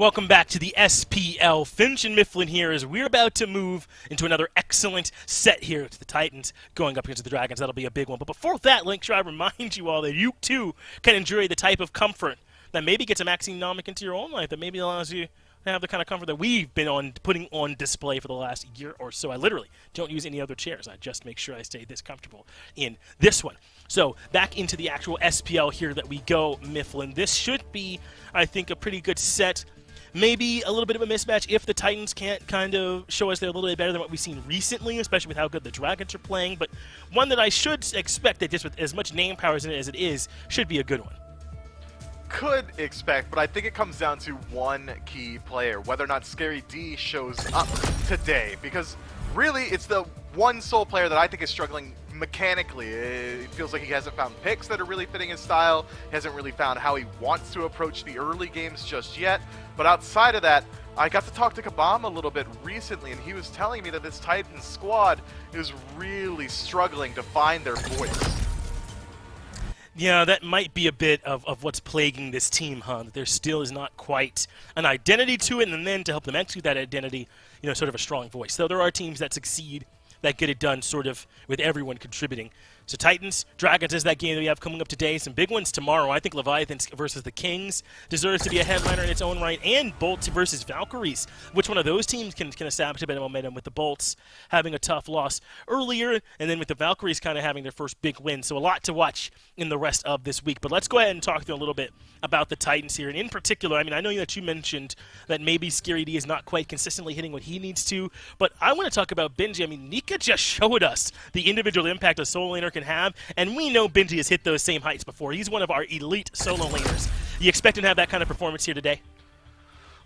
Welcome back to the SPL. Finch and Mifflin here as we're about to move into another excellent set here to the Titans going up against the Dragons. That'll be a big one. But before that, Link, should I remind you all that you too can enjoy the type of comfort that maybe gets a maxi-nomic into your own life, that maybe allows you to have the kind of comfort that we've been putting on display for the last year or so. I literally don't use any other chairs. I just make sure I stay this comfortable in this one. So back into the actual SPL here that we go, Mifflin. This should be, I think, a pretty good set. Maybe a little bit of a mismatch if the Titans can't kind of show us they're a little bit better than what we've seen recently, especially with how good the Dragons are playing. But one that I should expect that just with as much name power as it is, should be a good one. Could expect, but I think it comes down to one key player, whether or not Scary D shows up today, because really it's the one sole player that I think is struggling mechanically. It feels like he hasn't found picks that are really fitting his style. He hasn't really found how he wants to approach the early games just yet. But outside of that, I got to talk to Kabam a little bit recently, and he was telling me that this Titans squad is really struggling to find their voice. Yeah, that might be a bit of what's plaguing this team, huh? That there still is not quite an identity to it, and then to help them execute that identity, sort of a strong voice. So there are teams that succeed, that get it done sort of with everyone contributing. So Titans, Dragons is that game that we have coming up today. Some big ones tomorrow. I think Leviathans versus the Kings deserves to be a headliner in its own right. And Bolts versus Valkyries. Which one of those teams can establish a bit of momentum, with the Bolts having a tough loss earlier, and then with the Valkyries kind of having their first big win. So a lot to watch in the rest of this week. But let's go ahead and talk through a little bit about the Titans here. And in particular, I know that you mentioned that maybe Scary D is not quite consistently hitting what he needs to. But I want to talk about Benji. Nika just showed us the individual impact a solo laner can have, and we know Benji has hit those same heights before. He's one of our elite solo laners. You expect him to have that kind of performance here today?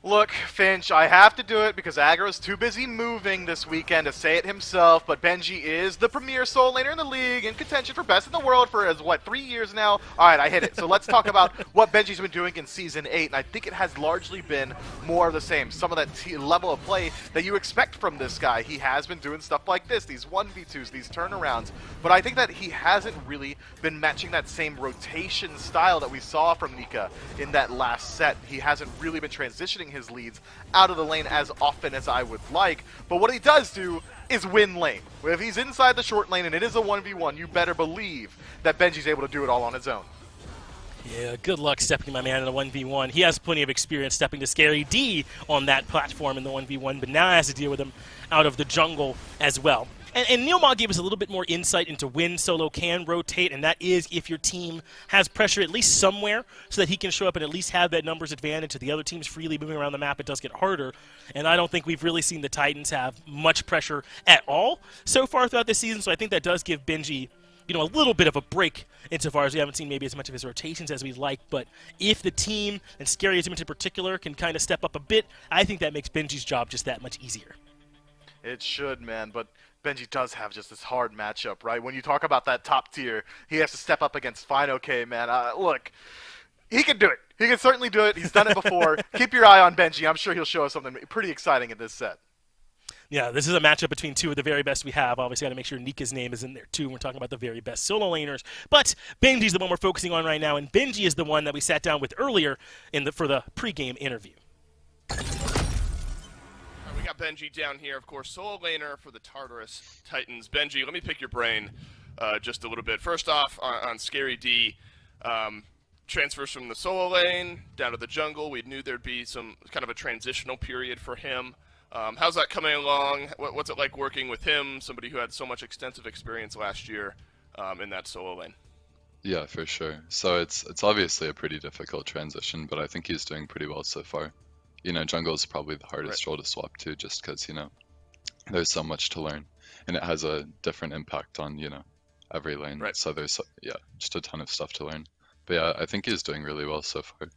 Look, Finch, I have to do it because Aggro's too busy moving this weekend to say it himself, but Benji is the premier solo laner in the league, in contention for best in the world for, 3 years now? Alright, I hit it. So let's talk about what Benji's been doing in Season 8, and I think it has largely been more of the same. Some of that level of play that you expect from this guy. He has been doing stuff like this, these 1v2s, these turnarounds, but I think that he hasn't really been matching that same rotation style that we saw from Nika in that last set. He hasn't really been transitioning his leads out of the lane as often as I would like, but what he does do is win lane. If he's inside the short lane and it is a 1v1, you better believe that Benji's able to do it all on his own. Yeah, good luck stepping my man in a 1v1. He has plenty of experience stepping to Scary D on that platform in the 1v1, but now has to deal with him out of the jungle as well. And Neilmog gave us a little bit more insight into when solo can rotate, and that is if your team has pressure at least somewhere so that he can show up and at least have that numbers advantage to the other teams freely moving around the map. It does get harder, and I don't think we've really seen the Titans have much pressure at all so far throughout this season, so I think that does give Benji a little bit of a break insofar as we haven't seen maybe as much of his rotations as we'd like. But if the team, and Scary in particular, can kind of step up a bit, I think that makes Benji's job just that much easier. It should, man, but Benji does have just this hard matchup, right? When you talk about that top tier, he has to step up against Fine OK, man. Look, he can do it. He can certainly do it. He's done it before. Keep your eye on Benji. I'm sure he'll show us something pretty exciting in this set. Yeah, this is a matchup between two of the very best we have. Obviously, got to make sure Nika's name is in there, too. We're talking about the very best solo laners. But Benji's the one we're focusing on right now, and Benji is the one that we sat down with earlier for the pregame interview. We got Benji down here, of course, solo laner for the Tartarus Titans. Benji, let me pick your brain just a little bit. First off, on Scary D, transfers from the solo lane down to the jungle. We knew there'd be some kind of a transitional period for him. How's that coming along? What's it like working with him, somebody who had so much extensive experience last year in that solo lane? Yeah, for sure. So it's obviously a pretty difficult transition, but I think he's doing pretty well so far. Jungle is probably the hardest role to swap to, just because, there's so much to learn, and it has a different impact on, every lane. Right. So there's, just a ton of stuff to learn. But yeah, I think he's doing really well so far,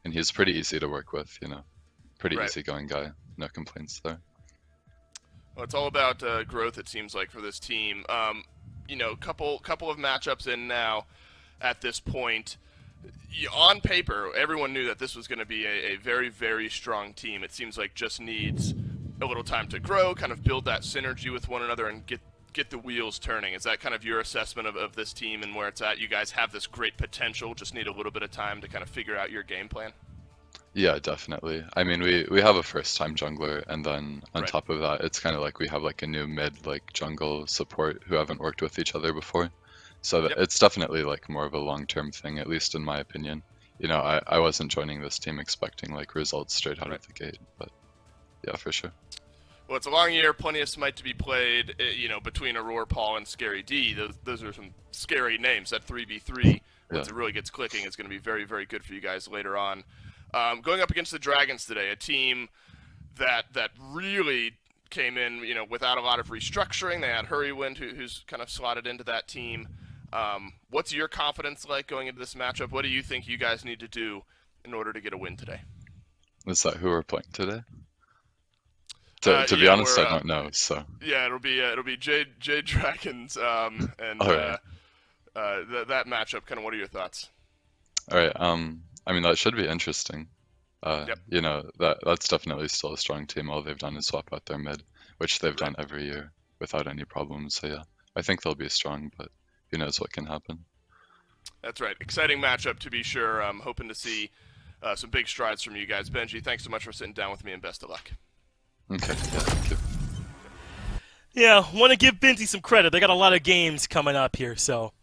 and he's pretty easy to work with, pretty easygoing guy. No complaints there. Well, it's all about growth, it seems like, for this team. Couple of matchups in now at this point. On paper, everyone knew that this was going to be a very, very strong team. It seems like just needs a little time to grow, kind of build that synergy with one another, and get the wheels turning. Is that kind of your assessment of this team and where it's at? You guys have this great potential, just need a little bit of time to kind of figure out your game plan? Yeah, definitely. I mean, we have a first-time jungler, and then on Right. top of that, it's kind of like we have like a new mid like jungle support who haven't worked with each other before. So Yep. it's definitely like more of a long-term thing, at least in my opinion. You know, I wasn't joining this team expecting like results straight out Right. of the gate, but yeah, for sure. Well, it's a long year, plenty of Smite to be played, you know, between Aurora, Paul, and Scary D. Those are some scary names. That 3v3, once Yeah. it really gets clicking, is going to be very, very good for you guys later on. Going up against the Dragons today, a team that really came in, you know, without a lot of restructuring. They had Hurrywind, who's kind of slotted into that team. What's your confidence like going into this matchup? What do you think you guys need to do in order to get a win today? Is that who we're playing today? To be Yeah, honest, I don't know. So yeah, it'll be Jade Dragons, and all right, that matchup. Kind of, what are your thoughts? all right. I mean that should be interesting. Yep. You know, that's definitely still a strong team. All they've done is swap out their mid, which they've done every year without any problems. So yeah, I think they'll be strong, but who knows what can happen. That's right. Exciting matchup to be sure. I'm hoping to see some big strides from you guys. Benji, thanks so much for sitting down with me, and best of luck. Okay, yeah, thank you. Yeah, want to give Benji some credit. They got a lot of games coming up here, so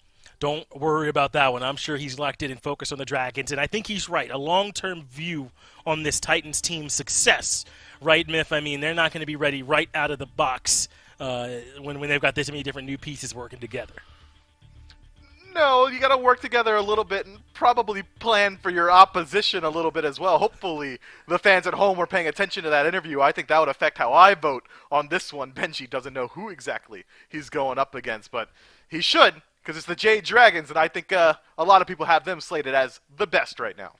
don't worry about that one. I'm sure he's locked in and focused on the Dragons, and I think he's right. A long-term view on this Titans team's success, right, Myth? I mean, they're not going to be ready right out of the box when they've got this many different new pieces working together. No, you got to work together a little bit and probably plan for your opposition a little bit as well. Hopefully, the fans at home were paying attention to that interview. I think that would affect how I vote on this one. Benji doesn't know who exactly he's going up against, but he should, because it's the Jade Dragons, and I think a lot of people have them slated as the best right now.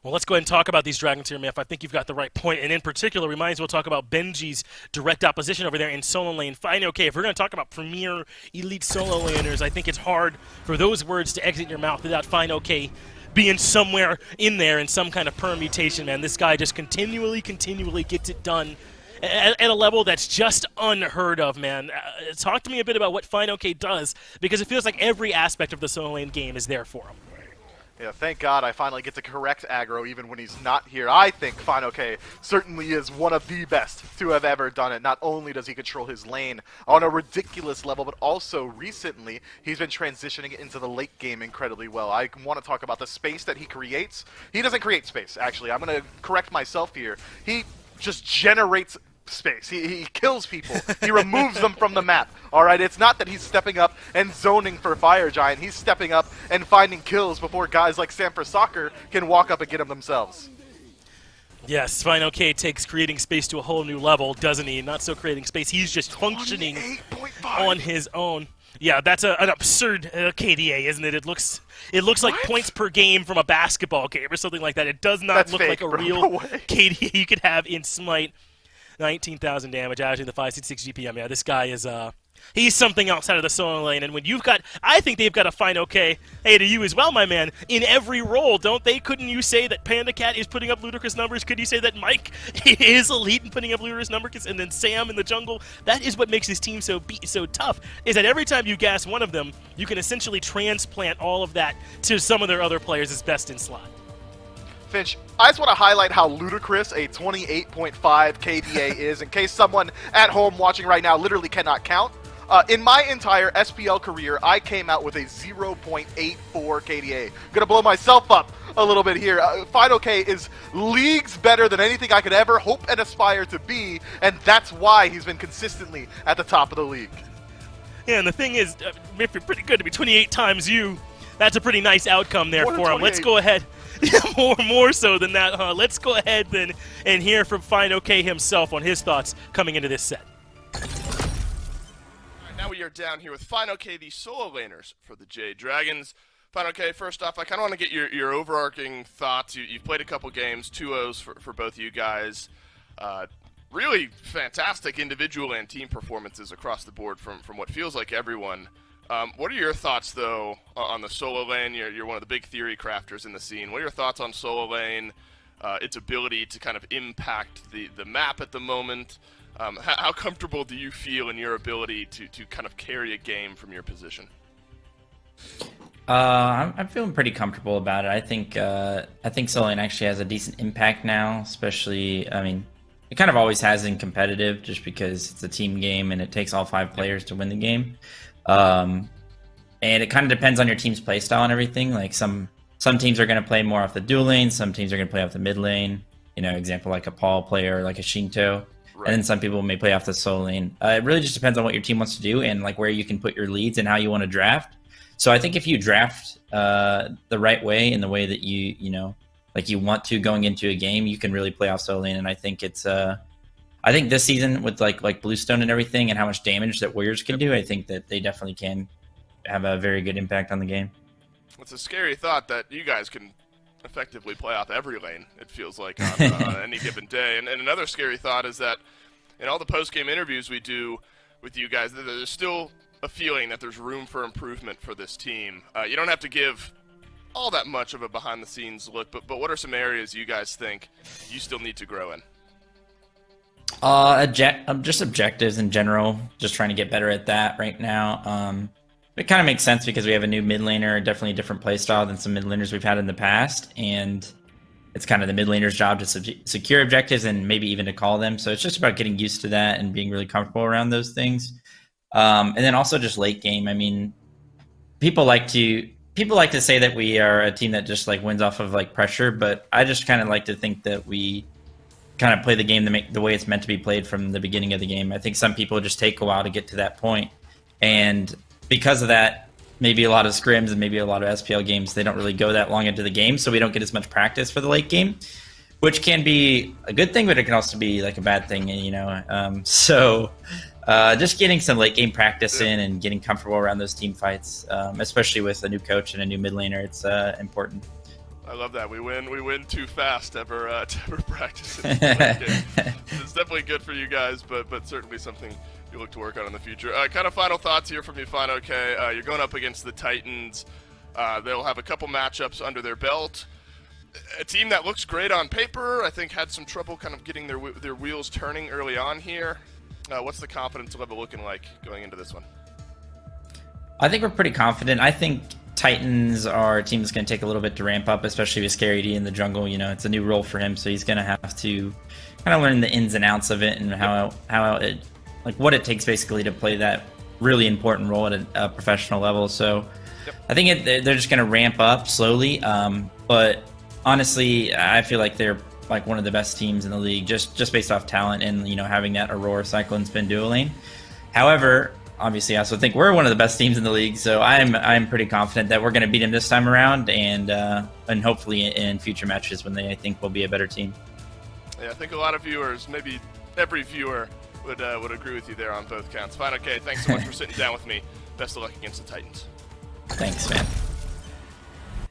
Well, let's go ahead and talk about these Dragons here, Myth. I think you've got the right point. And in particular, we might as well talk about Benji's direct opposition over there in solo lane. Fine, okay, if we're going to talk about premier elite solo laners, I think it's hard for those words to exit your mouth without Fine, okay, being somewhere in there in some kind of permutation, man. This guy just continually gets it done at a level that's just unheard of, man. Talk to me a bit about what Fine, okay does, because it feels like every aspect of the solo lane game is there for him. Yeah, thank God I finally get to correct aggro even when he's not here. I think Fine OK certainly is one of the best to have ever done it. Not only does he control his lane on a ridiculous level, but also recently he's been transitioning into the late game incredibly well. I want to talk about the space that he creates. He doesn't create space, actually. I'm going to correct myself here. He just generates space. He kills people. He removes them from the map. All right, it's not that he's stepping up and zoning for Fire Giant. He's stepping up and finding kills before guys like Sam for Soccer can walk up and get them themselves. Yes, Fine OK takes creating space to a whole new level, doesn't he? Not so creating space. He's just functioning 28.5 on his own. Yeah, that's an absurd KDA, isn't it? It looks like points per game from a basketball game or something like that. It does not That's look fake, like a bro. real No way. KDA you could have in Smite. 19,000 damage, averaging the 566 GPM. Yeah, this guy is he's something else out of the solo lane. And when you've got, I think they've got a Fine OK. Hey, to you as well, my man. In every role, don't they? Couldn't you say that Panda Cat is putting up ludicrous numbers? Could you say that Mike is elite in putting up ludicrous numbers? And then Sam in the jungle. That is what makes this team so tough. Is that every time you gas one of them, you can essentially transplant all of that to some of their other players as best in slot. Finch, I just want to highlight how ludicrous a 28.5 KDA is in case someone at home watching right now literally cannot count. In my entire SPL career, I came out with a 0.84 KDA. Gonna blow myself up a little bit here. Fine OK is leagues better than anything I could ever hope and aspire to be, and that's why he's been consistently at the top of the league. Yeah, and the thing is, if you're pretty good to be 28 times you, that's a pretty nice outcome there for him. Let's go ahead. more so than that, huh? Let's go ahead then and hear from Fine OK himself on his thoughts coming into this set. All right, now we are down here with Fine OK, the solo laners for the Jade Dragons. Fine OK, first off, I kind of want to get your overarching thoughts. You've played a couple games, 2-0s for both of you guys. Really fantastic individual and team performances across the board from what feels like everyone. What are your thoughts, though, on the solo lane? You're one of the big theory crafters in the scene. What are your thoughts on solo lane, its ability to kind of impact the map at the moment? How comfortable do you feel in your ability to kind of carry a game from your position? I'm feeling pretty comfortable about it. I think Solane actually has a decent impact now, especially, I mean, it kind of always has in competitive just because it's a team game and it takes all 5 players to win the game. And it kind of depends on your team's play style and everything. Like some teams are going to play more off the dual lane, some teams are going to play off the mid lane. You know, example like a Paul player, like a Shinto. Right. And then some people may play off the solo lane. It really just depends on what your team wants to do and like where you can put your leads and how you want to draft. So I think if you draft the right way in the way that you know, like you want to going into a game, you can really play off solo lane. And I think it's I think this season with like Bluestone and everything and how much damage that Warriors can do, I think that they definitely can have a very good impact on the game. It's a scary thought that you guys can effectively play off every lane, it feels like, on any given day. And another scary thought is that in all the post-game interviews we do with you guys, there's still a feeling that there's room for improvement for this team. You don't have to give all that much of a behind-the-scenes look, but what are some areas you guys think you still need to grow in? Just objectives in general, just trying to get better at that right now. It kind of makes sense because we have a new mid laner, definitely a different play style than some mid laners we've had in the past, and it's kind of the mid laner's job to secure objectives and maybe even to call them. So it's just about getting used to that and being really comfortable around those things. And then also just late game. I mean, people like to say that we are a team that just like wins off of like pressure, but I just kind of like to think that we kind of play the game the way it's meant to be played from the beginning of the game. I think some people just take a while to get to that point, and because of that, maybe a lot of scrims and maybe a lot of SPL games, they don't really go that long into the game, so we don't get as much practice for the late game, which can be a good thing, but it can also be like a bad thing, you know. Just getting some late game practice in and getting comfortable around those team fights, especially with a new coach and a new mid laner, it's important. I love that. We win too fast to ever practice in the game. It's definitely good for you guys, but certainly something you look to work on in the future. Kind of final thoughts here from you, Fine. Okay, you're going up against the Titans. They'll have a couple matchups under their belt. A team that looks great on paper, I think had some trouble kind of getting their wheels turning early on here. What's the confidence level looking like going into this one? I think we're pretty confident. I think Titans are a team that's going to take a little bit to ramp up, especially with Scary D in the jungle. You know, it's a new role for him, so he's going to have to kind of learn the ins and outs of it and how it, like what it takes basically to play that really important role at a professional level. So yep. I think they're just going to ramp up slowly. But honestly, I feel like they're like one of the best teams in the league, just based off talent and, you know, having that Aurora Cyclone spin dual lane. However, obviously, I also think we're one of the best teams in the league, so I'm pretty confident that we're going to beat them this time around, and hopefully in future matches when I think we'll be a better team. Yeah, I think a lot of viewers, maybe every viewer, would agree with you there on both counts. Fine, okay, thanks so much for sitting down with me. Best of luck against the Titans. Thanks, man.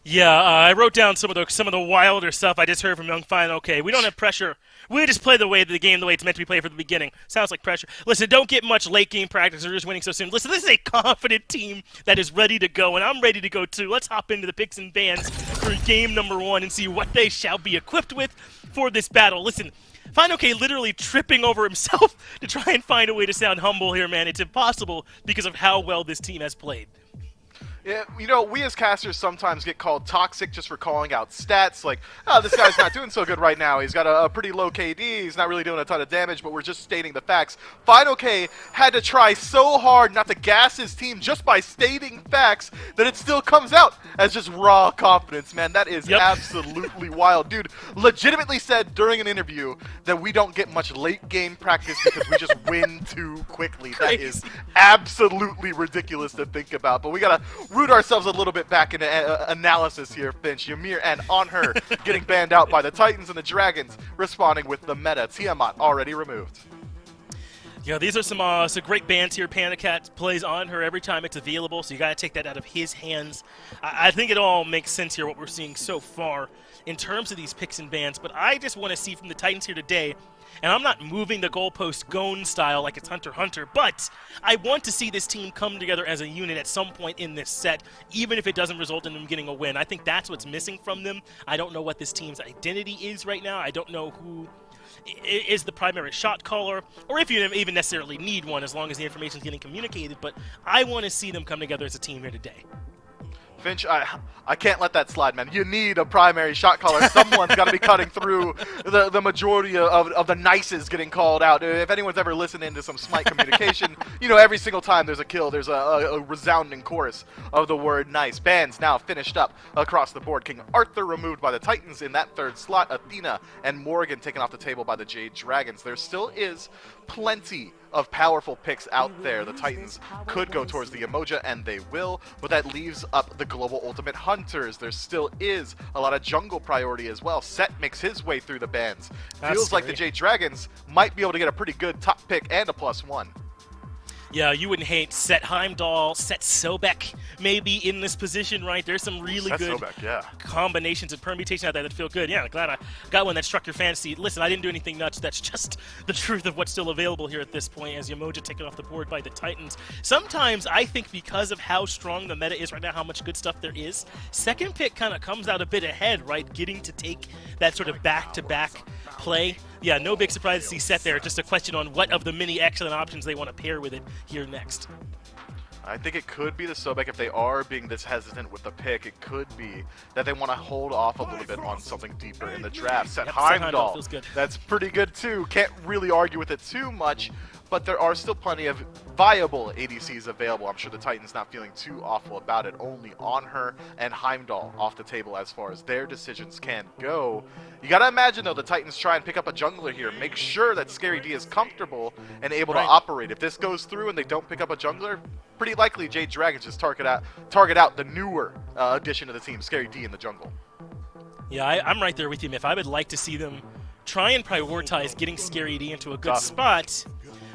Yeah, I wrote down some of the wilder stuff I just heard from Young Fine. Okay, we don't have pressure. We just play the way it's meant to be played from the beginning. Sounds like pressure. Listen, don't get much late game practice. They're just winning so soon. Listen, this is a confident team that is ready to go, and I'm ready to go too. Let's hop into the picks and bans for game number 1 and see what they shall be equipped with for this battle. Listen, Fine OK literally tripping over himself to try and find a way to sound humble here, man. It's impossible because of how well this team has played. Yeah, you know, we as casters sometimes get called toxic just for calling out stats, like, oh, this guy's not doing so good right now. He's got a pretty low KD. He's not really doing a ton of damage, but we're just stating the facts. Final K had to try so hard not to gas his team just by stating facts that it still comes out as just raw confidence, man. That is absolutely wild. Dude legitimately said during an interview that we don't get much late game practice because we just win too quickly. That is absolutely ridiculous to think about, but we got to root ourselves a little bit back into analysis here, Finch. Ymir and On Her getting banned out by the Titans and the Dragons, responding with the meta. Tiamat already removed. Yeah, these are some great bans here. Panicat plays On Her every time it's available, so you got to take that out of his hands. I think it all makes sense here, what we're seeing so far in terms of these picks and bans, but I just want to see from the Titans here today, and I'm not moving the goalpost Gone style like it's Hunter x Hunter, but I want to see this team come together as a unit at some point in this set, even if it doesn't result in them getting a win. I think that's what's missing from them. I don't know what this team's identity is right now. I don't know who is the primary shot caller, or if you even necessarily need one, as long as the information is getting communicated, but I want to see them come together as a team here today. Finch, I can't let that slide, man. You need a primary shot caller. Someone's got to be cutting through the majority of the nices getting called out. If anyone's ever listened into some SMITE communication, you know every single time there's a kill, there's a resounding chorus of the word nice. Bans now finished up across the board. King Arthur removed by the Titans in that third slot. Athena and Morgan taken off the table by the Jade Dragons. There still is plenty of powerful picks out there. The Titans could go towards the Emoja, and they will, but that leaves up the Global Ultimate Hunters. There still is a lot of jungle priority as well. Set makes his way through the bans. Feels like the Jade Dragons might be able to get a pretty good top pick and a +1. Yeah, you wouldn't hate Set Heimdall, Set Sobek maybe in this position, right? There's some really good combinations and permutations out there that feel good. Yeah, glad I got one that struck your fantasy. Listen, I didn't do anything nuts. That's just the truth of what's still available here at this point as Yamoja taken off the board by the Titans. Sometimes I think because of how strong the meta is right now, how much good stuff there is, second pick kind of comes out a bit ahead, right? Getting to take that sort of back-to-back play. Yeah, no big surprise to see Set there. Just a question on what of the many excellent options they want to pair with it here next. I think it could be the Sobek if they are being this hesitant with the pick. It could be that they want to hold off a little bit on something deeper in the draft. Set Heimdall, feels good. That's pretty good too. Can't really argue with it too much, but there are still plenty of viable ADCs available. I'm sure the Titans not feeling too awful about it. Only on her and Heimdall off the table as far as their decisions can go. You gotta imagine though the Titans try and pick up a jungler here. Make sure that Scary D is comfortable and able to operate. If this goes through and they don't pick up a jungler, pretty likely Jade Dragons just target out the newer addition to the team, Scary D in the jungle. Yeah, I'm right there with you, Miff. I would like to see them try and prioritize getting Scary D into a good spot.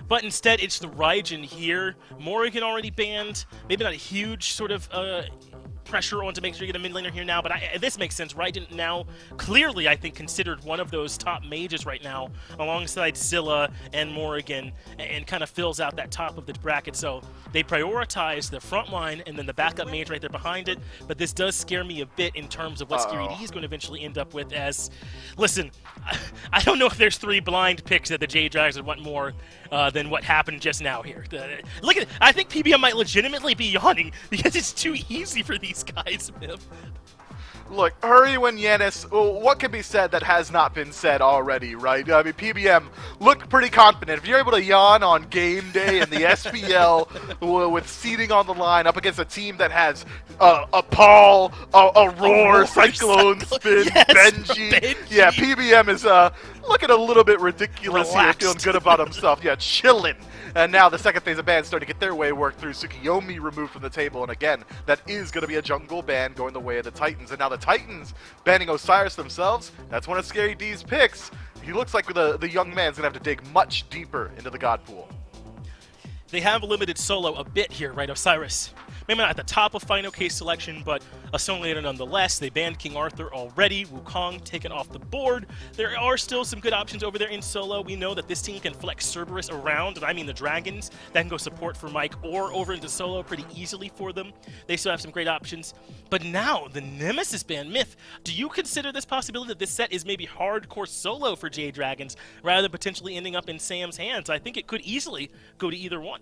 But instead, it's the Raijin here. Morrigan already banned. Maybe not a huge sort of pressure on to make sure you get a mid laner here now, but this makes sense. Raijin now clearly, I think, considered one of those top mages right now, alongside Scylla and Morrigan, and kind of fills out that top of the bracket. So they prioritize the front line and then the backup mage right there behind it. But this does scare me a bit in terms of what Scary D is going to eventually end up with. As, listen, I don't know if there's 3 blind picks that the Jade Dragons would want more than what happened just now here. Look at it. I think PBM might legitimately be yawning because it's too easy for these guys, Miff. Look, hurry when Yanis, what can be said that has not been said already, right? I mean, PBM looked pretty confident. If you're able to yawn on game day in the SPL with seeding on the line up against a team that has a Paul, a Roar, Cyclone Spin, Benji. Yeah, PBM is looking a little bit ridiculous here, feeling good about himself. Yeah, chilling. And now the second phase of bans starting to get their way worked through. Tsukiyomi removed from the table, and again, that is going to be a jungle ban going the way of the Titans. And now the Titans banning Osiris themselves. That's one of Scary D's picks. He looks like the young man's going to have to dig much deeper into the God pool. They have limited solo a bit here, right? Osiris, maybe not at the top of Final Case selection, but a solo laner nonetheless. They banned King Arthur already. Wukong taken off the board. There are still some good options over there in solo. We know that this team can flex Cerberus around, and I mean the Dragons. That can go support for Mike or over into solo pretty easily for them. They still have some great options. But now, the Nemesis ban, Myth, do you consider this possibility that this set is maybe hardcore solo for Jade Dragons rather than potentially ending up in Sam's hands? I think it could easily go to either one.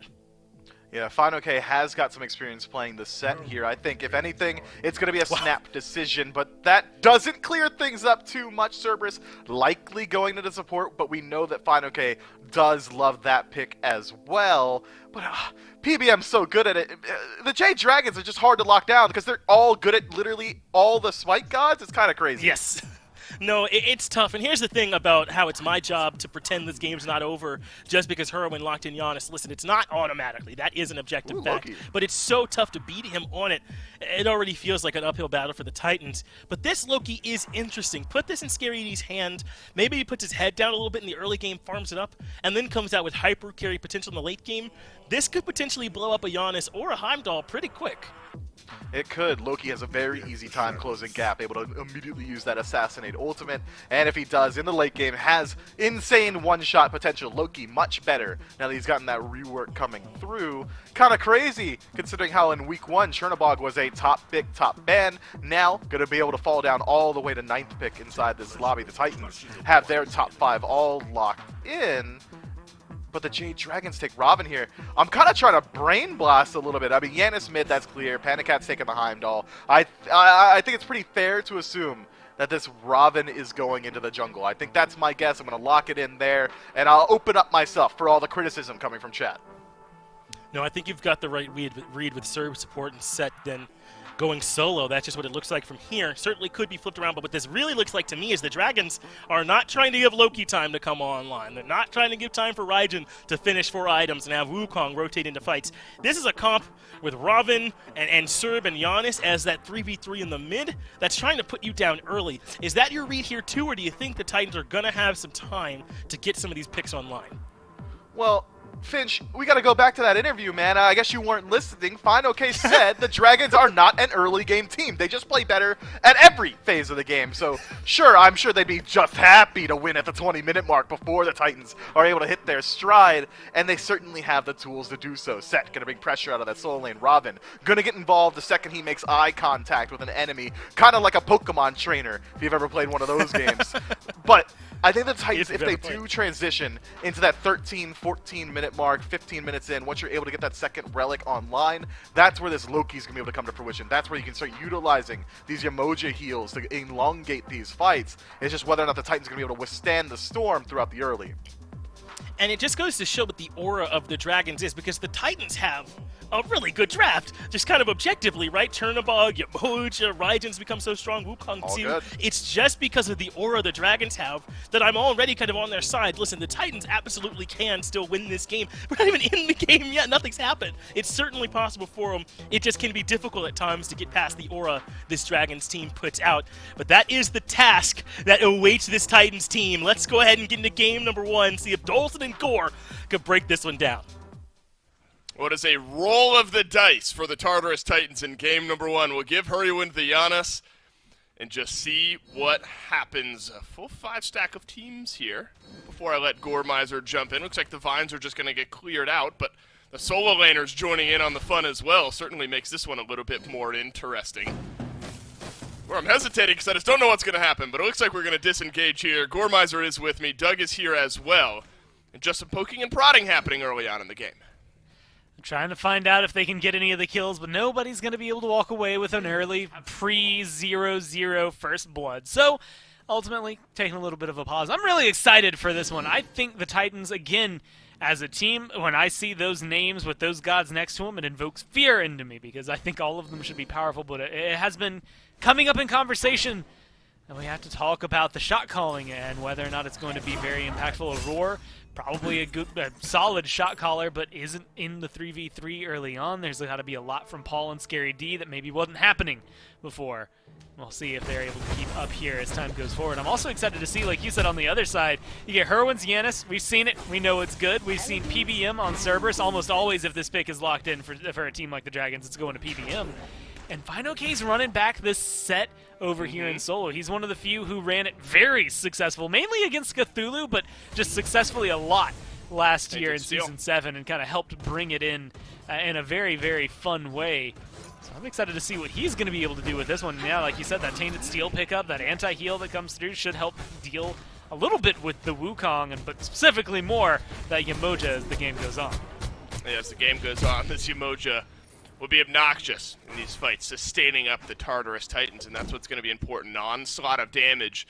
Yeah, Final K has got some experience playing the set here. I think, if anything, it's going to be a snap decision, but that doesn't clear things up too much. Cerberus likely going into support, but we know that Final K does love that pick as well. But PBM's so good at it. The Jade Dragons are just hard to lock down because they're all good at literally all the Smite gods. It's kind of crazy. Yes. No, it's tough. And here's the thing about how it's my job to pretend this game's not over just because Heroin locked in Giannis. Listen, it's not automatically. That is an objective fact. But it's so tough to beat him on it. It already feels like an uphill battle for the Titans. But this Loki is interesting. Put this in Scary D's hand. Maybe he puts his head down a little bit in the early game, farms it up, and then comes out with hyper carry potential in the late game. This could potentially blow up a Giannis or a Heimdall pretty quick. It could. Loki has a very easy time closing gap, able to immediately use that Assassinate ultimate, and if he does in the late game, has insane one-shot potential. Loki much better now that he's gotten that rework coming through. Kind of crazy, considering how in week 1, Chernobog was a top pick, top ban. Now, going to be able to fall down all the way to 9th pick inside this lobby. The Titans have their top 5 all locked in. but the Jade Dragons take Robin here. I'm kind of trying to brain blast a little bit. I mean, Yanis mid, that's clear. Panic Cat's taking the Heimdall. I think it's pretty fair to assume that this Robin is going into the jungle. I think that's my guess. I'm going to lock it in there, and I'll open up myself for all the criticism coming from chat. No, I think you've got the right read with Serb support and set then going solo. That's just what it looks like from here. Certainly could be flipped around, but what this really looks like to me is the Dragons are not trying to give Loki time to come online. They're not trying to give time for Raijin to finish 4 items and have Wukong rotate into fights. This is a comp with Robin and Serb and Giannis as that 3v3 in the mid that's trying to put you down early. Is that your read here too, or do you think the Titans are going to have some time to get some of these picks online? Well, Finch, we got to go back to that interview, man. I guess you weren't listening. Fine OK said the Dragons are not an early game team. They just play better at every phase of the game. So, sure, I'm sure they'd be just happy to win at the 20-minute mark before the Titans are able to hit their stride, and they certainly have the tools to do so. Set, gonna bring pressure out of that solo lane. Robin, gonna get involved the second he makes eye contact with an enemy, kind of like a Pokemon trainer, if you've ever played one of those games. But I think the Titans, if they do transition into that 13, 14-minute mark, 15 minutes in, once you're able to get that second relic online, that's where this Loki's going to be able to come to fruition. That's where you can start utilizing these Yamoja heals to elongate these fights. It's just whether or not the Titans are going to be able to withstand the storm throughout the early. And it just goes to show what the aura of the Dragons is, because the Titans have a really good draft, just kind of objectively, right? Chernobog, Yamoja, Raijin's become so strong, Wukong All too. good. It's just because of the aura the Dragons have that I'm already kind of on their side. Listen, the Titans absolutely can still win this game. We're not even in the game yet. Nothing's happened. It's certainly possible for them. It just can be difficult at times to get past the aura this Dragons team puts out. But that is the task that awaits this Titans team. Let's go ahead and get into game number 1, see if Dolson and Gore could break this one down. What is a roll of the dice for the Tartarus Titans in game number 1? We'll give Hurrywin the Giannis and just see what happens. A full 5 stack of teams here before I let Gore Miser jump in. Looks like the Vines are just going to get cleared out, but the solo laners joining in on the fun as well certainly makes this one a little bit more interesting. Where I'm hesitating because I just don't know what's going to happen, but it looks like we're going to disengage here. Gore Miser is with me. Doug is here as well. And just some poking and prodding happening early on in the game. Trying to find out if they can get any of the kills, but nobody's going to be able to walk away with an early pre-0-0 first blood. So, ultimately, taking a little bit of a pause. I'm really excited for this one. I think the Titans, again, as a team, when I see those names with those gods next to them, it invokes fear into me, because I think all of them should be powerful, but it has been coming up in conversation. And we have to talk about the shot calling and whether or not it's going to be very impactful. Aurora, probably a solid shot caller, but isn't in the 3v3 early on. There's got to be a lot from Paul and Scary D that maybe wasn't happening before. We'll see if they're able to keep up here as time goes forward. I'm also excited to see, like you said, on the other side, you get Hurwin's Yanis. We've seen it. We know it's good. We've seen PBM on Cerberus. Almost always, if this pick is locked in for a team like the Dragons, it's going to PBM. And Fino K's running back this set over here in solo. He's one of the few who ran it very successful, mainly against Cthulhu, but just successfully a lot last year in Season 7 and kind of helped bring it in a very, very fun way. So I'm excited to see what he's going to be able to do with this one. Yeah, like you said, that Tainted Steel pickup, that anti-heal that comes through should help deal a little bit with the Wukong, but specifically more that Yamoja as the game goes on. Yeah, as the game goes on, this Yamoja will be obnoxious in these fights, sustaining up the Tartarus Titans, and that's what's going to be important. An onslaught of damage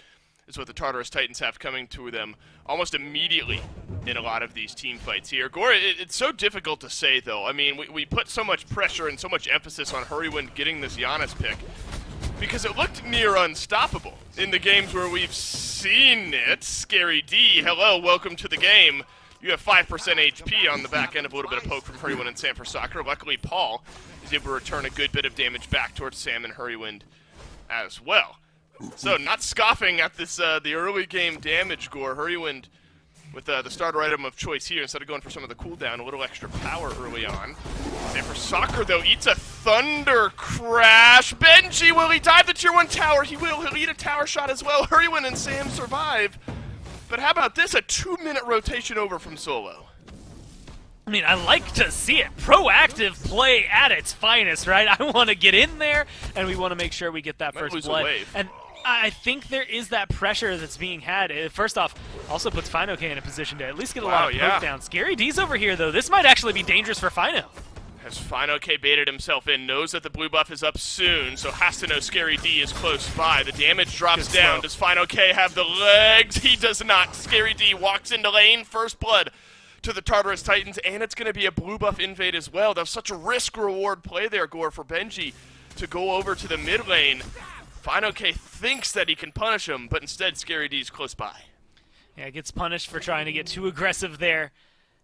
is what the Tartarus Titans have coming to them almost immediately in a lot of these team fights here. Gore, it's so difficult to say, though. I mean, we put so much pressure and so much emphasis on Hurrywin getting this Giannis pick because it looked near unstoppable in the games where we've seen it. Scary D, hello, welcome to the game. You have 5% HP on the back end of a little bit of poke from Hurrywin and Sam for Soccer. Luckily, Paul is able to return a good bit of damage back towards Sam and Hurrywin as well. So, not scoffing at this the early game damage, Gore. Hurrywin with the starter item of choice here, instead of going for some of the cooldown, a little extra power early on. Sam for Soccer, though, eats a Thunder Crash. Benji, will he dive the Tier 1 tower? He will. He'll eat a tower shot as well. Hurrywin and Sam survive. But how about this, a 2-minute rotation over from Solo? I mean, I like to see it. Proactive play at its finest, right? I want to get in there, and we want to make sure we get that first blood. And I think there is that pressure that's being had. First off, also puts FinoK in a position to at least get a lot of poke down. Scary D's over here, though. This might actually be dangerous for Fino. Has FinoK baited himself in, knows that the blue buff is up soon, so has to know Scary D is close by. The damage drops down. Does FinoK have the legs? He does not. Scary D walks into lane, first blood to the Tartarus Titans, and it's going to be a blue buff invade as well. That was such a risk-reward play there, Gore, for Benji to go over to the mid lane. FinoK thinks that he can punish him, but instead Scary D's close by. Yeah, gets punished for trying to get too aggressive there.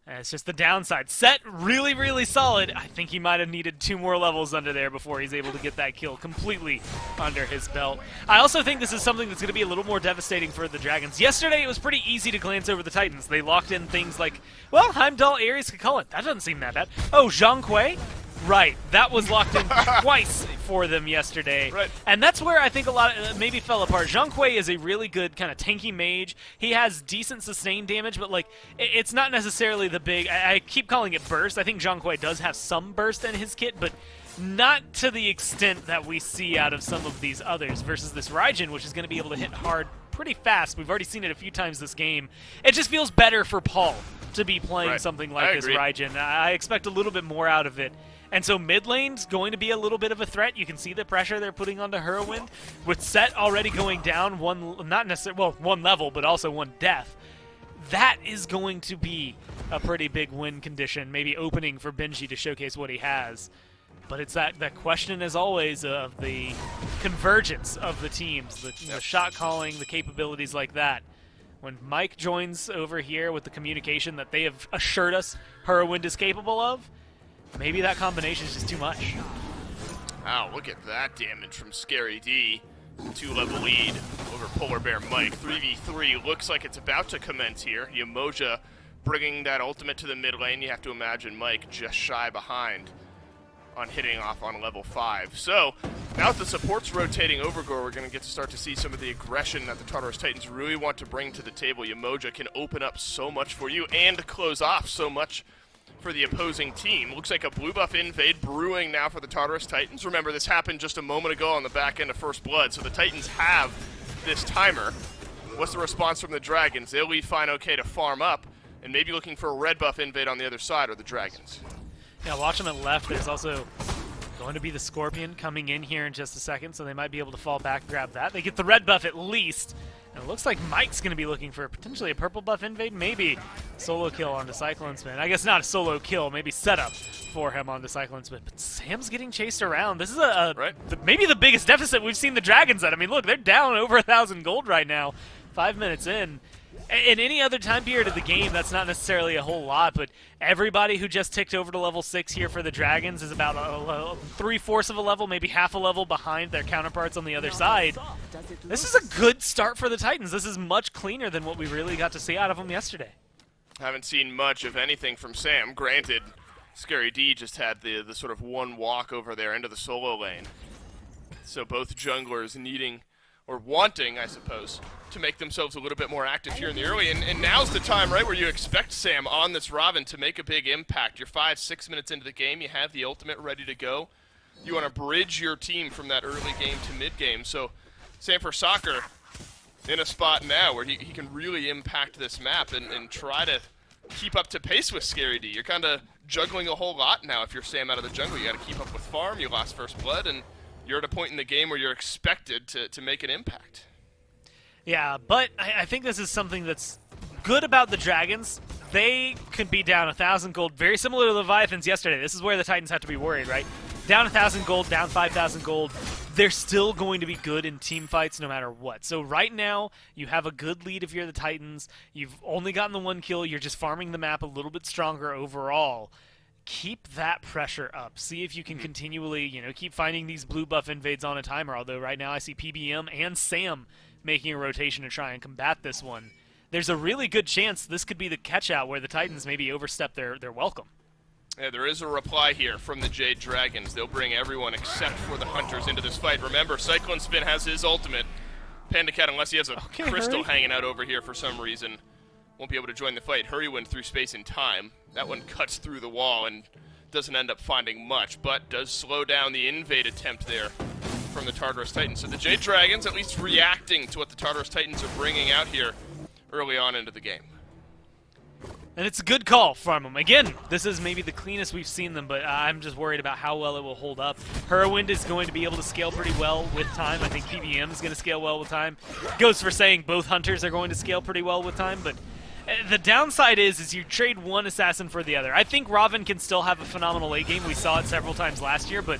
It's just the downside. Set really, really solid. I think he might have needed 2 more levels under there before he's able to get that kill completely under his belt. I also think this is something that's going to be a little more devastating for the Dragons. Yesterday, it was pretty easy to glance over the Titans. They locked in things like, well, Heimdall, Ares, Kakulin. That doesn't seem that bad. Oh, Zhang Kui? Right, that was locked in twice for them yesterday. Right. And that's where I think a lot maybe fell apart. Zhang Kui is a really good kind of tanky mage. He has decent sustained damage, but like it's not necessarily the big... I keep calling it burst. I think Zhang Kui does have some burst in his kit, but not to the extent that we see out of some of these others versus this Raijin, which is going to be able to hit hard pretty fast. We've already seen it a few times this game. It just feels better for Paul to be playing something like this Raijin. I expect a little bit more out of it. And so mid lane's going to be a little bit of a threat. You can see the pressure they're putting onto Whirlwind. With Set already going down one level, but also 1 death. That is going to be a pretty big win condition, maybe opening for Benji to showcase what he has. But it's that question, as always, of the convergence of the teams, the shot calling, the capabilities like that. When Mike joins over here with the communication that they have assured us Whirlwind is capable of, maybe that combination is just too much. Wow, look at that damage from Scary D. 2-level lead over Polar Bear Mike. 3v3 looks like it's about to commence here. Yamoja bringing that ultimate to the mid lane. You have to imagine Mike just shy behind on hitting off on level 5. So, now that the support's rotating over Gore, we're going to get to start to see some of the aggression that the Tartarus Titans really want to bring to the table. Yamoja can open up so much for you and close off so much for the opposing team. Looks like a blue buff invade brewing now for the Tartarus Titans. Remember, this happened just a moment ago on the back end of First Blood, so the Titans have this timer. What's the response from the Dragons? They'll leave FinoK to farm up, and maybe looking for a red buff invade on the other side, or the Dragons. Yeah, watch them at left. There's also going to be the Scorpion coming in here in just a second, so they might be able to fall back and grab that. They get the red buff at least. And it looks like Mike's going to be looking for potentially a purple buff invade, maybe solo kill onto Cyclone Spin. I guess not a solo kill, maybe setup for him onto Cyclone Spin. But Sam's getting chased around. This is maybe the biggest deficit we've seen the Dragons at. I mean, look, they're down over 1,000 gold right now, 5 minutes in. In any other time period of the game, that's not necessarily a whole lot, but everybody who just ticked over to level 6 here for the Dragons is about 3/4 of a level, maybe half a level behind their counterparts on the other side. This is a good start for the Titans. This is much cleaner than what we really got to see out of them yesterday. Haven't seen much of anything from Sam. Granted, Scary D just had the sort of one walk over there into the solo lane. So both junglers needing, or wanting, I suppose, to make themselves a little bit more active here in the early, and now's the time, right, where you expect Sam on this Robin to make a big impact. You're 5-6 minutes into the game, you have the ultimate ready to go. You want to bridge your team from that early game to mid game, so Sam for Soccer in a spot now where he can really impact this map and try to keep up to pace with Scary D. You're kind of juggling a whole lot now if you're Sam out of the jungle. You got to keep up with farm, you lost First Blood, and you're at a point in the game where you're expected to make an impact. Yeah, but I think this is something that's good about the Dragons. They could be down 1,000 gold, very similar to the Leviathans yesterday. This is where the Titans have to be worried, right? Down 1,000 gold, down 5,000 gold. They're still going to be good in team fights no matter what. So right now, you have a good lead if you're the Titans. You've only gotten the 1 kill. You're just farming the map a little bit stronger overall. Keep that pressure up. See if you can continually, keep finding these blue buff invades on a timer. Although right now I see PBM and Sam making a rotation to try and combat this one. There's a really good chance this could be the catch-out where the Titans maybe overstep their welcome. Yeah, there is a reply here from the Jade Dragons. They'll bring everyone except for the Hunters into this fight. Remember, Cyclone Spin has his ultimate. Panda Cat, unless he has a crystal hanging out over here for some reason, won't be able to join the fight. Hurry went through space and time. That one cuts through the wall and doesn't end up finding much, but does slow down the invade attempt there from the Tartarus Titans. So the Jade Dragons at least reacting to what the Tartarus Titans are bringing out here early on into the game. And it's a good call from them. Again, this is maybe the cleanest we've seen them, but I'm just worried about how well it will hold up. Whirlwind is going to be able to scale pretty well with time. I think PBM is going to scale well with time. Goes for saying both hunters are going to scale pretty well with time, but the downside is you trade one assassin for the other. I think Robin can still have a phenomenal late game. We saw it several times last year, but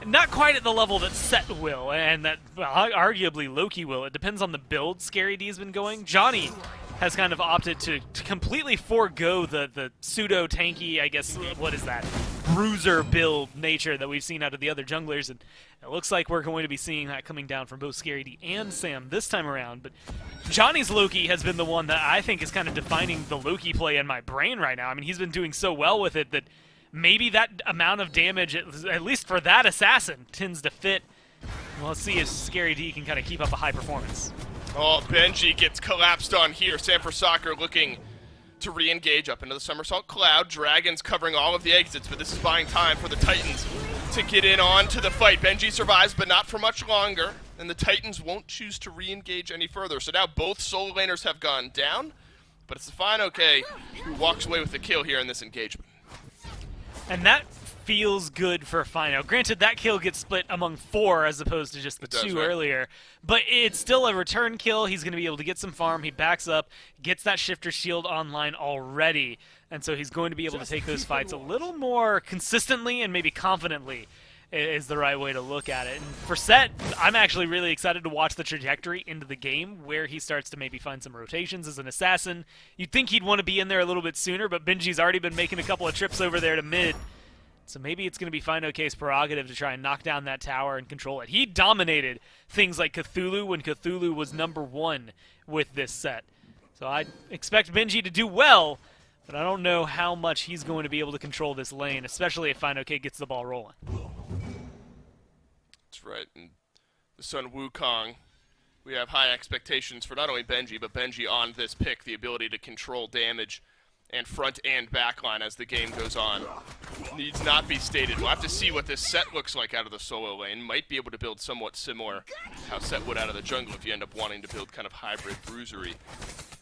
not quite at the level that Set will, and that arguably Loki will. It depends on the build Scary D's been going. Johnny has kind of opted to completely forego the pseudo-tanky, I guess, what is that, bruiser build nature that we've seen out of the other junglers, and it looks like we're going to be seeing that coming down from both Scary D and Sam this time around, but Johnny's Loki has been the one that I think is kind of defining the Loki play in my brain right now. I mean, he's been doing so well with it that maybe that amount of damage, at least for that assassin, tends to fit. Well, let's see if Scary D can kind of keep up a high performance. Oh, Benji gets collapsed on here. Sam for Soccer looking to re-engage up into the Somersault Cloud. Dragons covering all of the exits, but this is buying time for the Titans to get in on to the fight. Benji survives, but not for much longer, and the Titans won't choose to re-engage any further. So now both solo laners have gone down, but it's the Fine OK who walks away with the kill here in this engagement. And that feels good for Fino. Granted, that kill gets split among 4 as opposed to just the 2 earlier, but it's still a return kill. He's going to be able to get some farm. He backs up, gets that Shifter Shield online already, and so he's going to be able to take those fights a little more consistently and maybe confidently is the right way to look at it. And for Set, I'm actually really excited to watch the trajectory into the game where he starts to maybe find some rotations as an assassin. You'd think he'd want to be in there a little bit sooner, but Benji's already been making a couple of trips over there to mid. So maybe it's going to be Fine OK's prerogative to try and knock down that tower and control it. He dominated things like Cthulhu when Cthulhu was #1 with this set. So I expect Benji to do well, but I don't know how much he's going to be able to control this lane, especially if Fine OK gets the ball rolling. That's right. And the Sun Wukong, we have high expectations for not only Benji, but Benji on this pick, the ability to control damage and front and back line as the game goes on. Needs not be stated. We'll have to see what this Set looks like out of the solo lane. Might be able to build somewhat similar how Set would out of the jungle if you end up wanting to build kind of hybrid bruisery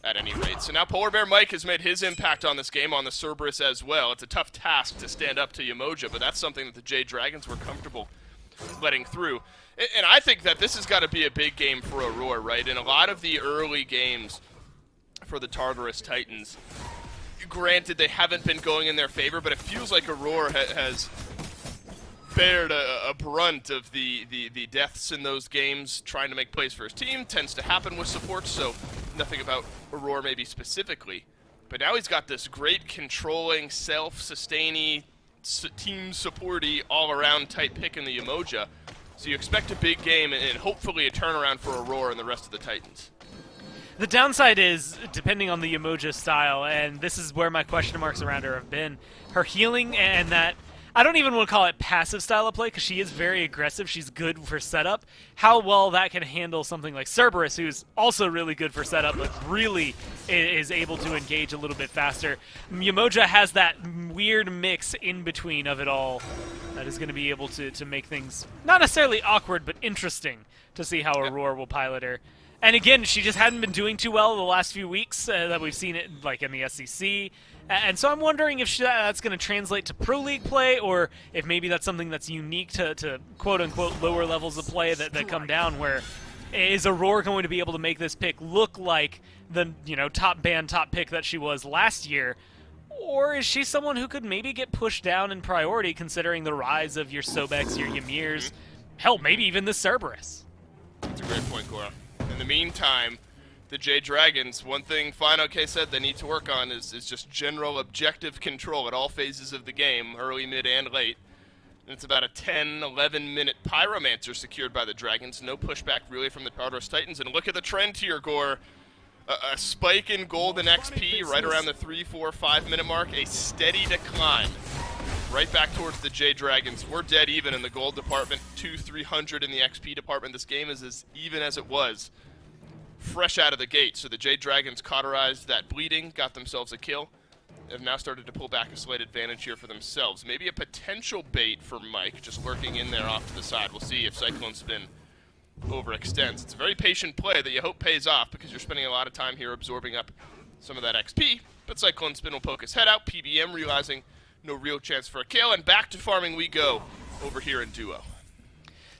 at any rate. So now Polar Bear Mike has made his impact on this game on the Cerberus as well. It's a tough task to stand up to Yamoja, but that's something that the Jade Dragons were comfortable letting through. And I think that this has got to be a big game for Aurora, right? In a lot of the early games for the Tartarus Titans, granted, they haven't been going in their favor, but it feels like Aurora has bared a brunt of the deaths in those games, trying to make plays for his team. Tends to happen with support, so nothing about Aurora maybe specifically. But now he's got this great controlling, self-sustaining, team supporty, all-around type pick in the Yamoja. So you expect a big game and hopefully a turnaround for Aurora and the rest of the Titans. The downside is, depending on the Yamoja style, and this is where my question marks around her have been, her healing and that, I don't even want to call it passive style of play because she is very aggressive. She's good for setup. How well that can handle something like Cerberus, who's also really good for setup, but really is able to engage a little bit faster. Yamoja has that weird mix in between of it all that is going to be able to make things not necessarily awkward, but interesting to see how Aurora will pilot her. And again, she just hadn't been doing too well the last few weeks that we've seen it like in the SEC. And so I'm wondering if that's going to translate to Pro League play, or if maybe that's something that's unique to quote-unquote lower levels of play that come down, where is Aurora going to be able to make this pick look like the top pick that she was last year? Or is she someone who could maybe get pushed down in priority considering the rise of your Sobex, your Ymirs, hell, maybe even the Cerberus? That's a great point, Cora. In the meantime, the Jade Dragons, one thing Fine OK said they need to work on is just general objective control at all phases of the game, early, mid, and late. And it's about a 10, 11-minute Pyromancer secured by the Dragons. No pushback really from the Tartarus Titans. And look at the trend here, Gore. A spike in golden XP right around the 3, 4, 5-minute mark. A steady decline right back towards the Jade Dragons. We're dead even in the gold department. 200-300 in the XP department. This game is as even as it was fresh out of the gate. So the Jade Dragons cauterized that bleeding, got themselves a kill. have now started to pull back a slight advantage here for themselves. Maybe a potential bait for Mike, just lurking in there off to the side. We'll see if Cyclone Spin overextends. It's a very patient play that you hope pays off because you're spending a lot of time here absorbing up some of that XP. But Cyclone Spin will poke his head out, PBM realizing no real chance for a kill, and back to farming we go over here in duo.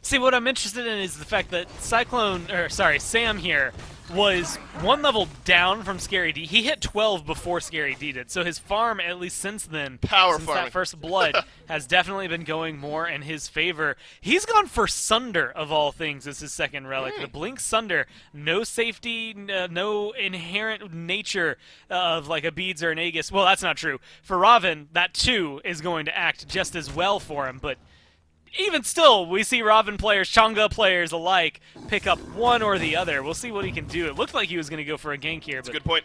See, what I'm interested in is the fact that Sam here was one level down from Scary D. He hit 12 before Scary D did, so his farm, at least since then, since that first blood, has definitely been going more in his favor. He's gone for Sunder, of all things, as his second relic. The Blink Sunder, no safety, no inherent nature of like a Beads or an Aegis. Well, that's not true. For Ravin, that too is going to act just as well for him, but even still, we see Ravin players, Chang'e players alike, pick up one or the other. We'll see what he can do. It looked like he was going to go for a gank here, That's but a good point.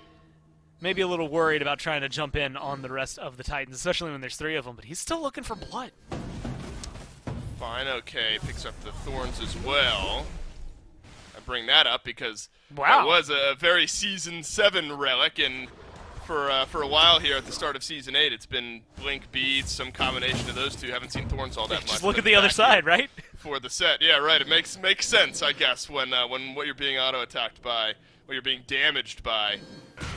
maybe a little worried about trying to jump in on the rest of the Titans, especially when there's 3 of them, but he's still looking for blood. Fine, okay, picks up the Thorns as well. I bring that up because Wow. that was a very Season 7 relic, and for a while here at the start of Season 8, it's been Blink, Beads, some combination of those two. Haven't seen Thorns all that much. Just look at the other side, right? For the set, yeah, right. It makes sense, I guess, when what you're being auto-attacked by, what you're being damaged by,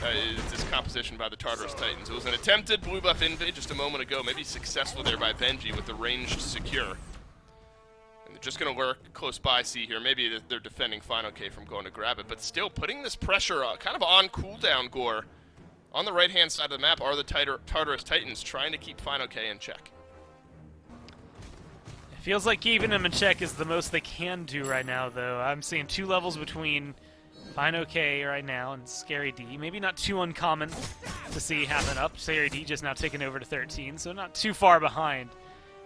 is this composition by the Tartarus Titans. It was an attempted blue buff invade just a moment ago, maybe successful there by Benji with the ranged secure. And they're just going to lurk close by C here. Maybe they're defending Final K from going to grab it, but still putting this pressure kind of on cooldown, Gore. On the right-hand side of the map are the Tartarus Titans trying to keep Final K in check. It feels like keeping him in check is the most they can do right now, though. I'm seeing 2 levels between Fine K right now and Scary D. Maybe not too uncommon to see happen up. Scary D just now taking over to 13, so not too far behind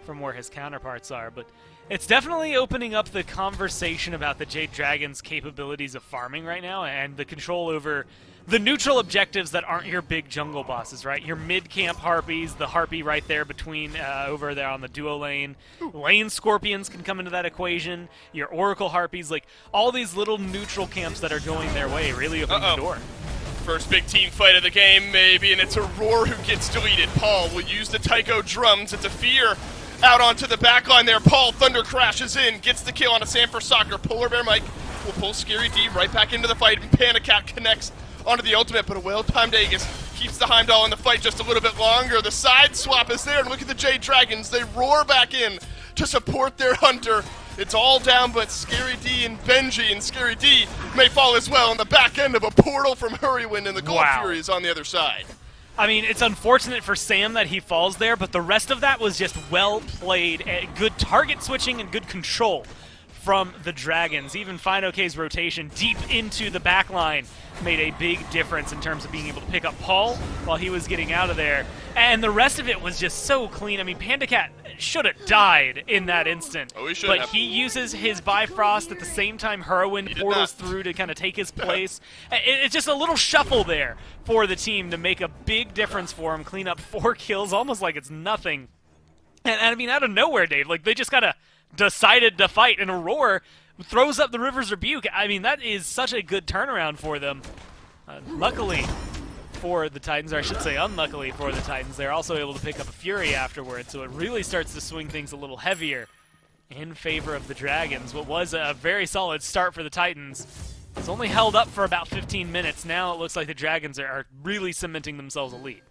from where his counterparts are. But it's definitely opening up the conversation about the Jade Dragon's capabilities of farming right now and the control over the neutral objectives that aren't your big jungle bosses, right? Your mid-camp Harpies, the Harpy right there between, over there on the duo lane. Lane Scorpions can come into that equation. Your Oracle Harpies, like, all these little neutral camps that are going their way really open the door. First big team fight of the game, maybe, and it's a Roar who gets deleted. Paul will use the Taiko drums. It's a fear out onto the backline there. Paul, Thunder crashes in, gets the kill on a Sanford Soccer. Polar Bear Mike will pull Scary D right back into the fight, and Panda Cat connects onto the ultimate, but a well-timed Aegis keeps the Heimdall in the fight just a little bit longer. The side swap is there, and look at the Jade Dragons. They roar back in to support their hunter. It's all down but Scary D and Benji, and Scary D may fall as well on the back end of a portal from Hurrywind, and the Gold Fury is on the other side. I mean, it's unfortunate for Sam that he falls there, but the rest of that was just well played, good target switching and good control from the Dragons. Even Fine K's rotation deep into the back line made a big difference in terms of being able to pick up Paul while he was getting out of there. And the rest of it was just so clean. I mean, Panda Cat should have died in that instant. Oh, he should but have. He uses his Bifrost at the same time Hurricane portals through to kind of take his place. It's just a little shuffle there for the team to make a big difference for him, clean up 4 kills, almost like it's nothing. And I mean, out of nowhere, Dave, like they just kind of decided to fight, and Aurora throws up the River's Rebuke. I mean, that is such a good turnaround for them. Luckily for the Titans, or I should say unluckily for the Titans, they're also able to pick up a Fury afterwards, so it really starts to swing things a little heavier in favor of the Dragons. What was a very solid start for the Titans has only held up for about 15 minutes. Now it looks like the Dragons are really cementing themselves a lead.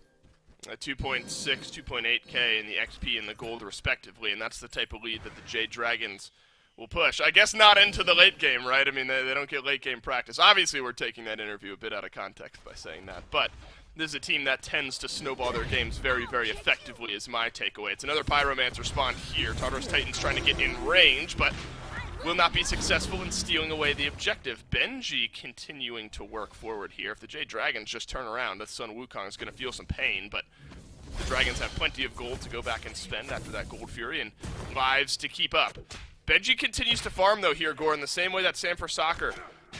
2.6, 2.8k in the XP and the gold respectively, and that's the type of lead that the Jade Dragons will push. I guess not into the late game, right? I mean, they don't get late game practice. Obviously, we're taking that interview a bit out of context by saying that, but this is a team that tends to snowball their games very, very effectively is my takeaway. It's another Pyromancer spawn here. Tartarus Titans trying to get in range, but will not be successful in stealing away the objective. Benji continuing to work forward here. If the Jade Dragons just turn around, the Sun Wukong is going to feel some pain, but the Dragons have plenty of gold to go back and spend after that Gold Fury and lives to keep up. Benji continues to farm, though, here, Gore, in the same way that Sanford Soccer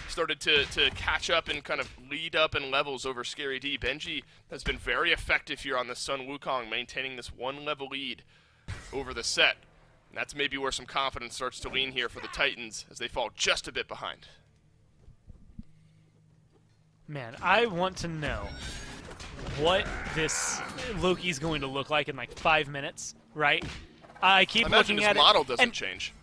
started to catch up and kind of lead up in levels over Scary D. Benji has been very effective here on the Sun Wukong, maintaining this 1-level lead over the set. And that's maybe where some confidence starts to lean here for the Titans as they fall just a bit behind. Man, I want to know what this Loki's going to look like in like 5 minutes, right? I keep Imagine looking his at model it. doesn't And change.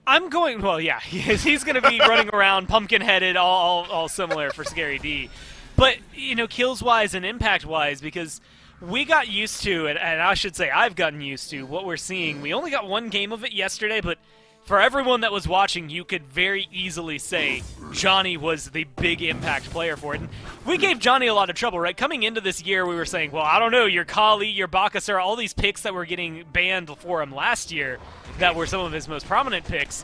I'm going, well, yeah, he's going to be running around pumpkin-headed, all similar for Scary D. But, you know, kills-wise and impact-wise, because we got used to, and I should say I've gotten used to, what we're seeing. We only got one game of it yesterday, but for everyone that was watching, you could very easily say Johnny was the big impact player for it. And we gave Johnny a lot of trouble, right? Coming into this year, we were saying, well, I don't know, your Kali, your Bakasura, all these picks that were getting banned for him last year that were some of his most prominent picks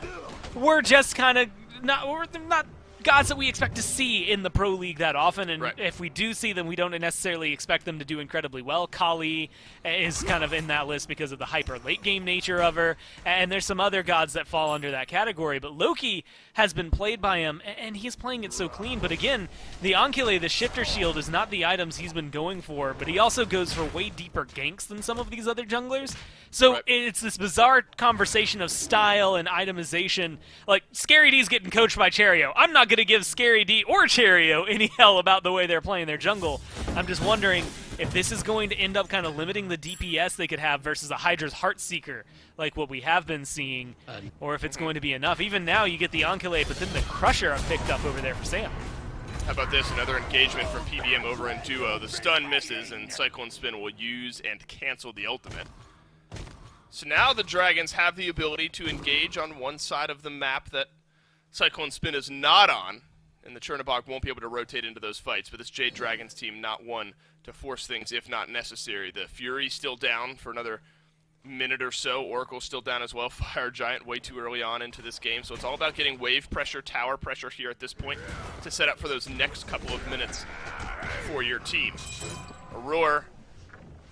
were just kind of not gods that we expect to see in the Pro League that often, and Right. if we do see them, we don't necessarily expect them to do incredibly well. Kali is kind of in that list because of the hyper late game nature of her, and there's some other gods that fall under that category, but Loki has been played by him, and he's playing it so clean. But again, the Ankyle, the Shifter Shield, is not the items he's been going for, but he also goes for way deeper ganks than some of these other junglers. So Right. it's this bizarre conversation of style and itemization. Like, Scary D's getting coached by Cherio. I'm not going to give Scary D or Cherio any hell about the way they're playing their jungle. I'm just wondering if this is going to end up kind of limiting the DPS they could have versus a Hydra's Heartseeker, like what we have been seeing, or if it's going to be enough. Even now, you get the Ankyle, but then the Crusher I've picked up over there for Sam. How about this? Another engagement from PBM over in duo. The stun misses, and Cyclone Spin will use and cancel the ultimate. So now the Dragons have the ability to engage on one side of the map that Cyclone Spin is not on, and the Chernobog won't be able to rotate into those fights, but this Jade Dragons team not one to force things if not necessary. The Fury still down for another minute or so. Oracle still down as well. Fire Giant way too early on into this game, so it's all about getting wave pressure, tower pressure here at this point to set up for those next couple of minutes for your team. Aurora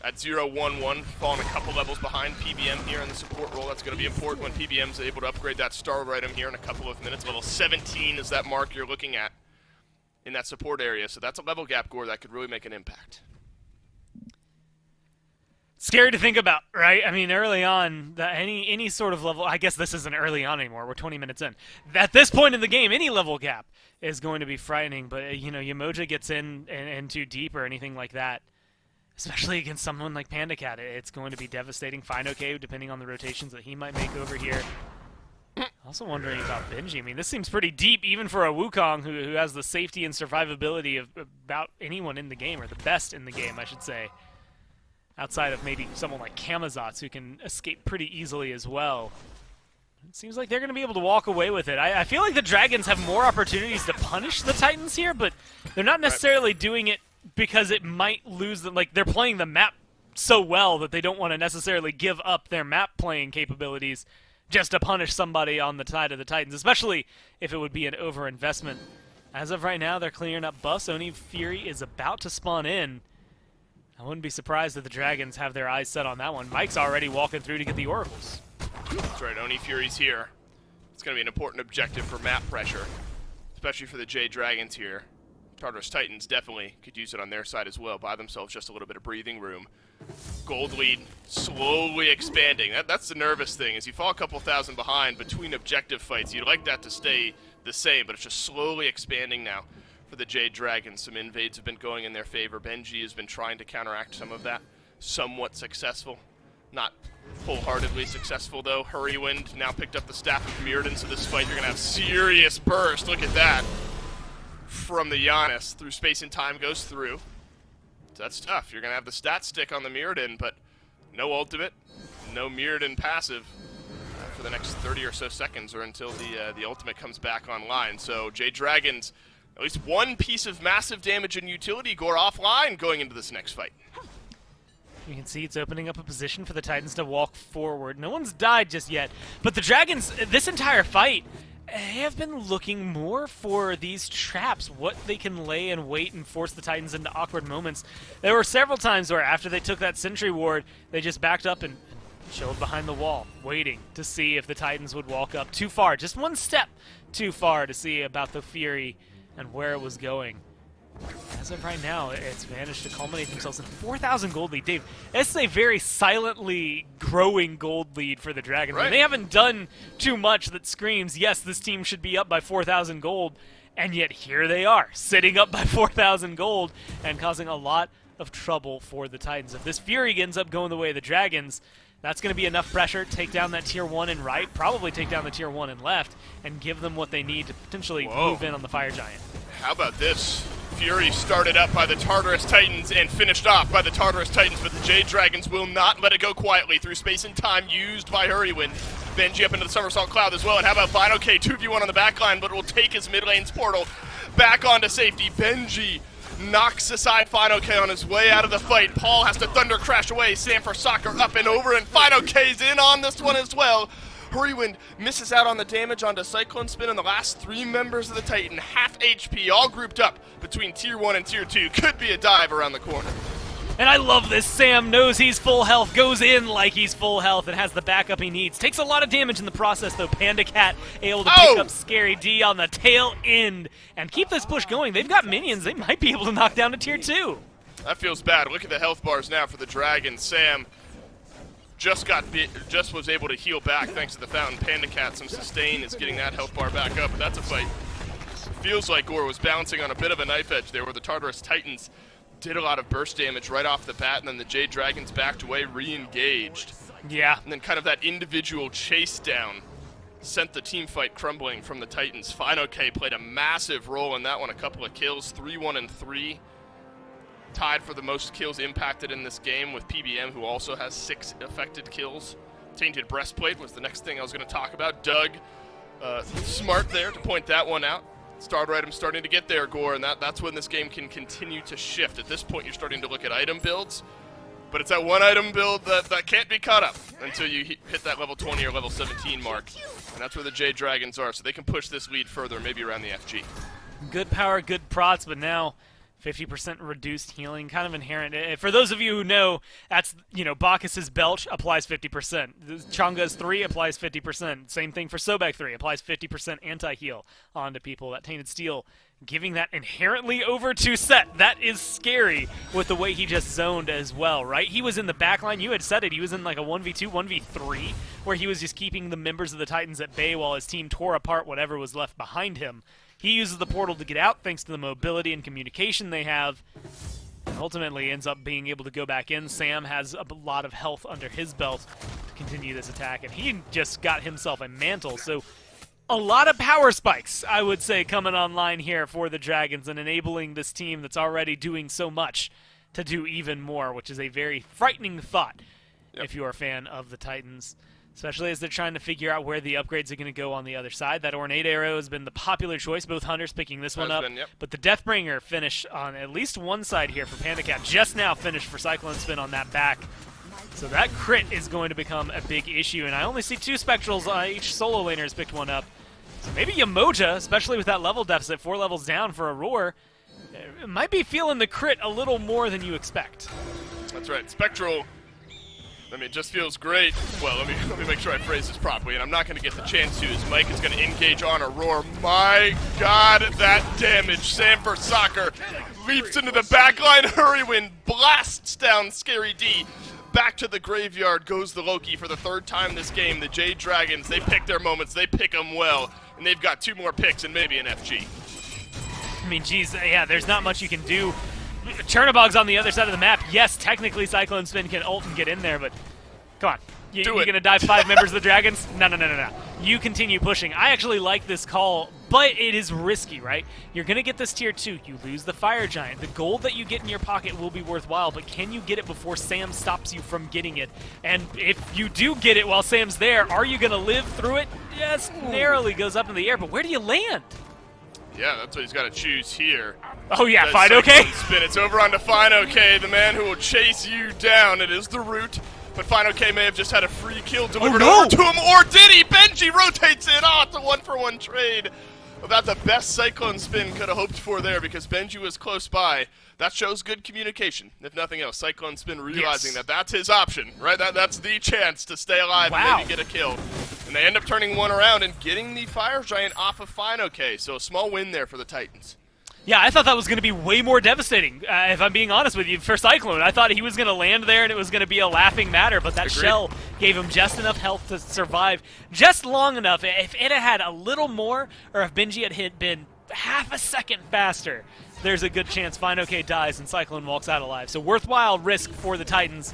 at 0-1-1, falling a couple levels behind PBM here in the support role. That's going to be important when PBM's able to upgrade that star item here in a couple of minutes. Level 17 is that mark you're looking at in that support area, so that's a level gap, Gore, that could really make an impact. Scary to think about, right? I mean, early on, any sort of level, I guess this isn't early on anymore, we're 20 minutes in. At this point in the game, any level gap is going to be frightening, but, you know, Yamoja gets in and too deep or anything like that, especially against someone like Panda Cat, it's going to be devastating. Fine, okay, depending on the rotations that he might make over here. Also wondering about Benji. I mean, this seems pretty deep, even for a Wukong who has the safety and survivability of about anyone in the game, or the best in the game, I should say. Outside of maybe someone like Kamazotz, who can escape pretty easily as well. It seems like they're going to be able to walk away with it. I feel like the Dragons have more opportunities to punish the Titans here, but they're not necessarily doing it because it might lose them. Like, they're playing the map so well that they don't want to necessarily give up their map playing capabilities just to punish somebody on the side of the Titans, especially if it would be an overinvestment. As of right now, they're clearing up buffs. Oni Fury is about to spawn in. I wouldn't be surprised if the Dragons have their eyes set on that one. Mike's already walking through to get the Oracles. That's right, Oni Fury's here. It's going to be an important objective for map pressure, especially for the Jade Dragons here. Tartarus Titans definitely could use it on their side as well, buy themselves just a little bit of breathing room. Gold lead slowly expanding. That's the nervous thing, is you fall a couple thousand behind between objective fights. You'd like that to stay the same, but it's just slowly expanding now for the Jade Dragons. Some invades have been going in their favor. Benji has been trying to counteract some of that. Somewhat successful. Not wholeheartedly successful, though. Hurrywind now picked up the staff of Mirrodin, so this fight you're going to have serious burst. Look at that. From the Giannis. Through space and time goes through. So that's tough. You're going to have the stat stick on the Mirrodin, but no ultimate, no Mirrodin passive for the next 30 or so seconds, or until the ultimate comes back online. So Jade Dragons, at least one piece of massive damage and utility gore offline going into this next fight. You can see it's opening up a position for the Titans to walk forward. No one's died just yet, but the Dragons, this entire fight, have been looking more for these traps, what they can lay and wait and force the Titans into awkward moments. There were several times where after they took that sentry ward, they just backed up and chilled behind the wall, waiting to see if the Titans would walk up too far, just one step too far to see about the Fury and where it was going. As of right now, it's managed to culminate themselves in 4,000 gold lead. Dave, this is a very silently growing gold lead for the Dragons. Right. They haven't done too much that screams, yes, this team should be up by 4,000 gold, and yet here they are, sitting up by 4,000 gold and causing a lot of trouble for the Titans. If this Fury ends up going the way of the Dragons, that's going to be enough pressure, take down that tier 1 and right, probably take down the tier 1 and left, and give them what they need to potentially move in on the Fire Giant. How about this? Fury started up by the Tartarus Titans and finished off by the Tartarus Titans, but the Jade Dragons will not let it go quietly through space and time used by Hurrywind. Benji up into the Somersault Cloud as well, and how about Final K, 2v1 on the back line, but it will take his mid lane's portal back onto safety. Benji knocks aside Final K on his way out of the fight. Paul has to Thunder Crash away. Sam for Soccer up and over, and Final K's in on this one as well. Hurrywind misses out on the damage onto Cyclone Spin, and the last 3 members of the Titan, half HP, all grouped up between Tier 1 and Tier 2. Could be a dive around the corner. And I love this. Sam knows he's full health, goes in like he's full health, and has the backup he needs. Takes a lot of damage in the process, though. Panda Cat able to pick up Scary D on the tail end and keep this push going. They've got minions. They might be able to knock down to Tier 2. That feels bad. Look at the health bars now for the Dragon. Sam just was able to heal back thanks to the Fountain. Panda Cat, some sustain, is getting that health bar back up, but that's a fight. Feels like Gore was bouncing on a bit of a knife edge there, where the Tartarus Titans did a lot of burst damage right off the bat, and then the Jade Dragons backed away, re-engaged. Yeah. And then kind of that individual chase down sent the team fight crumbling from the Titans. Final K played a massive role in that one, a couple of kills, 3-1 and 3. Tied for the most kills impacted in this game with PBM, who also has 6 affected kills. Tainted Breastplate was the next thing I was going to talk about. Doug, smart there to point that one out. Starter item starting to get there, Gore, and that's when this game can continue to shift. At this point, you're starting to look at item builds, but it's that one item build that can't be caught up until you hit that level 20 or level 17 mark, and that's where the Jade Dragons are, so they can push this lead further, maybe around the FG. Good power, good prots, but now 50% reduced healing, kind of inherent. For those of you who know, that's, Bacchus's Belch applies 50%. Changa's 3 applies 50%. Same thing for Sobek 3, applies 50% anti-heal onto people. That Tainted Steel giving that inherently over to Set. That is scary with the way he just zoned as well, right? He was in the back line. You had said it. He was in like a 1v2, 1v3, where he was just keeping the members of the Titans at bay while his team tore apart whatever was left behind him. He uses the portal to get out thanks to the mobility and communication they have, and ultimately ends up being able to go back in. Sam has a lot of health under his belt to continue this attack, and he just got himself a mantle. So a lot of power spikes, I would say, coming online here for the Dragons and enabling this team that's already doing so much to do even more, which is a very frightening thought if you're a fan of the Titans. Especially as they're trying to figure out where the upgrades are going to go on the other side. That Ornate Arrow has been the popular choice, both hunters picking this one up. But the Deathbringer finish on at least one side here for Panda Cat. Just now finished for Cyclone Spin on that back. So that crit is going to become a big issue. And I only see 2 Spectrals. Each solo laner has picked one up. So maybe Yamoja, especially with that level deficit, 4 levels down for Aurora, might be feeling the crit a little more than you expect. That's right. Spectral, it just feels great. Well, let me make sure I phrase this properly, and I'm not going to get the chance to, as Mike is going to engage on Aurora. My God, that damage. Sam for Soccer leaps into the backline. Hurrywind blasts down Scary D. Back to the graveyard goes the Loki for the 3rd time this game. The Jade Dragons, they pick their moments. They pick them well, and they've got 2 more picks and maybe an FG. I mean, geez, yeah, there's not much you can do. Chernobog's on the other side of the map. Yes, technically Cyclone Spin can ult and get in there, but come on. You're going to dive 5 members of the Dragons? No. You continue pushing. I actually like this call, but it is risky, right? You're going to get this tier 2. You lose the Fire Giant. The gold that you get in your pocket will be worthwhile, but can you get it before Sam stops you from getting it? And if you do get it while Sam's there, are you going to live through it? Yes, narrowly goes up in the air, but where do you land? Yeah, that's what he's got to choose here. Oh yeah, Fine OK. Spin. It's over onto Fine OK, the man who will chase you down. It is the Root, but Fine OK may have just had a free kill delivered over to him, or did he? Benji rotates it. It's a 1-for-1 trade. About the best Cyclone Spin could have hoped for there, because Benji was close by. That shows good communication, if nothing else. Cyclone Spin realizing that that's his option, right? That's the chance to stay alive and maybe get a kill. And they end up turning one around and getting the Fire Giant off of Fine OK. So a small win there for the Titans. Yeah, I thought that was going to be way more devastating, if I'm being honest with you, for Cyclone. I thought he was going to land there and it was going to be a laughing matter, but that shell gave him just enough health to survive just long enough. If it had a little more, or if Benji had been half a second faster, there's a good chance FineOK dies and Cyclone walks out alive. So worthwhile risk for the Titans,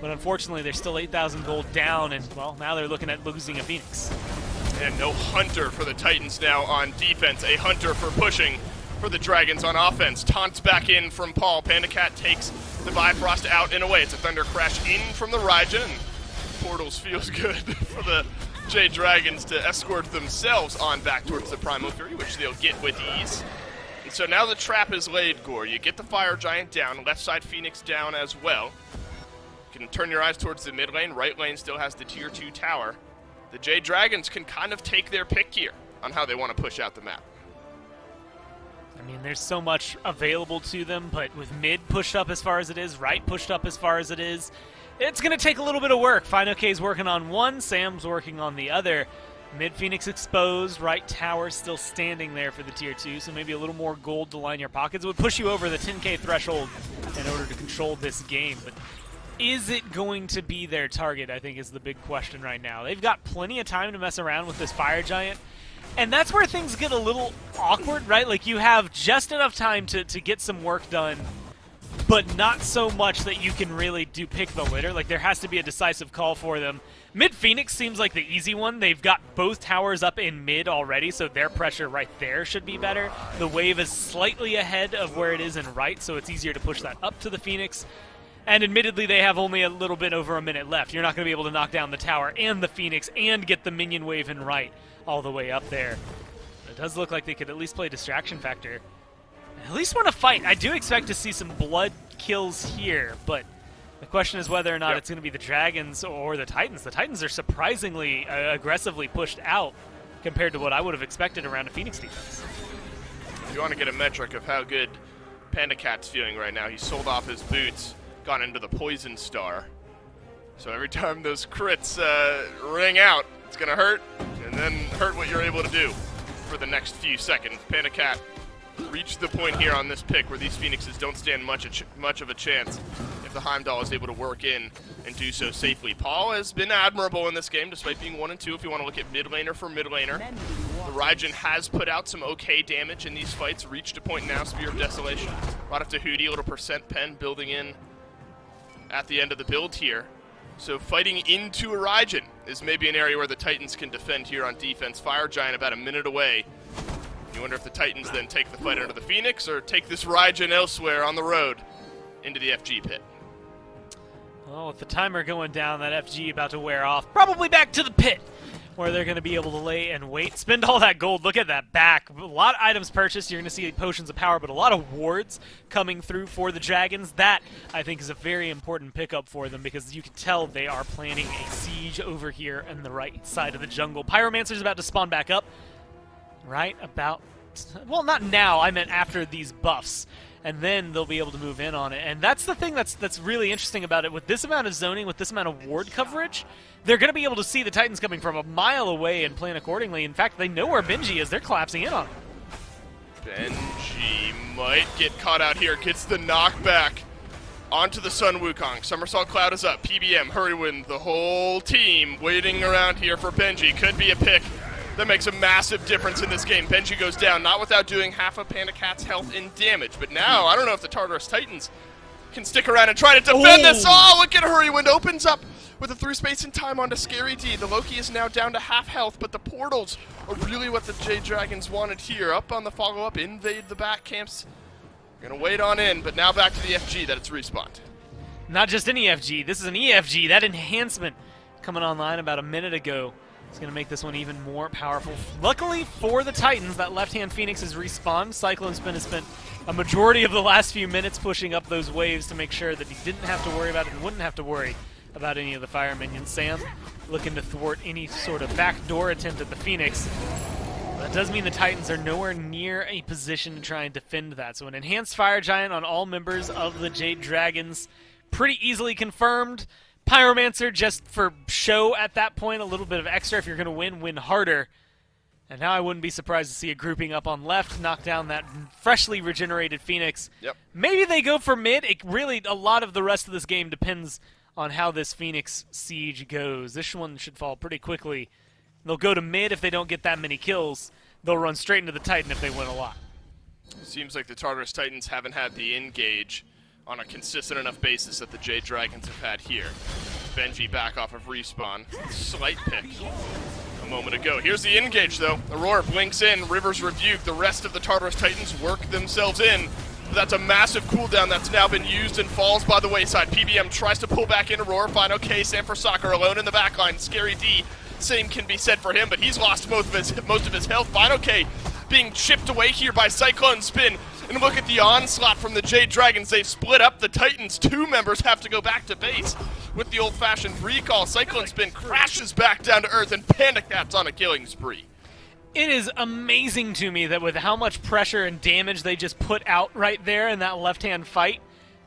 but unfortunately they're still 8,000 gold down, and well, now they're looking at losing a Phoenix. And no Hunter for the Titans now on defense. A Hunter for pushing for the Dragons on offense. Taunts back in from Paul. PandaCat takes the Bifrost out and away. It's a Thunder Crash in from the Raijin. Portals feels good for the Jade Dragons to escort themselves on back towards the Primal Fury, which they'll get with ease. And so now the trap is laid, Gore. You get the Fire Giant down, left side Phoenix down as well. You can turn your eyes towards the mid lane. Right lane still has the tier 2 tower. The Jade Dragons can kind of take their pick here on how they want to push out the map. I mean, there's so much available to them, but with mid pushed up as far as it is, right pushed up as far as it is, it's going to take a little bit of work. FineOK's working on one, Sam's working on the other. Mid Phoenix exposed, right tower still standing there for the tier 2, so maybe a little more gold to line your pockets. It would push you over the 10k threshold in order to control this game, but is it going to be their target, I think, is the big question right now. They've got plenty of time to mess around with this Fire Giant, and that's where things get a little awkward, right? Like, you have just enough time to get some work done, but not so much that you can really pick the litter. Like, there has to be a decisive call for them. Mid Phoenix seems like the easy one. They've got both towers up in mid already, so their pressure right there should be better. The wave is slightly ahead of where it is in right, so it's easier to push that up to the Phoenix. And admittedly, they have only a little bit over a minute left. You're not going to be able to knock down the tower and the Phoenix and get the minion wave in right all the way up there. It does look like they could at least play distraction factor. At least want to fight. I do expect to see some blood kills here, but the question is whether or not it's going to be the Dragons or the Titans. The Titans are surprisingly aggressively pushed out compared to what I would have expected around a Phoenix defense. If you want to get a metric of how good PandaCat's feeling right now, he sold off his boots, gone into the Poison Star. So every time those crits ring out, it's going to hurt, and then hurt what you're able to do for the next few seconds. PandaCat reached the point here on this pick where these Phoenixes don't stand much of a chance if the Heimdall is able to work in and do so safely. Paul has been admirable in this game, despite being 1 and 2 if you want to look at mid laner for mid laner. The Raijin has put out some okay damage in these fights, reached a point now, Spear of Desolation. Brought up to Hootie, a little percent pen building in at the end of the build here. So fighting into a Raijin is maybe an area where the Titans can defend here on defense. Fire Giant about a minute away. You wonder if the Titans then take the fight under the Phoenix or take this Raijin elsewhere on the road into the FG pit. Well, with the timer going down, that FG about to wear off, probably back to the pit, where they're going to be able to lay and wait. Spend all that gold. Look at that back. A lot of items purchased. You're going to see potions of power, but a lot of wards coming through for the Dragons. That, I think, is a very important pickup for them because you can tell they are planning a siege over here on the right side of the jungle. Pyromancer's about to spawn back up. Right about... Well, not now. I meant after these buffs. And then they'll be able to move in on it. And that's the thing that's really interesting about it. With this amount of zoning, with this amount of ward coverage, they're going to be able to see the Titans coming from a mile away and plan accordingly. In fact, they know where Benji is. They're collapsing in on him. Benji might get caught out here. Gets the knockback onto the Sun Wukong. Somersault Cloud is up. PBM, Hurrywind, the whole team waiting around here for Benji. Could be a pick that makes a massive difference in this game. Benji goes down, not without doing half of PandaCat's health in damage. But now, I don't know if the Tartarus Titans can stick around and try to defend this. Oh, look at Hurrywind opens up with a through space and time onto Scary D. The Loki is now down to half health, but the portals are really what the Jade Dragons wanted here. Up on the follow-up, invade the back camps. Gonna wait on in, but now back to the FG that it's respawned. Not just an EFG, this is an EFG. That enhancement coming online about a minute ago. It's going to make this one even more powerful. Luckily for the Titans, that left-hand Phoenix is respawned. Cyclone Spin has spent a majority of the last few minutes pushing up those waves to make sure that he didn't have to worry about it and wouldn't have to worry about any of the fire minions. Sam looking to thwart any sort of backdoor attempt at the Phoenix. That does mean the Titans are nowhere near a position to try and defend that. So an enhanced Fire Giant on all members of the Jade Dragons. Pretty easily confirmed. Pyromancer just for show at that point, a little bit of extra. If you're going to win harder. And now I wouldn't be surprised to see a grouping up on left, knock down that freshly regenerated Phoenix. Yep. Maybe they go for mid. A lot of the rest of this game depends on how this Phoenix siege goes. This one should fall pretty quickly. They'll go to mid if they don't get that many kills. They'll run straight into the Titan if they win a lot. Seems like the Tartarus Titans haven't had the engage on a consistent enough basis that the Jade Dragons have had here. Benji back off of respawn. Slight pick a moment ago. Here's the engage, though. Aurora blinks in. Rivers Rebuke. The rest of the Tartarus Titans work themselves in. That's a massive cooldown that's now been used and falls by the wayside. PBM tries to pull back in Aurora. Final K, Sam for Soccer alone in the backline. Scary D, same can be said for him, but he's lost most of his health. Final K being chipped away here by Cyclone Spin. And look at the onslaught from the Jade Dragons. They've split up. The Titans, 2 members have to go back to base with the old-fashioned recall. Cyclone Spin crashes back down to earth, and Panda Cat's on a killing spree. It is amazing to me that with how much pressure and damage they just put out right there in that left-hand fight,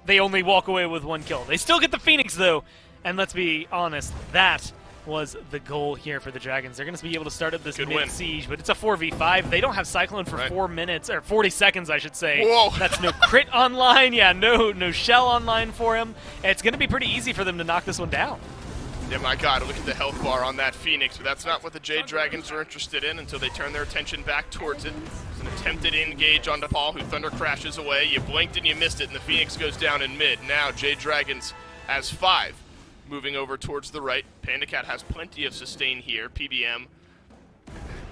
they only walk away with 1 kill. They still get the Phoenix, though, and let's be honest, that was the goal here for the Dragons. They're going to be able to start up this mid-siege, but it's a 4v5. They don't have Cyclone for 4 minutes, or 40 seconds, I should say. Whoa. That's no crit online. Yeah, no shell online for him. It's going to be pretty easy for them to knock this one down. Yeah, my God, look at the health bar on that Phoenix, but that's not what the Jade Dragons are interested in until they turn their attention back towards it. It's an attempted engage on DePaul, who thunder crashes away. You blinked and you missed it, and the Phoenix goes down in mid. Now Jade Dragons has 5. Moving over towards the right. Panda Cat has plenty of sustain here. PBM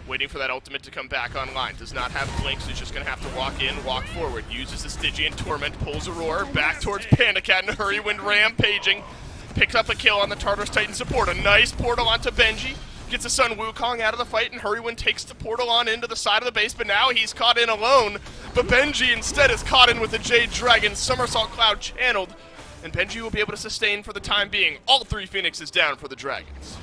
waiting for that ultimate to come back online. Does not have blink, so he's just going to have to walk in, walk forward. Uses the Stygian Torment, pulls Aurora back towards Panda Cat and Hurry Wind rampaging. Picks up a kill on the Tartarus Titan support. A nice portal onto Benji. Gets the Sun Wukong out of the fight, and Hurry Wind takes the portal on into the side of the base, but now he's caught in alone. But Benji instead is caught in with the Jade Dragon. Somersault Cloud channeled. And Benji will be able to sustain for the time being. All 3 Phoenixes down for the Dragons.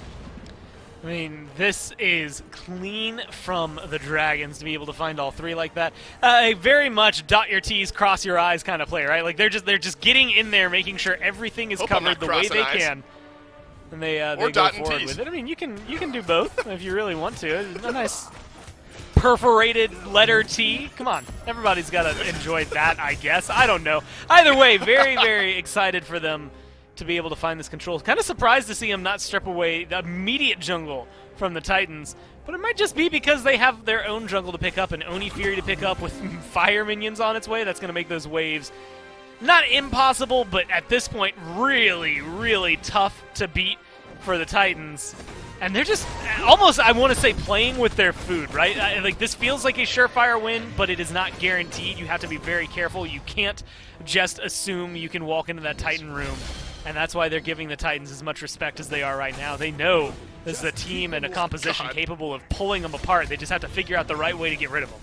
I mean, this is clean from the Dragons to be able to find all 3 like that. A very much dot your T's, cross your I's kind of play, right? Like they're just getting in there, making sure everything is covered the way they can. And they go forward with it. I mean, you can do both if you really want to. A nice perforated letter T. Come on, everybody's got to enjoy that, I guess. I don't know. Either way, very, very excited for them to be able to find this control. Kind of surprised to see him not strip away the immediate jungle from the Titans, but it might just be because they have their own jungle to pick up and Oni Fury to pick up with fire minions on its way. That's going to make those waves not impossible, but at this point really, really tough to beat for the Titans. And they're just almost, I want to say, playing with their food, right? Like, this feels like a surefire win, but it is not guaranteed. You have to be very careful. You can't just assume you can walk into that Titan room. And that's why they're giving the Titans as much respect as they are right now. They know this is a team and a composition capable of pulling them apart. They just have to figure out the right way to get rid of them.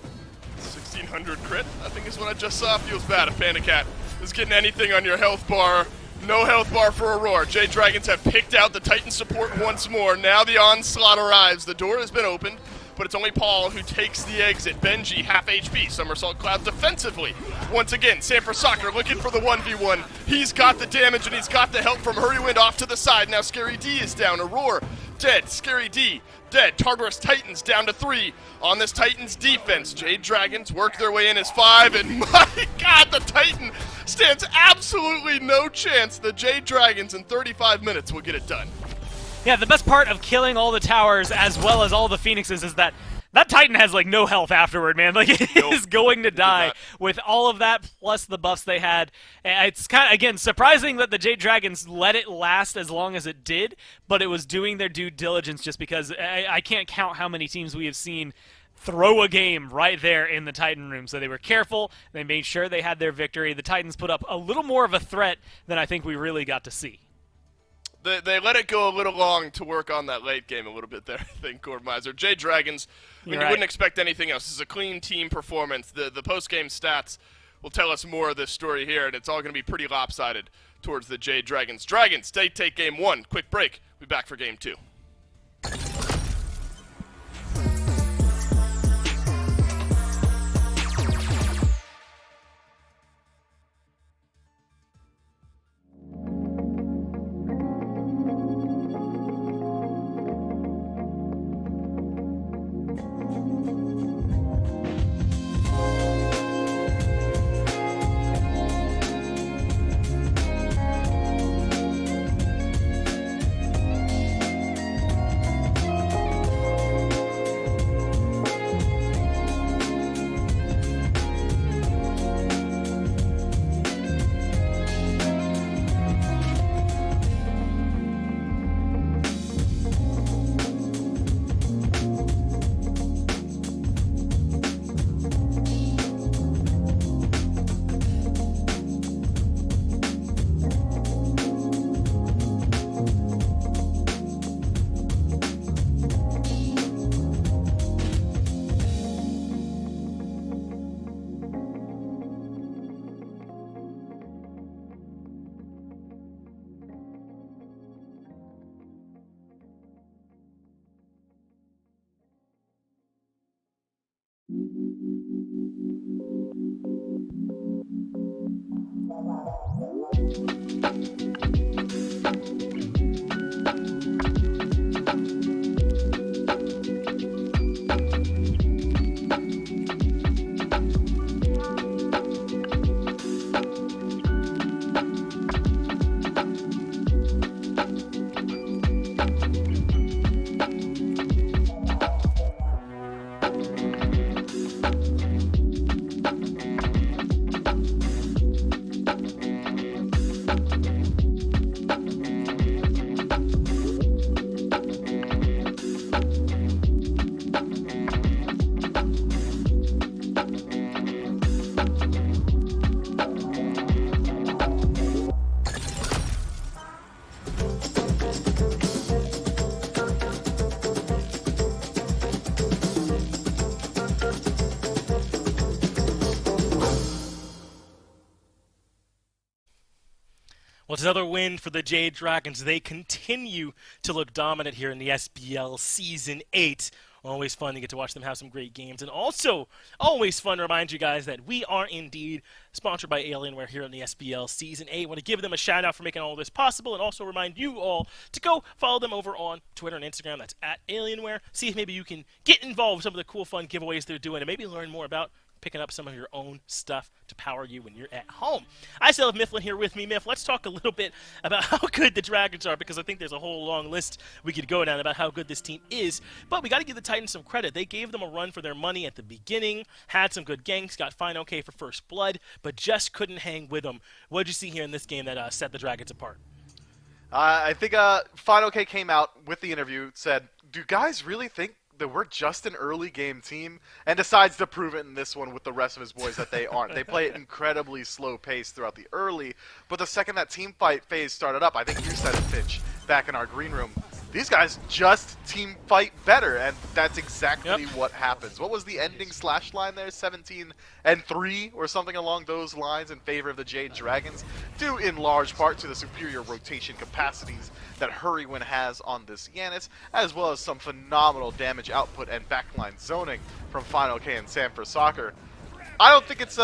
1600 crit, I think is what I just saw. Feels bad if Panda Cat is getting anything on your health bar. No health bar for Aurora. Jade Dragons have picked out the Titan support once more. Now the onslaught arrives. The door has been opened, but it's only Paul who takes the exit. Benji, half HP. Somersault Cloud defensively. Once again, Sam for Soccer looking for the 1v1. He's got the damage and he's got the help from Hurry Wind off to the side. Now Scary D is down. Aurora dead. Scary D dead. Tartarus Titans down to 3 on this Titans defense. Jade Dragons work their way in as 5, and my God, the Titan stands absolutely no chance. The Jade Dragons in 35 minutes will get it done. Yeah, the best part of killing all the towers as well as all the Phoenixes is that Titan has, like, no health afterward, man. Like, it is going to die with all of that plus the buffs they had. It's kind of, again, surprising that the Jade Dragons let it last as long as it did, but it was doing their due diligence just because I can't count how many teams we have seen throw a game right there in the Titan room. So they were careful. They made sure they had their victory. The Titans put up a little more of a threat than I think we really got to see. They let it go a little long to work on that late game a little bit there, I think, Cord Miser. Jade Dragons, I mean, you wouldn't expect anything else. This is a clean team performance. The post-game stats will tell us more of this story here, and it's all going to be pretty lopsided towards the Jade Dragons. Dragons, they take game 1. Quick break. We'll be back for game 2. Well, it's another win for the Jade Dragons. They continue to look dominant here in the SBL Season 8. Always fun to get to watch them have some great games. And also, always fun to remind you guys that we are indeed sponsored by Alienware here in the SBL Season 8. I want to give them a shout out for making all this possible, and also remind you all to go follow them over on Twitter and Instagram. That's at Alienware. See if maybe you can get involved with some of the cool, fun giveaways they're doing, and maybe learn more about picking up some of your own stuff to power you when you're at home. I still have Mifflin here with me. Miff, let's talk a little bit about how good the Dragons are, because I think there's a whole long list we could go down about how good this team is. But we got to give the Titans some credit. They gave them a run for their money at the beginning, had some good ganks, got fine okay for first blood, but just couldn't hang with them. What did you see here in this game that set the Dragons apart? I think Fine OK came out with the interview, said, do guys really think that we're just an early game team, and decides to prove it in this one with the rest of his boys that they aren't. They play it incredibly slow pace throughout the early, but the second that team fight phase started up, I think you said it, Finch, back in our green room, these guys just team fight better, and that's exactly what happens. What was the ending slash line there? 17-3 or something along those lines in favor of the Jade Dragons, due in large part to the superior rotation capacities that Hurrywin has on this Yanis, as well as some phenomenal damage output and backline zoning from Final K and Sanford Soccer. I don't think it's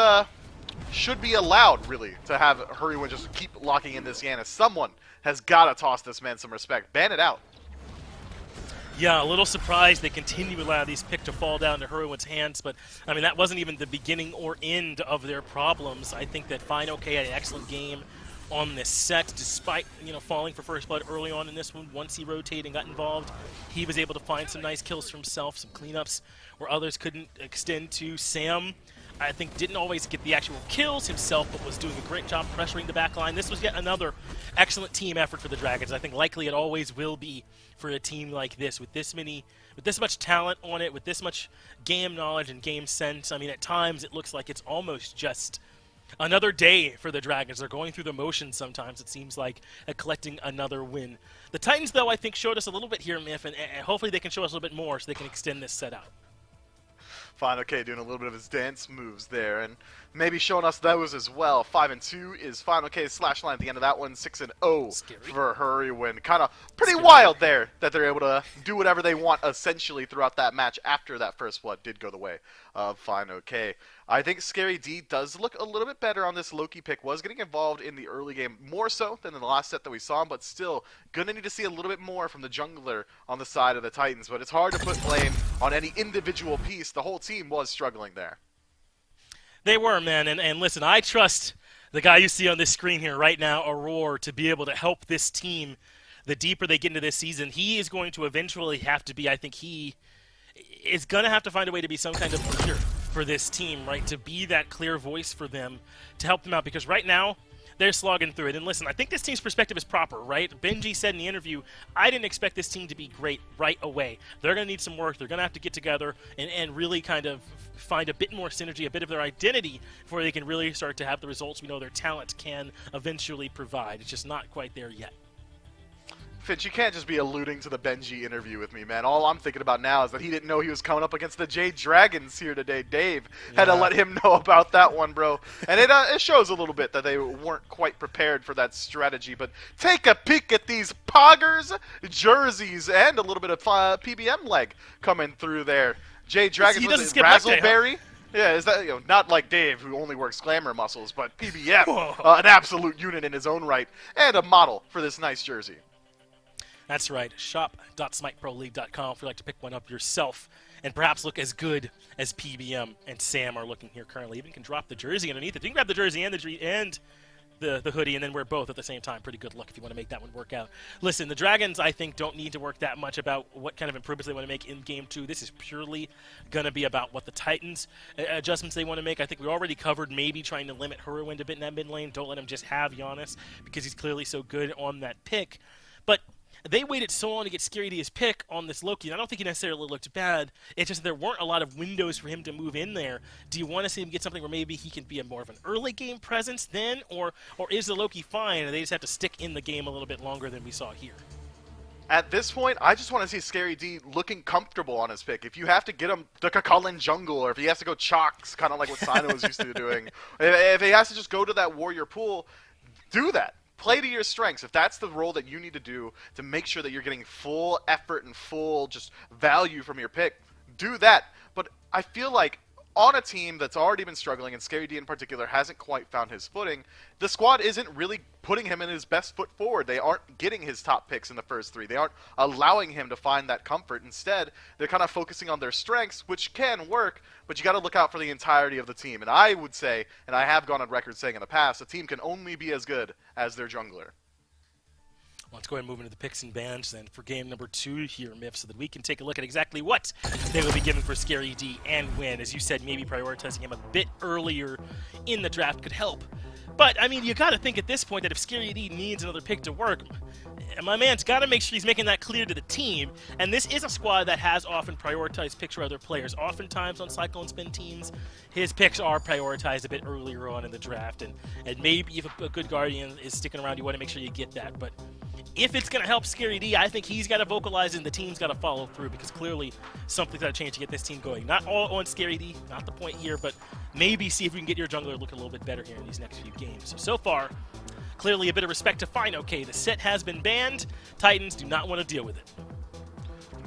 should be allowed, really, to have Hurrywin just keep locking in this Yanis. Someone has got to toss this man some respect. Ban it out. Yeah, a little surprised they continue to allow these picks to fall down to Hurwin's hands, but I mean that wasn't even the beginning or end of their problems. I think that Fine OK had an excellent game on this set, despite falling for first blood early on in this one. Once he rotated and got involved, he was able to find some nice kills for himself, some cleanups where others couldn't extend to. Sam, I think, didn't always get the actual kills himself, but was doing a great job pressuring the back line. This was yet another excellent team effort for the Dragons. I think likely it always will be for a team like this, with this much talent on it, with this much game knowledge and game sense. I mean, at times it looks like it's almost just another day for the Dragons. They're going through the motions sometimes, it seems like, at collecting another win. The Titans, though, I think showed us a little bit here, Miff, and hopefully they can show us a little bit more so they can extend this set out. Fine OK doing a little bit of his dance moves there, and maybe showing us those as well. 5-2 is Fine OK's slash line at the end of that one. 6-0 for Hurrywin. Kind of pretty wild there that they're able to do whatever they want essentially throughout that match after that first blood did go the way of Fine OK. I think Scary D does look a little bit better on this Loki pick. Was getting involved in the early game more so than in the last set that we saw him, but still gonna need to see a little bit more from the jungler on the side of the Titans. But it's hard to put blame on any individual piece. The whole team was struggling there. They were, man, and listen, I trust the guy you see on this screen here right now, Aurora, to be able to help this team the deeper they get into this season. He is going to eventually have to be, I think he is going to have to find a way to be some kind of leader for this team, right, to be that clear voice for them, to help them out, because right now, they're slogging through it. And listen, I think this team's perspective is proper, right? Benji said in the interview, I didn't expect this team to be great right away. They're going to need some work. They're going to have to get together and really kind of find a bit more synergy, a bit of their identity before they can really start to have the results we know their talent can eventually provide. It's just not quite there yet. Finch, you can't just be alluding to the Benji interview with me, man. All I'm thinking about now is that he didn't know he was coming up against the Jade Dragons here today. Dave had to let him know about that one, bro. And it shows a little bit that they weren't quite prepared for that strategy. But take a peek at these poggers, jerseys, and a little bit of PBM leg coming through there. Jade Dragons He was doesn't it skip leg day, huh? Razzleberry? Yeah, is that not like Dave who only works glamour muscles, but PBM, Whoa. an absolute unit in his own right, and a model for this nice jersey. That's right. Shop.smiteproleague.com if you'd like to pick one up yourself and perhaps look as good as PBM and Sam are looking here currently. Even can drop the jersey underneath it. You can grab the jersey and the hoodie and then wear both at the same time. Pretty good look if you want to make that one work out. Listen, the Dragons, I think, don't need to work that much about what kind of improvements they want to make in Game 2. This is purely going to be about what the Titans adjustments they want to make. I think we already covered maybe trying to limit Hurwind a bit in that mid lane. Don't let him just have Giannis because he's clearly so good on that pick. But they waited so long to get Scary D's pick on this Loki, and I don't think he necessarily looked bad. It's just there weren't a lot of windows for him to move in there. Do you want to see him get something where maybe he can be more of an early game presence then, or is the Loki fine and they just have to stick in the game a little bit longer than we saw here? At this point, I just want to see Scary D looking comfortable on his pick. If you have to get him the Kakalin jungle, or if he has to go Chalks, kind of like what Sino was used to doing, if he has to just go to that warrior pool, do that. Play to your strengths. If that's the role that you need to do to make sure that you're getting full effort and full just value from your pick, do that. But I feel like on a team that's already been struggling, and Scary D in particular hasn't quite found his footing, the squad isn't really putting him in his best foot forward. They aren't getting his top picks in the first three. They aren't allowing him to find that comfort. Instead, they're kind of focusing on their strengths, which can work, but you got to look out for the entirety of the team. And I would say, and I have gone on record saying in the past, a team can only be as good as their jungler. Let's go ahead and move into the picks and bans then for game number 2 here, Miff, so that we can take a look at exactly what they will be given for Scary D and win. As you said, maybe prioritizing him a bit earlier in the draft could help. But, I mean, you got to think at this point that if Scary D needs another pick to work, my man's got to make sure he's making that clear to the team. And this is a squad that has often prioritized picks for other players. Oftentimes on Cyclone Spin teams, his picks are prioritized a bit earlier on in the draft. And maybe if a good Guardian is sticking around, you want to make sure you get that. But if it's going to help Scary D, I think he's got to vocalize and the team's got to follow through, because clearly something's got to change to get this team going. Not all on Scary D, not the point here, but maybe see if we can get your jungler looking a little bit better here in these next few games. So far, clearly a bit of respect to Fine. Okay, the set has been banned. Titans do not want to deal with it.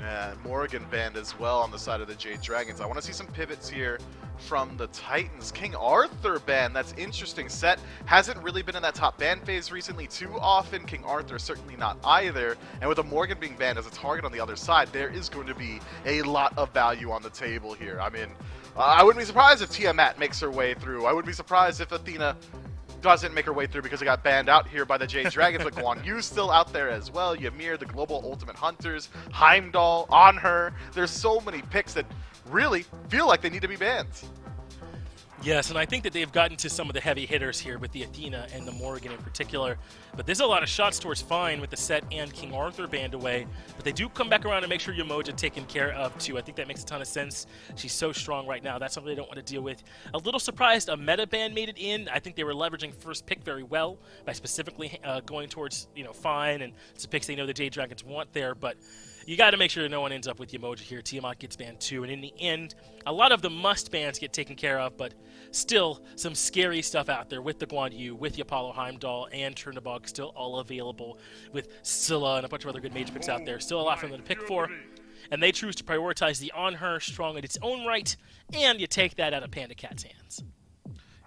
And Morrigan banned as well on the side of the Jade Dragons. I want to see some pivots here from the Titans. King Arthur ban, that's interesting. Set hasn't really been in that top ban phase recently too often. King Arthur certainly not either. And with a Morgan being banned as a target on the other side, there is going to be a lot of value on the table here. I mean, I wouldn't be surprised if Tiamat makes her way through. I wouldn't be surprised if Athena doesn't make her way through because it got banned out here by the Jade Dragons, but Guan Yu's still out there as well. Ymir, the Global Ultimate Hunters, Heimdall, on her. There's so many picks that really feel like they need to be banned. Yes, and I think that they've gotten to some of the heavy hitters here with the Athena and the Morrigan in particular. But there's a lot of shots towards Fine with the Set and King Arthur banned away. But they do come back around and make sure Umoja taken care of too. I think that makes a ton of sense. She's so strong right now. That's something they don't want to deal with. A little surprised a meta ban made it in. I think they were leveraging first pick very well by specifically going towards Fine and some picks they know the Jade Dragons want there. But you got to make sure no one ends up with Umoja here. Tiamat gets banned too, and in the end, a lot of the must bans get taken care of, but still some scary stuff out there with the Guan Yu, with the Apollo Heimdall, and Chernabog still all available, with Scylla and a bunch of other good mage picks out there. Still a lot for them to pick for, and they choose to prioritize the On Her strong in its own right, and you take that out of Panda Cat's hands.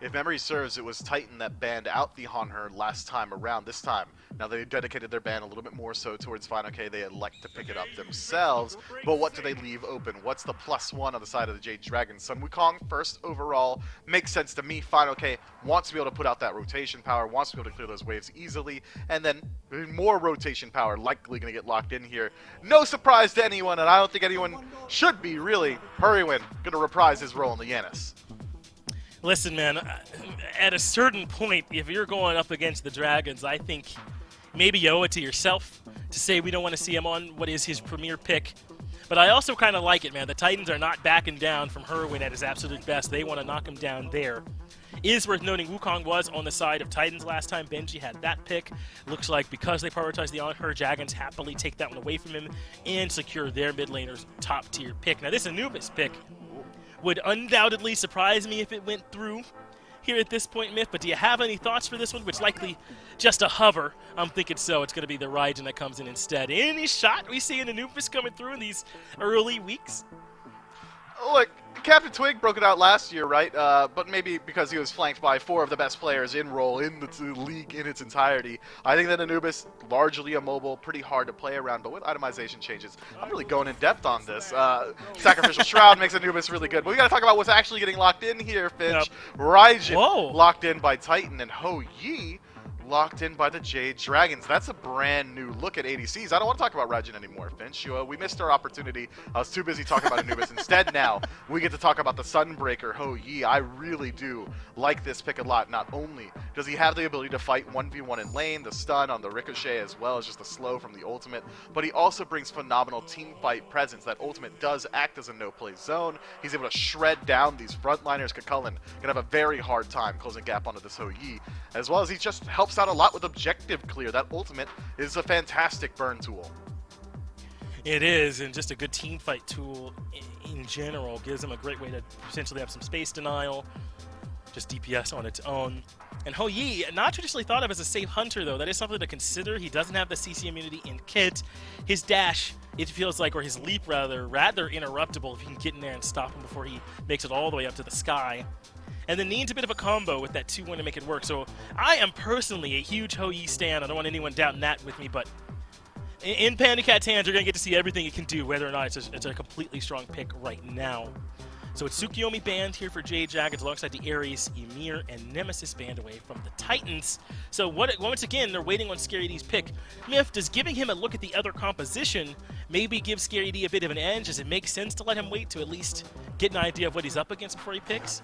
If memory serves, it was Titan that banned out the Hanher last time around. This time, now they've dedicated their ban a little bit more so towards Fine. Okay, they elect to pick it up themselves, but what do they leave open? What's the +1 on the side of the Jade Dragon? Sun Wukong first overall makes sense to me. Fine, okay, wants to be able to put out that rotation power, wants to be able to clear those waves easily, and then more rotation power likely going to get locked in here. No surprise to anyone, and I don't think anyone should be, really. Hurrywin going to reprise his role in the Yanis. Listen, man, at a certain point, if you're going up against the Dragons, I think maybe you owe it to yourself to say we don't want to see him on what is his premier pick. But I also kind of like it, man. The Titans are not backing down from Hurwin at his absolute best. They want to knock him down there. It is worth noting Wukong was on the side of Titans last time. Benji had that pick. Looks like because they prioritized the On-Her, Dragons happily take that one away from him and secure their mid laner's top-tier pick. Now, this Anubis pick would undoubtedly surprise me if it went through here at this point, Myth, but do you have any thoughts for this one? Which likely just a hover. I'm thinking so. It's going to be the Raijin that comes in instead. Any shot we see an Anubis coming through in these early weeks? Look, Captain Twig broke it out last year, right? But maybe because he was flanked by 4 of the best players in role in the league in its entirety. I think that Anubis, largely immobile, pretty hard to play around, but with itemization changes, I'm really going in depth on this. Sacrificial Shroud makes Anubis really good. But we got to talk about what's actually getting locked in here, Finch. Yep. Raijin locked in by Titan, and Ho Yi locked in by the Jade Dragons. That's a brand new look at ADCs. I don't want to talk about Raijin anymore, Finch. We missed our opportunity. I was too busy talking about Anubis. Instead, now we get to talk about the Sunbreaker, Ho Yi. I really do like this pick a lot. Not only does he have the ability to fight 1v1 in lane, the stun on the Ricochet, as well as just the slow from the ultimate, but he also brings phenomenal team fight presence. That ultimate does act as a no-play zone. He's able to shred down these frontliners. Kakulin can have a very hard time closing gap onto this Ho Yi, as well as he just helps out a lot with objective clear. That ultimate is a fantastic burn tool. It is, and just a good team fight tool in general. Gives him a great way to potentially have some space denial, just DPS on its own. And Ho Yi, not traditionally thought of as a safe hunter, though. That is something to consider. He doesn't have the CC immunity in kit. His dash, it feels like, or his leap rather interruptible if you can get in there and stop him before he makes it all the way up to the sky. And then needs a bit of a combo with that 2-1 to make it work. So I am personally a huge Ho Yi stan. I don't want anyone doubting that with me, but in Panda Cat's hands, you're going to get to see everything it can do, whether or not it's a completely strong pick right now. So it's Tsukiyomi banned here for Jade Dragons alongside the Ares, Ymir, and Nemesis banned away from the Titans. So once again, they're waiting on Scary D's pick. Myth, does giving him a look at the other composition maybe give Scary D a bit of an edge? Does it make sense to let him wait to at least get an idea of what he's up against before he picks?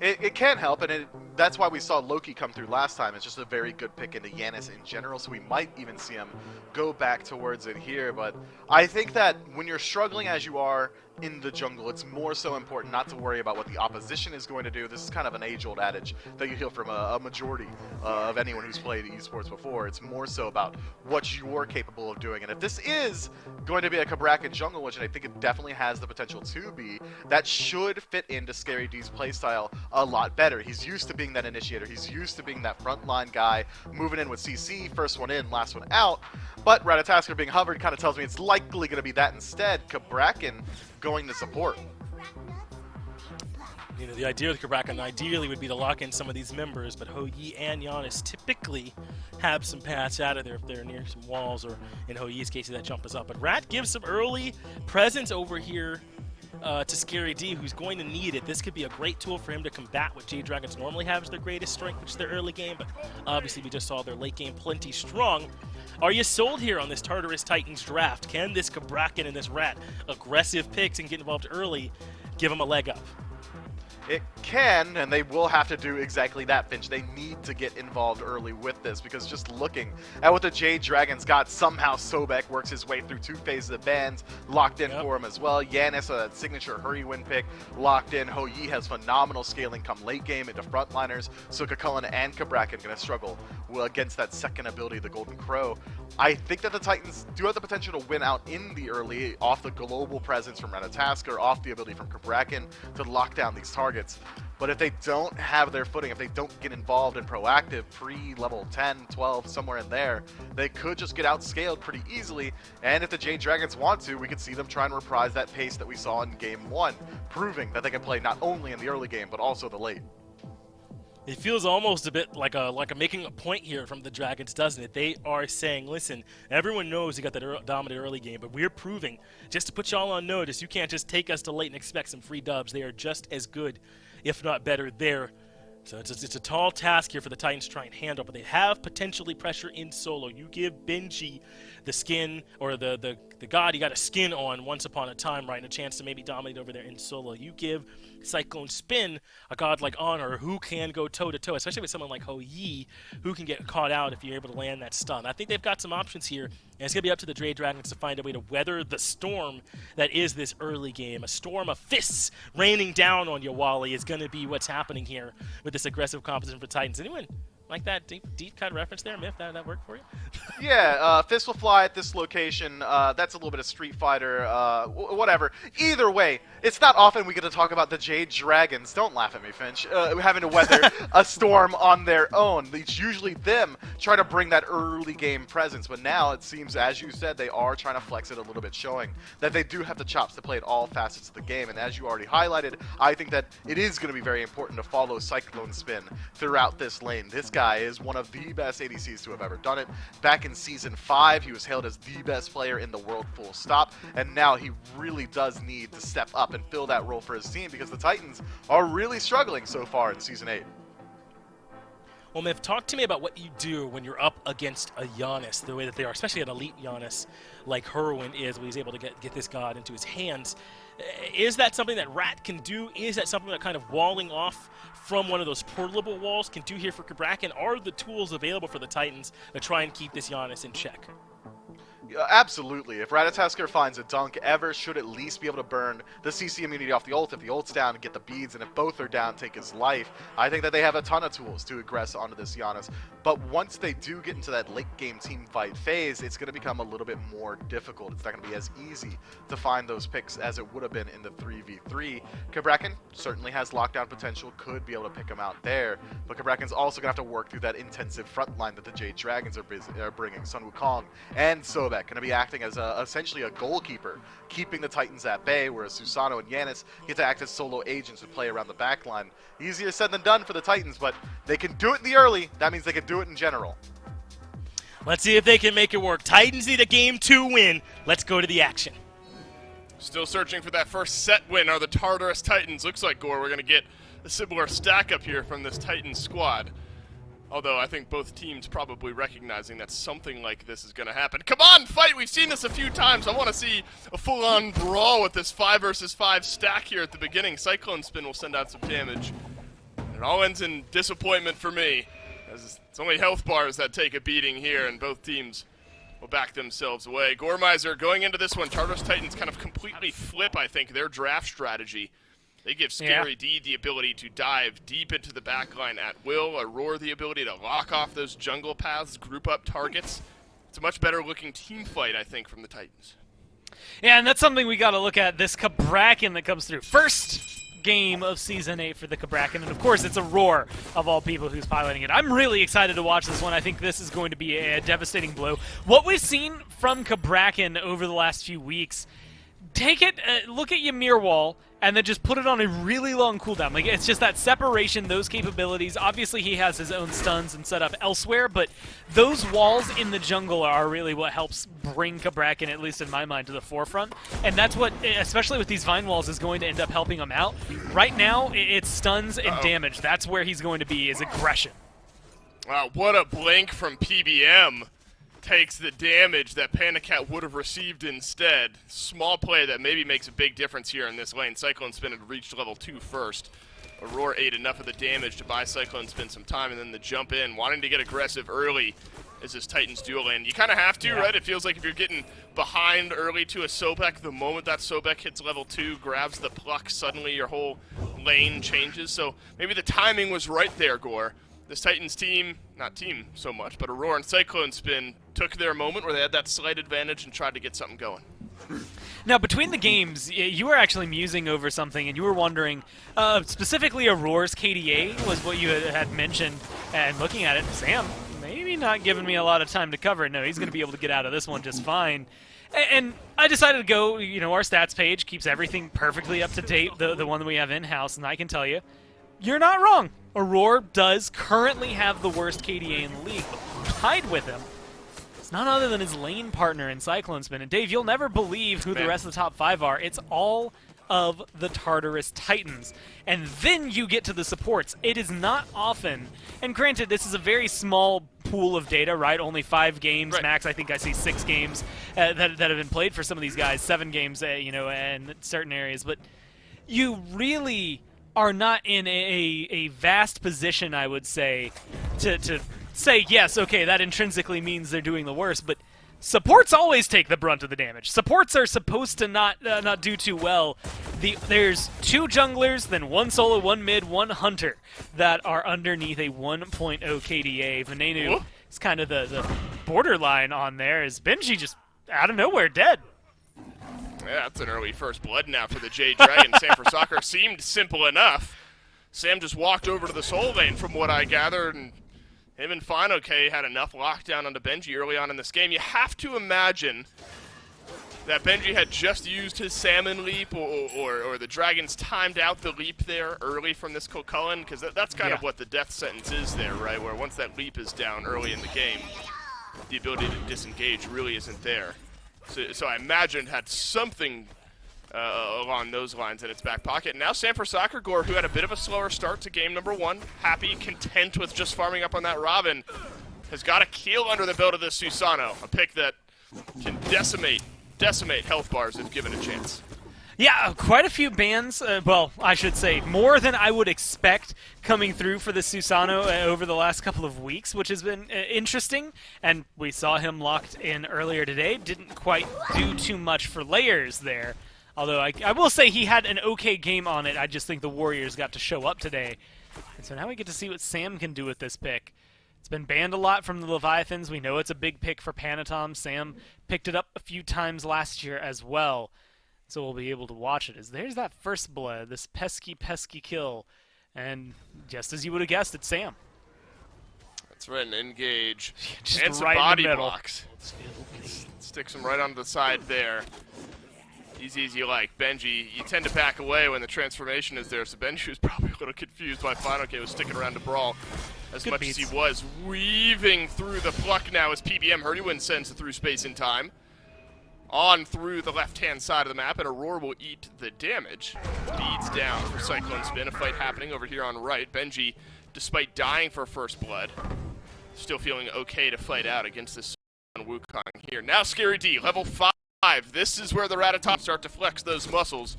It can help, and that's why we saw Loki come through last time. It's just a very good pick into Yanis in general, so we might even see him go back towards it here. But I think that when you're struggling as you are in the jungle, it's more so important not to worry about what the opposition is going to do. This is kind of an age-old adage that you hear from a majority of anyone who's played esports before. It's more so about what you're capable of doing. And if this is going to be a Cabrakan jungle, which I think it definitely has the potential to be, that should fit into Scary D's playstyle a lot better. He's used to being that initiator. He's used to being that frontline guy, moving in with CC, first one in, last one out. But Ratatasker being hovered kind of tells me it's likely going to be that instead. Cabrakan going to support. You know, the idea with Cabrakan ideally would be to lock in some of these members, but Ho Yi and Giannis typically have some paths out of there if they're near some walls, or in Ho Yi's case, that jump is up. But Rat gives some early presence over here to Scary D, who's going to need it. This could be a great tool for him to combat what Jade Dragons normally have as their greatest strength, which is their early game, but obviously we just saw their late game plenty strong. Are you sold here on this Tartarus Titans draft? Can this Cabrakan and this Rat, aggressive picks and get involved early, give them a leg up? It can, and they will have to do exactly that, Finch. They need to get involved early with this, because just looking at what the Jade Dragons got, somehow Sobek works his way through 2 phases of bans, locked in for him as well. Yanis, a signature hurry win pick, locked in. Ho Yi has phenomenal scaling come late game into frontliners, so Kakulin and Cabrakan going to struggle against that second ability, the Golden Crow. I think that the Titans do have the potential to win out in the early, off the global presence from Ratatasker, off the ability from Cabrakan to lock down these targets. But if they don't have their footing, if they don't get involved in proactive pre-level 10, 12, somewhere in there, they could just get outscaled pretty easily. And if the Jade Dragons want to, we could see them try and reprise that pace that we saw in Game 1, proving that they can play not only in the early game, but also the late. It feels almost a bit like a making a point here from the Dragons, doesn't it? They are saying, listen, everyone knows you got that dominant early game, but we're proving, just to put y'all on notice, you can't just take us to late and expect some free dubs. They are just as good, if not better, there. So it's a tall task here for the Titans to try and handle, but they have potentially pressure in solo. You give Benji the skin, or the god you got a skin on once upon a time, right, and a chance to maybe dominate over there in solo. You give Cyclone Spin a god like Honor who can go toe-to-toe, especially with someone like Ho Yi, who can get caught out if you're able to land that stun. I think they've got some options here, and it's going to be up to the Jade Dragons to find a way to weather the storm that is this early game. A storm of fists raining down on you, Wally, is going to be what's happening here with this aggressive composition for Titans. Anyone Like that deep cut reference there, Myth? That worked for you? Yeah, Fist will fly at this location. That's a little bit of Street Fighter, whatever. Either way, it's not often we get to talk about the Jade Dragons. Don't laugh at me, Finch. Having to weather a storm on their own. It's usually them trying to bring that early game presence, but now it seems, as you said, they are trying to flex it a little bit, showing that they do have the chops to play at all facets of the game. And as you already highlighted, I think that it is going to be very important to follow Cyclone Spin throughout this lane. This guy is one of the best ADCs to have ever done it. Back in Season 5, he was hailed as the best player in the world, full stop, and now he really does need to step up and fill that role for his team because the Titans are really struggling so far in Season 8. Well, Myth, talk to me about what you do when you're up against a Giannis, the way that they are, especially an elite Giannis like Herwin is, when he's able to get this god into his hands. Is that something that Rat can do? Is that something that kind of walling off from one of those portable walls can do here for Cabrakan? Are the tools available for the Titans to try and keep this Giannis in check? Absolutely. If Ratatasker finds a dunk, Ever should at least be able to burn the CC immunity off the ult. If the ult's down, get the beads, and if both are down, take his life. I think that they have a ton of tools to aggress onto this Giannis. But once they do get into that late game team fight phase, it's going to become a little bit more difficult. It's not going to be as easy to find those picks as it would have been in the 3v3. Cabrakan certainly has lockdown potential, could be able to pick him out there, but Cabrakan's also going to have to work through that intensive front line that the Jade Dragons are bringing. Sun Wukong and Sobek going to be acting as essentially a goalkeeper, keeping the Titans at bay, whereas Susano and Yanis get to act as solo agents and play around the back line. Easier said than done for the Titans, but they can do it in the early. That means they can do it in general. Let's see if they can make it work. Titans need a Game 2 win. Let's go to the action. Still searching for that first set win are the Tartarus Titans. Looks like, Gore, we're going to get a similar stack up here from this Titans squad. Although I think both teams probably recognizing that something like this is going to happen. Come on, fight! We've seen this a few times. I want to see a full-on brawl with this 5 versus 5 stack here at the beginning. Cyclone Spin will send out some damage. And it all ends in disappointment for me, as it's only health bars that take a beating here, and both teams will back themselves away. Gormizer going into this one. Tartarus Titans kind of completely flip, I think, their draft strategy. They give Scary D the ability to dive deep into the backline at will, Aurora the ability to lock off those jungle paths, group up targets. It's a much better looking team fight, I think, from the Titans. Yeah, and that's something we got to look at, this Cabrakan that comes through. First game of Season 8 for the Cabrakan, and of course it's Aurora, of all people, who's piloting it. I'm really excited to watch this one. I think this is going to be a devastating blow. What we've seen from Cabrakan over the last few weeks, take it, look at Ymir Wall, and then just put it on a really long cooldown. Like, it's just that separation, those capabilities. Obviously, he has his own stuns and set up elsewhere, but those walls in the jungle are really what helps bring Cabrakan, at least in my mind, to the forefront. And that's what, especially with these Vine walls, is going to end up helping him out. Right now, it's stuns and damage. That's where he's going to be, is aggression. Wow, what a blink from PBM. Takes the damage that Panicat would have received instead. Small play that maybe makes a big difference here in this lane. Cyclone Spin had reached level 2 first. Aurora ate enough of the damage to buy Cyclone Spin some time, and then the jump in, wanting to get aggressive early as this Titans duo lane. You kind of have to, right? It feels like if you're getting behind early to a Sobek, the moment that Sobek hits level 2, grabs the pluck, suddenly your whole lane changes. So maybe the timing was right there, Gore. This Titans team, not team so much, but Aurora and Cyclone Spin took their moment where they had that slight advantage and tried to get something going. Now, between the games, you were actually musing over something, and you were wondering, specifically Aurora's KDA was what you had mentioned, and looking at it, Sam, maybe not giving me a lot of time to cover it. No, he's going to be able to get out of this one just fine. And I decided to go, our stats page keeps everything perfectly up to date, the one that we have in-house, and I can tell you, you're not wrong. Aurora does currently have the worst KDA in the league, but tied with him, it's none other than his lane partner in Cyclone Spin. And Dave, you'll never believe who the rest of the top 5 are. It's all of the Tartarus Titans. And then you get to the supports. It is not often, and granted, this is a very small pool of data, right? Only 5 games max. I think I see 6 games that have been played for some of these guys, 7 games, in certain areas. But you really are not in a vast position, I would say, to say, yes, okay, that intrinsically means they're doing the worst, but Supports always take the brunt of the damage. Supports are supposed to not do too well. There's 2 junglers, then 1 solo, 1 mid, 1 hunter that are underneath a 1.0 KDA. Venenu is kind of the borderline on there. Is Benji just out of nowhere dead? Yeah, that's an early first blood now for the Jade Dragon. Sam for Soccer seemed simple enough. Sam just walked over to the soul lane from what I gathered, and him and FineOK had enough lockdown onto Benji early on in this game. You have to imagine that Benji had just used his salmon leap, or the Dragons timed out the leap there early from this Kokullen, because that's kind of what the death sentence is there, right? Where once that leap is down early in the game, the ability to disengage really isn't there. So I imagine had something along those lines in its back pocket. Now Sam for Soccer, Gore, who had a bit of a slower start to game number 1, happy, content with just farming up on that Robin, has got a kill under the belt of this Susano, a pick that can decimate health bars if given a chance. Yeah, quite a few bans, well, I should say more than I would expect coming through for the Susano over the last couple of weeks, which has been interesting, and we saw him locked in earlier today. Didn't quite do too much for layers there, although I will say he had an okay game on it. I just think the Warriors got to show up today, and so now we get to see what Sam can do with this pick. It's been banned a lot from the Leviathans. We know it's a big pick for Panatom. Sam picked it up a few times last year as well. So we'll be able to watch it. There's that first blood, this pesky kill. And just as you would have guessed, it's Sam. That's right, an engage. Just and some right body in the middle. blocks. Sticks him right onto the side there. Easy as you like. Benji, you tend to back away when the transformation is there, so Benji was probably a little confused why FineOK was sticking around to brawl as Good much beats. as he was. Weaving through the pluck now as PBM Hurdywind sends it through space and time. On through the left-hand side of the map, and Aurora will eat the damage. Beads down for Cyclone Spin. A fight happening over here on right. Benji, despite dying for first blood, still feeling okay to fight out against this Wukong here. Now Scary D, level 5. This is where the Rattata start to flex those muscles.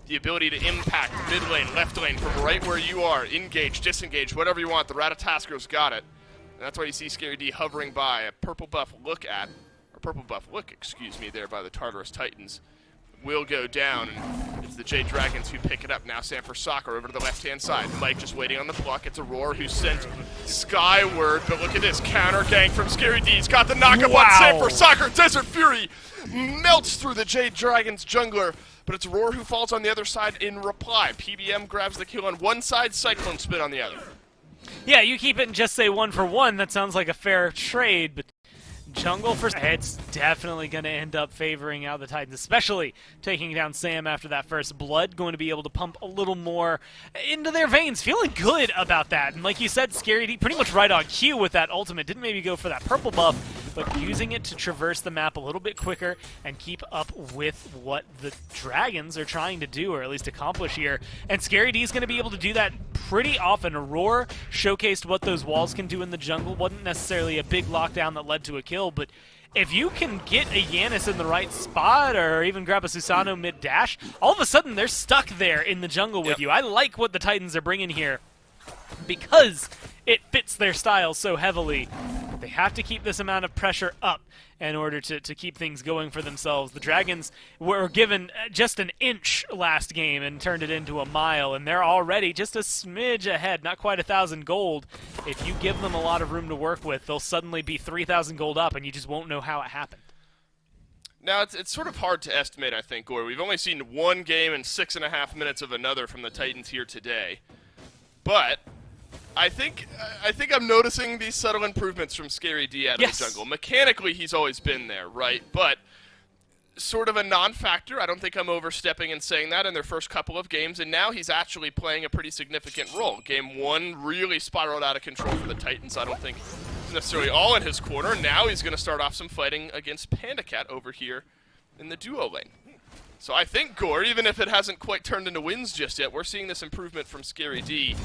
The ability to impact mid lane, left lane, from right where you are. Engage, disengage, whatever you want. The Rattatasker's got it. And that's why you see Scary D hovering by. A purple buff look, excuse me, there by the Tartarus Titans will go down, and it's the Jade Dragons who pick it up. Now Sam for Soccer over to the left-hand side. Mike just waiting on the block. It's Aurora who's sent skyward, but look at this counter gang from Scary D. He's got the knockup on Sam for Soccer. Desert Fury melts through the Jade Dragons jungler, but it's Aurora who falls on the other side in reply. PBM grabs the kill on one side, Cyclone Spin on the other. Yeah, you keep it and just say 1 for 1. That sounds like a fair trade, but jungle for it's definitely going to end up favoring out the Titans, especially taking down Sam after that first blood. Going to be able to pump a little more into their veins. Feeling good about that. And like you said, Scary D pretty much right on cue with that ultimate. Didn't maybe go for that purple buff, but using it to traverse the map a little bit quicker and keep up with what the Dragons are trying to do, or at least accomplish here. And Scary D is going to be able to do that pretty often. Aurora showcased what those walls can do in the jungle. Wasn't necessarily a big lockdown that led to a kill, but if you can get a Yanis in the right spot, or even grab a Susano mid-dash, all of a sudden they're stuck there in the jungle with you. I like what the Titans are bringing here because it fits their style so heavily. They have to keep this amount of pressure up in order to keep things going for themselves. The Dragons were given just an inch last game and turned it into a mile, and they're already just a smidge ahead, not quite 1,000 gold. If you give them a lot of room to work with, they'll suddenly be 3,000 gold up, and you just won't know how it happened. Now, it's sort of hard to estimate, I think, Gore. We've only seen one game and 6.5 minutes of another from the Titans here today. But I think I'm noticing these subtle improvements from Scary D out of the jungle. Mechanically, he's always been there, right? But sort of a non-factor. I don't think I'm overstepping in saying that in their first couple of games, and now he's actually playing a pretty significant role. Game 1 really spiraled out of control for the Titans. I don't think it's necessarily all in his corner. Now he's going to start off some fighting against Panda Cat over here in the duo lane. So I think, Gore, even if it hasn't quite turned into wins just yet, we're seeing this improvement from Scary D.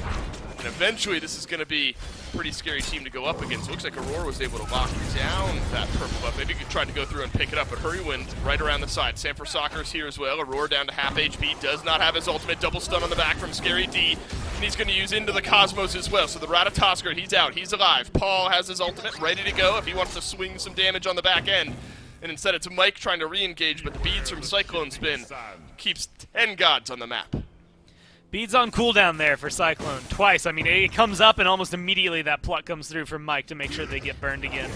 And eventually this is going to be a pretty scary team to go up against. Looks like Aurora was able to lock down that purple buff maybe you could try to go through and pick it up, but Hurrywind right around the side. Sanford Soccer's here as well. Aurora down to half HP, does not have his ultimate. Double stun on the back from Scary D, and he's going to use into the Cosmos as well. So the Ratatosker, he's out, he's alive. Paul has his ultimate ready to go if he wants to swing some damage on the back end. And instead it's Mike trying to re-engage, but the beads from Cyclone Spin keeps 10 gods on the map. Beads on cooldown there for Cyclone twice. I mean, it comes up and almost immediately that pluck comes through from Mike to make sure they get burned again.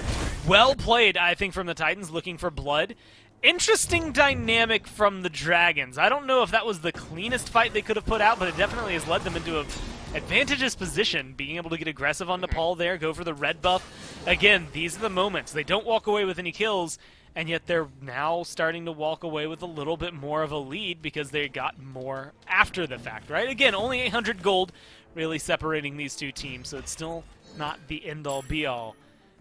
Well played, I think, from the Titans looking for blood. Interesting dynamic from the Dragons. I don't know if that was the cleanest fight they could have put out, but it definitely has led them into an advantageous position, being able to get aggressive on Nepal there, go for the red buff. Again, these are the moments. They don't walk away with any kills, and yet they're now starting to walk away with a little bit more of a lead because they got more after the fact, right? Again, only 800 gold really separating these two teams, so it's still not the end-all be-all.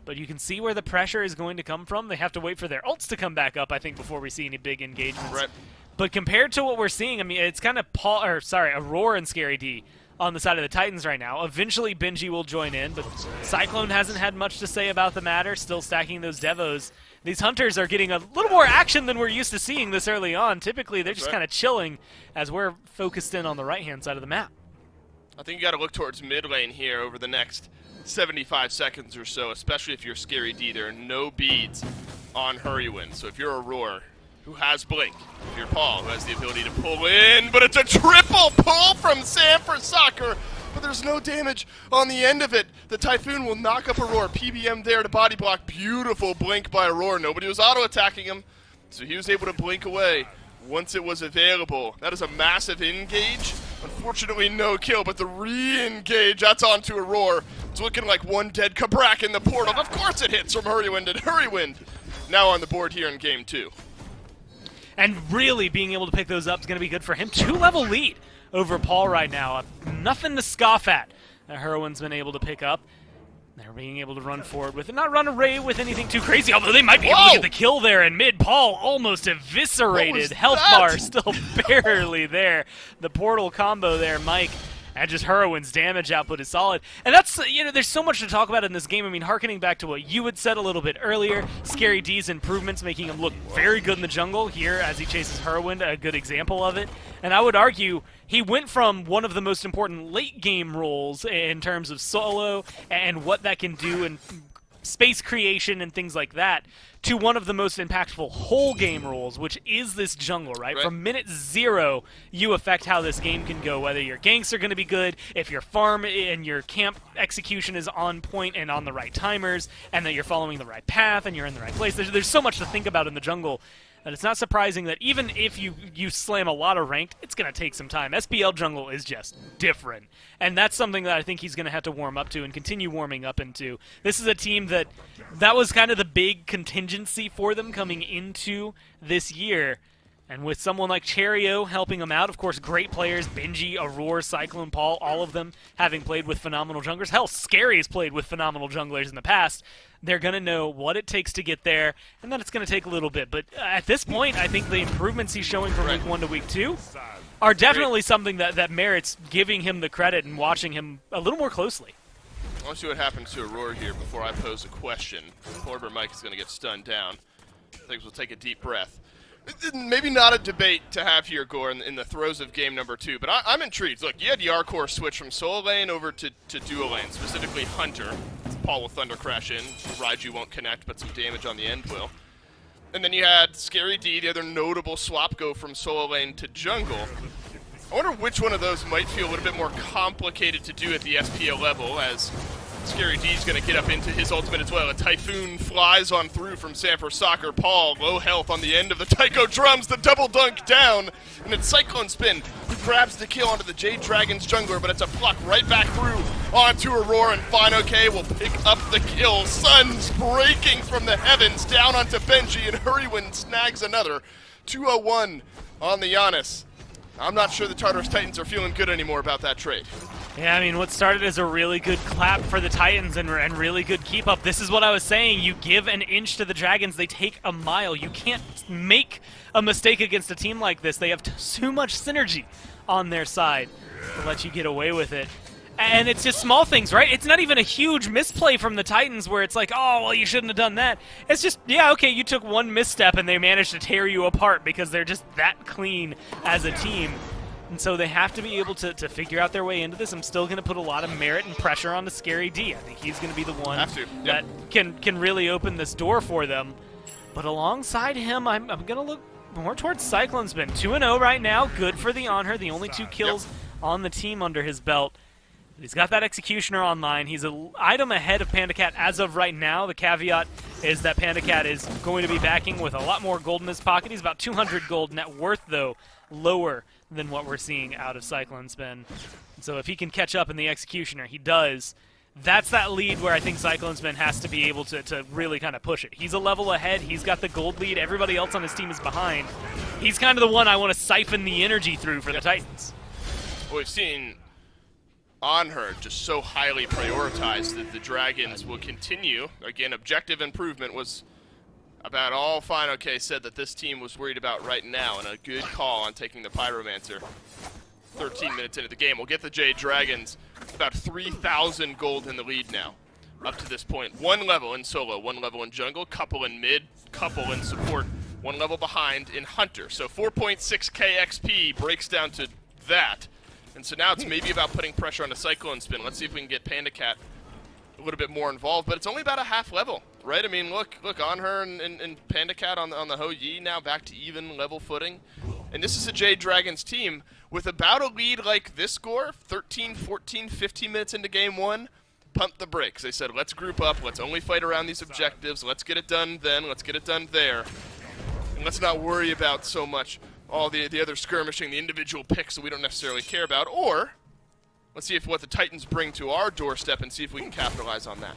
But you can see where the pressure is going to come from. They have to wait for their ults to come back up, I think, before we see any big engagements. Right. But compared to what we're seeing, I mean, it's kind of Aurora and Scary D on the side of the Titans right now. Eventually, Benji will join in, but Cyclone hasn't had much to say about the matter, still stacking those Devos. These Hunters are getting a little more action than we're used to seeing this early on. Typically, they're just kind of chilling as we're focused in on the right-hand side of the map. I think you got to look towards mid lane here over the next 75 seconds or so, especially if you're Scary D. There are no beads on Hurrywind. So if you're Aurora, who has Blink, if you're Paul, who has the ability to pull in, but it's a triple pull from Sanford Soccer, but there's no damage on the end of it. The Typhoon will knock up Aurora. PBM there to body block. Beautiful blink by Aurora. Nobody was auto-attacking him, so he was able to blink away once it was available. That is a massive engage. Unfortunately, no kill, but the re-engage, that's onto Aurora. It's looking like one dead Kabrak in the portal. Of course it hits from Hurrywind, and Hurrywind now on the board here in game 2. And really being able to pick those up is going to be good for him. 2-level lead over Paul right now. Nothing to scoff at that Hurwind's been able to pick up. They're being able to run forward with it. Not run away with anything too crazy, although they might be able to get the kill there in mid. Paul almost eviscerated. Health bar still barely there. The portal combo there, Mike. And just Hurwind's damage output is solid. And that's, you know, there's so much to talk about in this game. I mean, harkening back to what you had said a little bit earlier, Scary D's improvements making him look very good in the jungle here as he chases Hurwind, a good example of it. And I would argue he went from one of the most important late game roles in terms of solo and what that can do in space creation and things like that, to one of the most impactful whole game roles, which is this jungle, right? From minute 0, you affect how this game can go, whether your ganks are going to be good, if your farm and your camp execution is on point and on the right timers, and that you're following the right path and you're in the right place. There's so much to think about in the jungle. And it's not surprising that even if you slam a lot of ranked, it's going to take some time. SPL jungle is just different. And that's something that I think he's going to have to warm up to and continue warming up into. This is a team that was kind of the big contingency for them coming into this year. And with someone like Cherio helping them out, of course, great players, Benji, Aurora, Cyclone, Paul, all of them having played with phenomenal junglers. Hell, Scary has played with phenomenal junglers in the past. They're going to know what it takes to get there, and then it's going to take a little bit. But at this point, I think the improvements he's showing from week 1 to week 2 are definitely something that merits giving him the credit and watching him a little more closely. I want to see what happens to Aurora here before I pose a question. Corber Mike is going to get stunned down. I think we'll take a deep breath. Maybe not a debate to have here, Gore, in the throes of game number 2, but I'm intrigued. Look, you had Yarkor switch from solo lane over to duo lane, specifically Hunter. Paul will Thunder Crash in. Raiju won't connect, but some damage on the end will. And then you had Scary D, the other notable swap, go from solo lane to jungle. I wonder which one of those might feel a little bit more complicated to do at the SPL level, as Scary D's going to get up into his ultimate as well. A Typhoon flies on through from Sanford Soccer. Paul, low health on the end of the Tycho drums, the double dunk down, and it's Cyclone Spin who grabs the kill onto the Jade Dragon's jungler, but it's a pluck right back through onto Aurora, and Fine OK will pick up the kill. Sun's breaking from the heavens down onto Benji, and Hurrywind snags another. 201 on the Giannis. I'm not sure the Tartarus Titans are feeling good anymore about that trade. Yeah, I mean, what started as a really good clap for the Titans and really good keep up. This is what I was saying. You give an inch to the Dragons, they take a mile. You can't make a mistake against a team like this. They have too much synergy on their side to let you get away with it. And it's just small things, right? It's not even a huge misplay from the Titans where it's like, oh, well, you shouldn't have done that. It's just, yeah, okay, you took one misstep and they managed to tear you apart because they're just that clean as a team. And so they have to be able to figure out their way into this. I'm still going to put a lot of merit and pressure on the Scary D. I think he's going to be the one that can really open this door for them. But alongside him, I'm going to look more towards Cyclone Spin. 2-0 right now. Good for the Honor. The only 2 kills on the team under his belt. He's got that Executioner online. He's an item ahead of PandaCat as of right now. The caveat is that PandaCat is going to be backing with a lot more gold in his pocket. He's about 200 gold net worth, though, lower than what we're seeing out of Cyclone Spin. So if he can catch up in the Executioner, he does. That's that lead where I think Cyclone Spin has to be able to really kind of push it. He's a level ahead. He's got the gold lead. Everybody else on his team is behind. He's kind of the one I want to siphon the energy through for the Titans. Well, we've seen on her just so highly prioritized that the Dragons will continue. Again, objective improvement was about all Final K said that this team was worried about right now, and a good call on taking the Pyromancer. 13 minutes into the game. We'll get the Jade Dragons about 3,000 gold in the lead now. Up to this point. 1 level in solo, 1 level in jungle, couple in mid, couple in support, 1 level behind in Hunter. So 4.6k XP breaks down to that. And so now it's maybe about putting pressure on the Cyclone Spin. Let's see if we can get PandaCat a little bit more involved, but it's only about a half level, right? I mean, look on her and PandaCat on the Ho Yi now back to even level footing. And this is a Jade Dragons team with about a lead like this score, 13, 14, 15 minutes into game 1, pump the brakes. They said, let's group up, let's only fight around these objectives, let's get it done then, let's get it done there. And let's not worry about so much all the other skirmishing, the individual picks that we don't necessarily care about, or let's see if what the Titans bring to our doorstep and see if we can capitalize on that.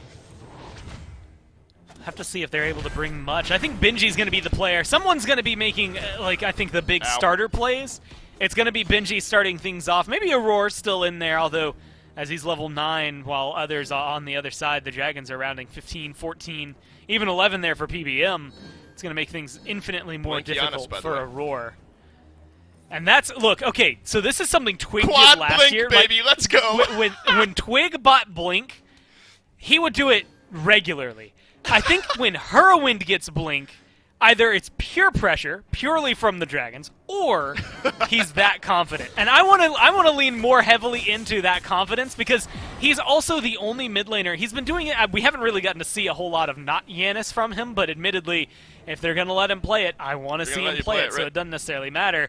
Have to see if they're able to bring much. I think Benji's going to be the player. Someone's going to be making, I think the big starter plays. It's going to be Benji starting things off. Maybe Aurora's still in there, although as he's level 9, while others on the other side, the Dragons are rounding 15, 14, even 11 there for PBM. It's going to make things infinitely more difficult for Aurora. And that's, look, okay, so this is something Twig did last Blink, year. Baby, let's go. When Twig bought Blink, he would do it regularly. I think when Whirlwind gets Blink, either it's pure pressure, purely from the Dragons, or he's that confident. And I want to lean more heavily into that confidence because he's also the only mid laner. He's been doing it. We haven't really gotten to see a whole lot of not Yanis from him, but admittedly, if they're going to let him play it, I want to see him play it, so it doesn't necessarily matter.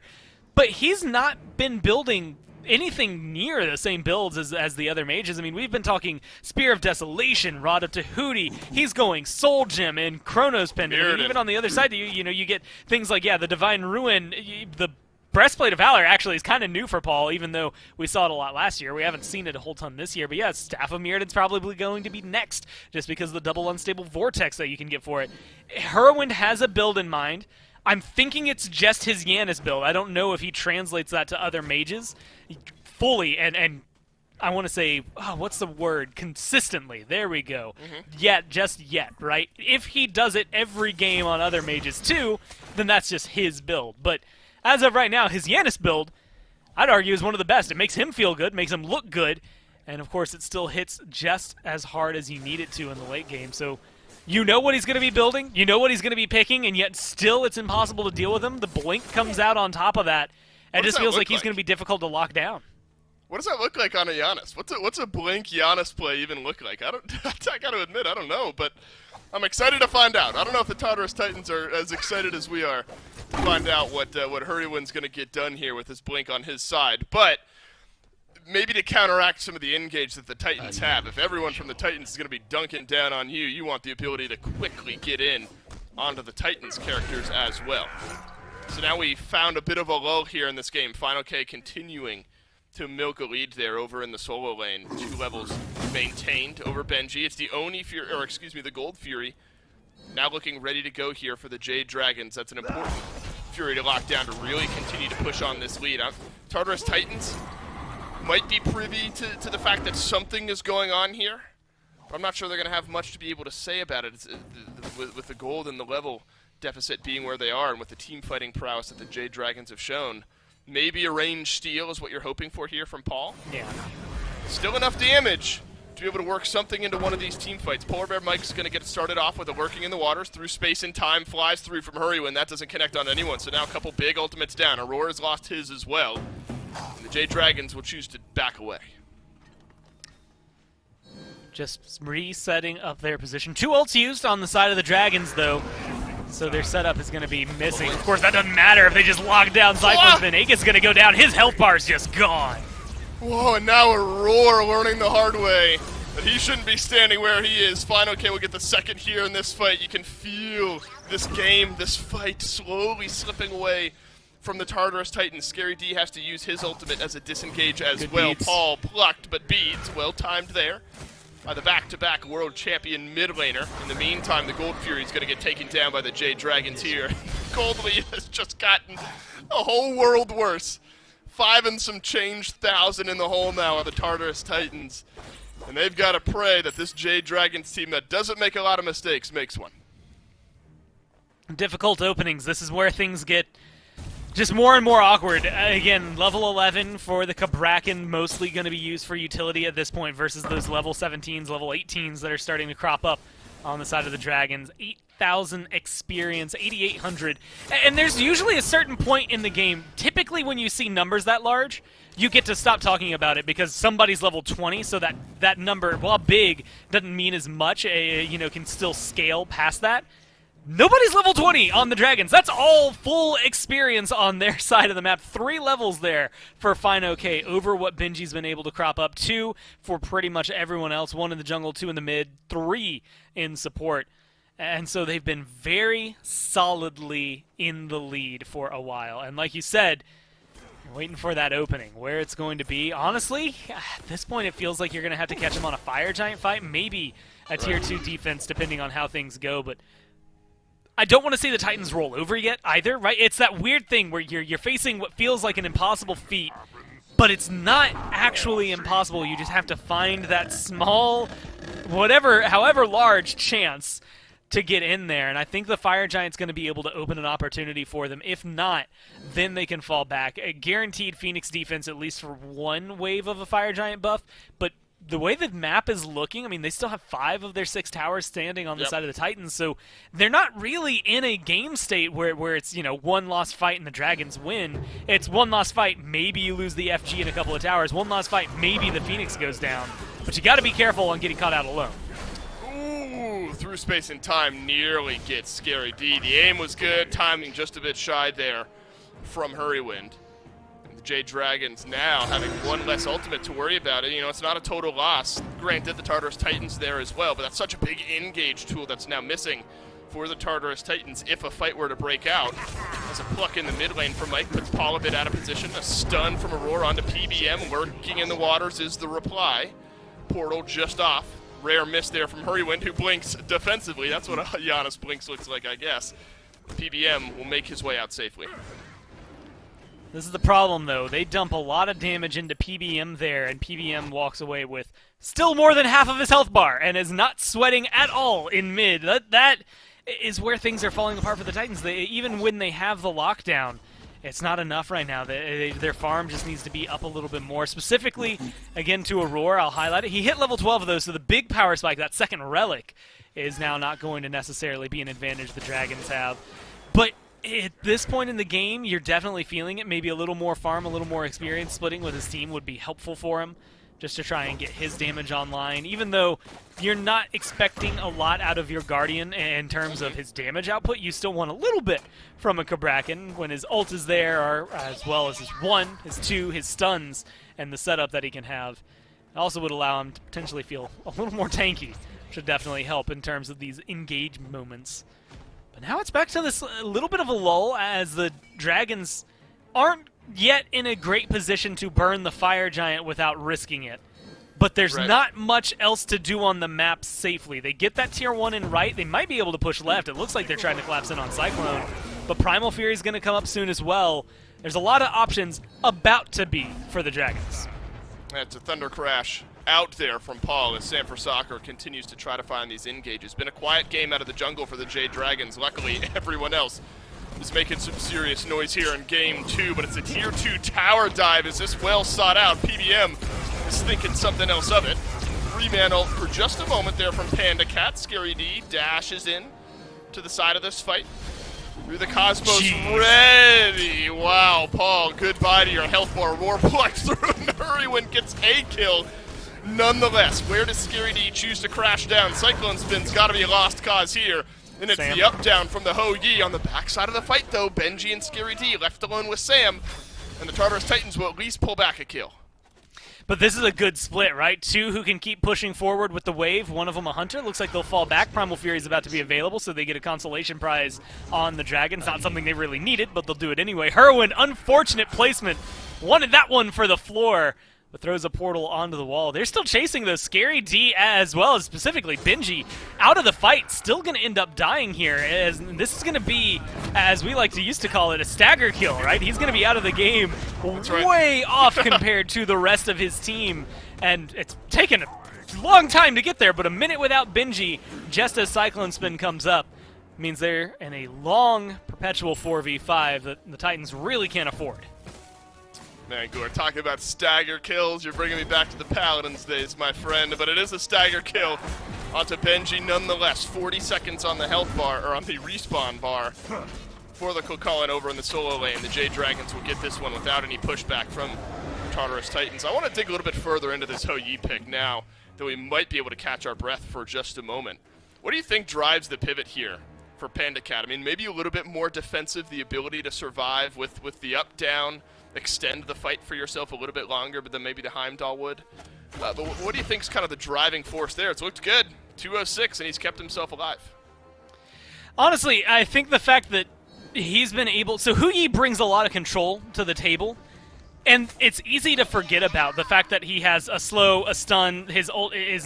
But he's not been building anything near the same builds as the other mages. I mean, we've been talking Spear of Desolation, Rod of Tahuti. He's going Soul Gem and Chronos Pendant. I mean, even on the other side, you get things like, the Divine Ruin. The Breastplate of Valor actually is kind of new for Paul, even though we saw it a lot last year. We haven't seen it a whole ton this year. But yeah, Staff of Mirrodin's probably going to be next, just because of the double unstable Vortex that you can get for it. Whirlwind has a build in mind. I'm thinking it's just his Yanis build. I don't know if he translates that to other mages fully, and I want to say, what's the word? Consistently. There we go. Just yet, right? If he does it every game on other mages too, then that's just his build. But as of right now, his Yanis build, I'd argue, is one of the best. It makes him feel good, makes him look good, and of course it still hits just as hard as you need it to in the late game. So you know what he's going to be building, you know what he's going to be picking, and yet still it's impossible to deal with him. The Blink comes out on top of that, and it just feels like he's going to be difficult to lock down. What does that look like on a Giannis? What's a Blink Giannis play even look like? I got to admit, I don't know, but I'm excited to find out. I don't know if the Tartarus Titans are as excited as we are to find out what Hurrywin's going to get done here with his Blink on his side, but maybe to counteract some of the engage that the Titans have. If everyone from the Titans is going to be dunking down on you, you want the ability to quickly get in onto the Titans characters as well. So now we found a bit of a lull here in this game. Final K continuing to milk a lead there over in the solo lane. 2 levels maintained over Benji. It's the Oni Fury, or excuse me, the Gold Fury. Now looking ready to go here for the Jade Dragons. That's an important Fury to lock down to really continue to push on this lead. Tartarus Titans might be privy to the fact that something is going on here, but I'm not sure they're going to have much to be able to say about it. With the gold and the level deficit being where they are, and with the team fighting prowess that the Jade Dragons have shown, maybe a range steal is what you're hoping for here from Paul? Yeah. still enough damage to be able to work something into one of these team fights. Polar Bear Mike's going to get it started off with a lurking in the waters through space and time, flies through from Hurrywin. That doesn't connect on anyone, so now a couple big ultimates down. Aurora's lost his as well. And the Jade Dragons will choose to back away. Just resetting up their position. 2 ults used on the side of the Dragons, though. So their setup is going to be missing. Of course, that doesn't matter if they just lock down Cyclone's. Aegis going to go down. His health bar is just gone. Whoa, and now Aurora learning the hard way that he shouldn't be standing where he is. Final K will get the second here in this fight. You can feel this game, this fight slowly slipping away from the Tartarus Titans. Scary D has to use his ultimate as a disengage as Good well. beats. Paul plucked, but beads. Well timed there by the back-to-back world champion mid laner. In the meantime, the Gold Fury is going to get taken down by the Jade Dragons here. Goldly has just gotten a whole world worse. 5 and some change thousand in the hole now of the Tartarus Titans. And they've got to pray that this Jade Dragons team that doesn't make a lot of mistakes makes one. Difficult openings. This is where things get just more and more awkward. Again, level 11 for the Cabrakan, mostly going to be used for utility at this point versus those level 17s, level 18s that are starting to crop up on the side of the Dragons. 8,000 experience, 8,800. And there's usually a certain point in the game, typically when you see numbers that large, you get to stop talking about it because somebody's level 20, so that number, while big, doesn't mean as much, can still scale past that. Nobody's level 20 on the Dragons. That's all full experience on their side of the map. 3 levels there for Fine OK over what Benji's been able to crop up. 2 for pretty much everyone else. 1 in the jungle, 2 in the mid, 3 in support. And so they've been very solidly in the lead for a while. And like you said, waiting for that opening. Where it's going to be, honestly, at this point it feels like you're going to have to catch them on a Fire Giant fight. Maybe a Tier 2 defense depending on how things go. But I don't want to see the Titans roll over yet either, right? It's that weird thing where you're facing what feels like an impossible feat, but it's not actually impossible. You just have to find that small, however large chance to get in there. And I think the Fire Giant's going to be able to open an opportunity for them. If not, then they can fall back. A guaranteed Phoenix defense at least for 1 wave of a Fire Giant buff, but the way the map is looking, I mean, they still have 5 of their 6 towers standing on the side of the Titans, so they're not really in a game state where it's, 1 lost fight and the Dragons win. It's 1 lost fight, maybe you lose the FG in a couple of towers. 1 lost fight, maybe the Phoenix goes down. But you got to be careful on getting caught out alone. Ooh, through space and time nearly gets Scary D. The aim was good, timing just a bit shy there from Hurrywind. Jade Dragons now having 1 less ultimate to worry about. It's not a total loss. Granted, the Tartarus Titans there as well, but that's such a big engage tool that's now missing for the Tartarus Titans if a fight were to break out. As a pluck in the mid lane from Mike puts Paul a bit out of position. A stun from Aurora onto PBM. Lurking in the waters is the reply. Portal just off. Rare miss there from Hurrywind, who blinks defensively. That's what a Giannis blinks looks like, I guess. PBM will make his way out safely. This is the problem, though. They dump a lot of damage into PBM there, and PBM walks away with still more than half of his health bar and is not sweating at all in mid. That is where things are falling apart for the Titans. Even when they have the lockdown, it's not enough right now. Their farm just needs to be up a little bit more. Specifically, again, to Aurora, I'll highlight it. He hit level 12 of those, so the big power spike, that second relic, is now not going to necessarily be an advantage the Dragons have. But at this point in the game, you're definitely feeling it. Maybe a little more farm, a little more experience splitting with his team would be helpful for him, just to try and get his damage online. Even though you're not expecting a lot out of your Guardian in terms of his damage output, you still want a little bit from a Cabrakan when his ult is there, as well as his 1, his 2, his stuns, and the setup that he can have. It also would allow him to potentially feel a little more tanky, which would definitely help in terms of these engage moments. But now it's back to this little bit of a lull as the Dragons aren't yet in a great position to burn the Fire Giant without risking it. But there's not much else to do on the map safely. They get that tier 1 in right. They might be able to push left. It looks like they're trying to collapse in on Cyclone. But Primal Fury is going to come up soon as well. There's a lot of options about to be for the Dragons. That's a Thunder Crash out there from Paul as Sanford Soccer continues to try to find these engages. Been a quiet game out of the jungle for the Jade Dragons. Luckily, everyone else is making some serious noise here in game 2, but it's a tier 2 tower dive. Is this well sought out? PBM is Jade's thinking something else of it. 3-man ult for just a moment there from Panda Cat. Scary D dashes in to the side of this fight. Through the Cosmos, ready. Wow, Paul, goodbye to your health bar. Warplex through and Hurrywin gets a kill. Nonetheless, where does Scary D choose to crash down? Cyclone Spin's got to be a lost cause here. And it's Sam. the up-down from the Ho-Yi on the backside of the fight, though. Benji and Scary D left alone with Sam. And the Tartarus Titans will at least pull back a kill. But this is a good split, right? Two who can keep pushing forward with the wave, one of them a hunter. Looks like they'll fall back. Primal Fury is about to be available, so they get a consolation prize on the Dragons. Not something they really needed, but they'll do it anyway. Hurrywin, unfortunate placement. Wanted that one for the floor, but throws a portal onto the wall. They're still chasing those. Scary D, as well as specifically Benji, out of the fight. Still going to end up dying here. As this is going to be, as we like to used to call it, a stagger kill, right? He's going to be out of the game way off compared to the rest of his team. And it's taken a long time to get there, but a minute without Benji, just as Cyclone Spin comes up, means they're in a long, perpetual 4v5 that the Titans really can't afford. Man, we're talking about stagger kills. You're bringing me back to the Paladins days, my friend. But it is a stagger kill onto Benji nonetheless. 40 seconds on the health bar, or on the respawn bar for the Kokalan over in the solo lane. The Jade Dragons will get this one without any pushback from Tartarus Titans. I want to dig a little bit further into this Ho-Yi pick now that we might be able to catch our breath for just a moment. What do you think drives the pivot here for Panda Cat? I mean, maybe a little bit more defensive, the ability to survive with the up-down, extend the fight for yourself a little bit longer, but then maybe the Heimdall would. But what do you think is kind of the driving force there? It's looked good. 206, and he's kept himself alive. Honestly, I think the fact that he's been able... So Ho-Yi brings a lot of control to the table, and it's easy to forget about the fact that he has a slow, a stun, his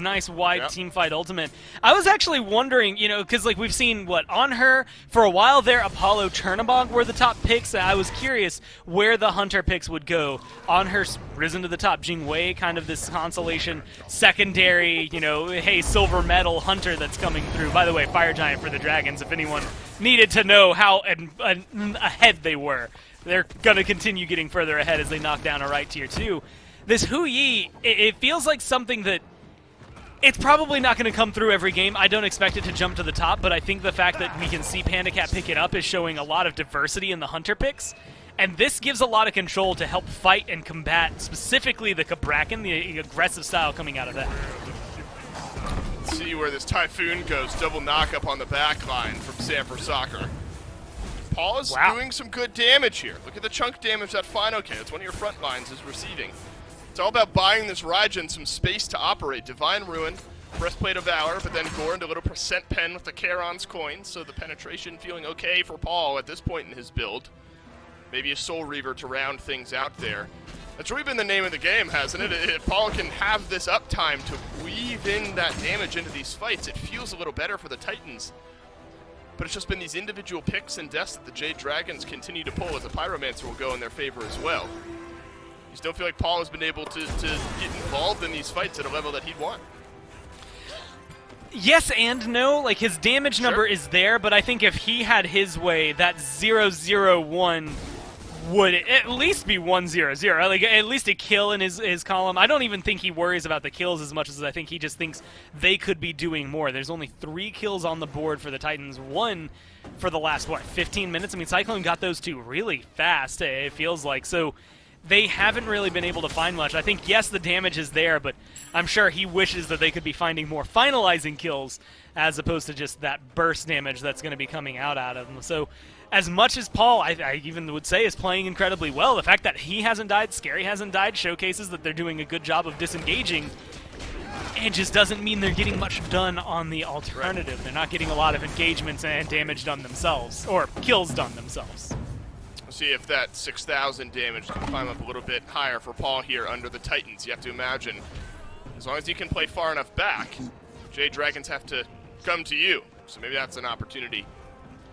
nice wide teamfight ultimate. I was actually wondering, you know, because like we've seen, on her, for a while there, Apollo Chernobog were the top picks. I was curious where the hunter picks would go. On her, risen to the top, Jingwei, kind of this consolation, secondary, you know, hey, silver medal hunter that's coming through. By the way, Fire Giant for the Dragons, if anyone needed to know how ahead they were. They're going to continue getting further ahead as they knock down a right tier 2. This Ho-Yi, it feels like something that it's probably not going to come through every game. I don't expect it to jump to the top, but I think the fact that we can see Panda Cat pick it up is showing a lot of diversity in the hunter picks. And this gives a lot of control to help fight and combat specifically the Cabrakan, the aggressive style coming out of that. Let's see where this Typhoon goes. Double knock-up on the back line from Sanford Soccer. Paul is doing some good damage here. Look at the chunk damage that Fino can. It's one of your front lines is receiving. It's all about buying this Raijin some space to operate. Divine Ruin, Breastplate of Valor, but then Gorn a little percent pen with the Charon's coin, so the penetration feeling okay for Paul at this point in his build. Maybe a Soul Reaver to round things out there. That's really been the name of the game, hasn't it? If Paul can have this uptime to weave in that damage into these fights, it feels a little better for the Titans. But it's just been these individual picks and deaths that the Jade Dragons continue to pull, as the Pyromancer will go in their favor as well. You still feel like Paul has been able to get involved in these fights at a level that he'd want. Yes and no. Like, his damage number is there, but I think if he had his way, that 0-0-1 would at least be 1-0-0. Like, at least a kill in his column. I don't even think he worries about the kills as much as I think he just thinks they could be doing more. There's only 3 kills on the board for the Titans. 1 for the last, 15 minutes? I mean, Cyclone got those 2 really fast, it feels like. So they haven't really been able to find much. I think, yes, the damage is there, but I'm sure he wishes that they could be finding more finalizing kills as opposed to just that burst damage that's going to be coming out of him. So as much as Paul, I even would say, is playing incredibly well, the fact that he hasn't died, Scary hasn't died, showcases that they're doing a good job of disengaging. It just doesn't mean they're getting much done on the alternative. They're not getting a lot of engagements and damage done themselves, or kills done themselves. We'll see if that 6,000 damage can climb up a little bit higher for Paul here under the Titans. You have to imagine, as long as you can play far enough back, Jade Dragons have to come to you. So maybe that's an opportunity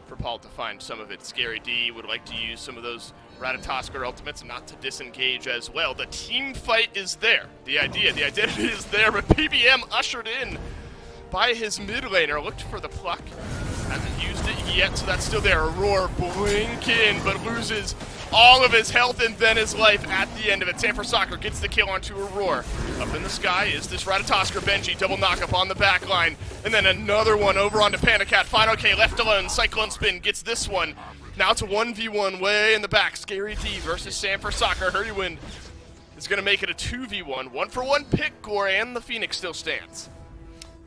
for Paul to find some of it. Scary D would like to use some of those Ratatoskr ultimates not to disengage as well. The team fight is there. The idea, the identity is there, but PBM ushered in by his mid laner looked for the pluck Hasn't used it yet, so that's still there. Aurora blink in, but loses all of his health and then his life at the end of it. Sanford Soccer gets the kill onto Aurora. Up in the sky is this Ratatosker. Benji double knock up on the back line. And then another one over onto Panicat. Final K left alone. Cyclone Spin gets this one. Now it's a 1v1 way in the back. Scary D versus Sanford Soccer. Hurrywind is going to make it a 2v1. 1-for-1 pick, Gore, and the Phoenix still stands.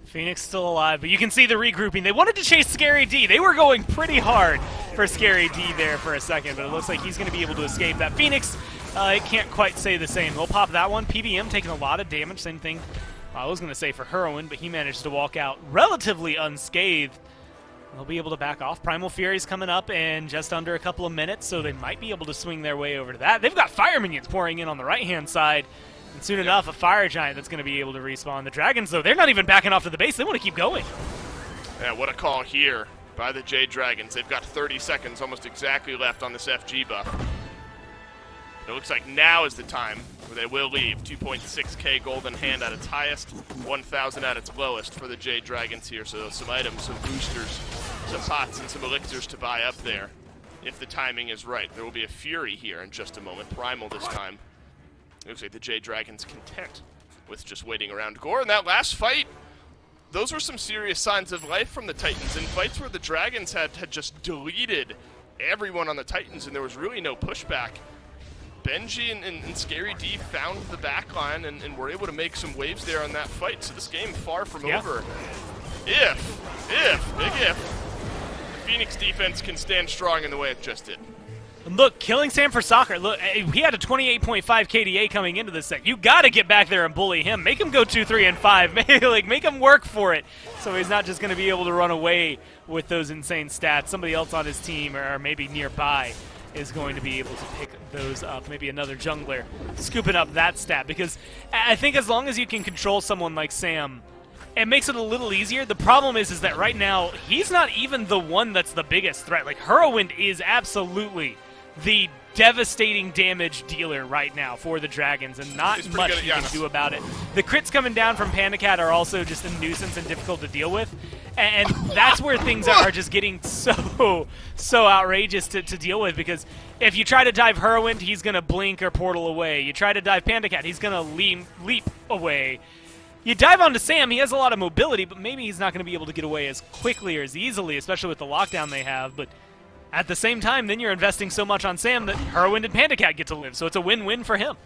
Phoenix still alive, but you can see the regrouping. They wanted to chase Scary D. They were going pretty hard for Scary D there for a second, but it looks like he's going to be able to escape that. Phoenix, it can't quite say the same. They'll pop that one. PBM taking a lot of damage. Same thing I was going to say for Hurrowin, but he managed to walk out relatively unscathed. They'll be able to back off. Primal Fury's coming up in just under a couple of minutes, so they might be able to swing their way over to that. They've got Fire Minions pouring in on the right-hand side. And soon enough, a Fire Giant that's going to be able to respawn. The Dragons, though, they're not even backing off to the base. They want to keep going. Yeah, what a call here by the Jade Dragons. They've got 30 seconds almost exactly left on this FG buff. It looks like now is the time where they will leave. 2.6k golden hand at its highest, 1,000 at its lowest for the Jade Dragons here. So some items, some boosters, some pots, and some elixirs to buy up there if the timing is right. There will be a Fury here in just a moment. Primal this time. It looks like the Jade Dragons content with just waiting around Gore. In that last fight, those were some serious signs of life from the Titans. In fights where the Dragons had just deleted everyone on the Titans and there was really no pushback, Benji and Scary D found the backline and were able to make some waves there on that fight. So this game far from over. If, big if, the Phoenix defense can stand strong in the way it just did. Look, killing Sanford Soccer. Look, he had a 28.5 KDA coming into this set. You got to get back there and bully him. Make him go 2, 3, and 5. Make him work for it, so he's not just going to be able to run away with those insane stats. Somebody else on his team or maybe nearby is going to be able to pick those up. Maybe another jungler scooping up that stat, because I think as long as you can control someone like Sam, it makes it a little easier. The problem is that right now he's not even the one that's the biggest threat. Like, Hurrowwind is absolutely the devastating damage dealer right now for the Dragons, and not much you can do about it. The crits coming down from Pandacat are also just a nuisance and difficult to deal with, and that's where things are just getting so outrageous to deal with, because if you try to dive Hurrowwind, he's going to blink or portal away. You try to dive Pandacat, he's going to leap away. You dive onto Sam, he has a lot of mobility, but maybe he's not going to be able to get away as quickly or as easily, especially with the lockdown they have, but at the same time, then you're investing so much on Sam that Hurrowwind and Pandacat get to live, so it's a win-win for him.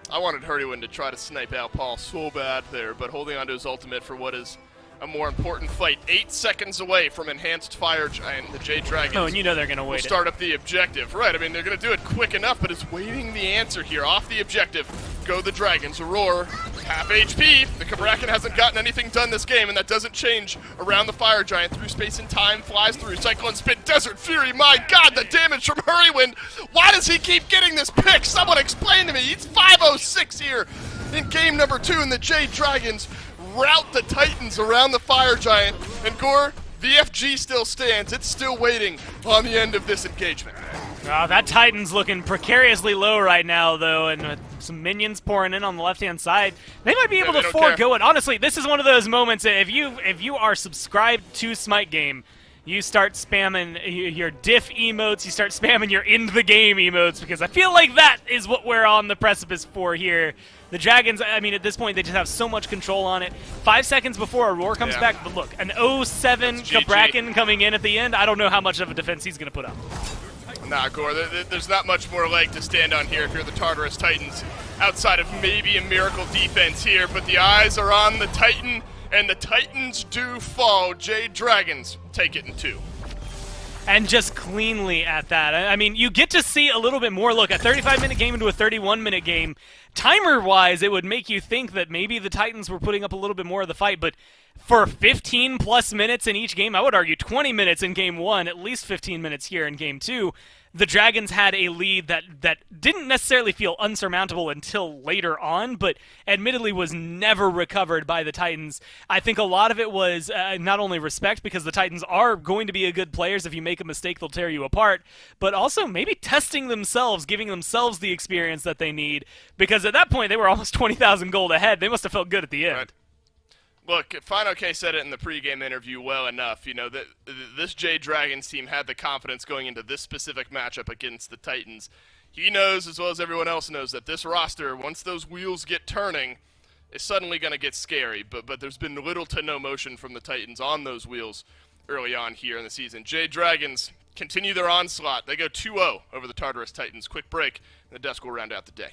I wanted Hurrywin to try to snipe out Paul so bad there, but holding onto his ultimate for what is a more important fight. 8 seconds away from Enhanced Fire Giant, the Jade Dragons. Oh, and you know they're going to wait. Start up the objective. Right, I mean, they're going to do it quick enough, but it's waiting the answer here. Off the objective go the Dragons. Aurora, half HP. The Kabrakan hasn't gotten anything done this game, and that doesn't change around the Fire Giant. Through space and time, flies through. Cyclone Spin, Desert Fury. My God, the damage from Hurrywin. Why does he keep getting this pick? Someone explain to me. He's 506 here in game number 2, and the Jade Dragons rout the Titans around the Fire Giant. And Gore, the FG still stands. It's still waiting on the end of this engagement. Oh, that Titan's looking precariously low right now, though, and with some minions pouring in on the left-hand side, they might be able to forego it. Honestly, this is one of those moments that if you are subscribed to SMITE game, you start spamming your diff emotes, you start spamming your end-the-game emotes, because I feel like that is what we're on the precipice for here. The Dragons, I mean, at this point, they just have so much control on it. 5 seconds before Aurora comes back, but look, an 0-7 Kabrakan coming in at the end, I don't know how much of a defense he's going to put up. Nah, Gore, there's not much more leg to stand on here if you're the Tartarus Titans, outside of maybe a miracle defense here, but the eyes are on the Titan, and the Titans do fall. Jade Dragons take it in 2. And just cleanly at that. I mean, you get to see a little bit more. Look, a 35-minute game into a 31-minute game. Timer-wise, it would make you think that maybe the Titans were putting up a little bit more of the fight, but for 15-plus minutes in each game, I would argue 20 minutes in Game 1, at least 15 minutes here in Game 2, the Dragons had a lead that didn't necessarily feel unsurmountable until later on, but admittedly was never recovered by the Titans. I think a lot of it was not only respect, because the Titans are going to be a good players. If you make a mistake, they'll tear you apart, but also maybe testing themselves, giving themselves the experience that they need, because at that point, they were almost 20,000 gold ahead. They must have felt good at the end. Right. Look, Fine OK said it in the pregame interview well enough. You know, that this Jade Dragons team had the confidence going into this specific matchup against the Titans. He knows, as well as everyone else knows, that this roster, once those wheels get turning, is suddenly going to get scary. But there's been little to no motion from the Titans on those wheels early on here in the season. Jade Dragons continue their onslaught. They go 2-0 over the Tartarus Titans. Quick break, and the desk will round out the day.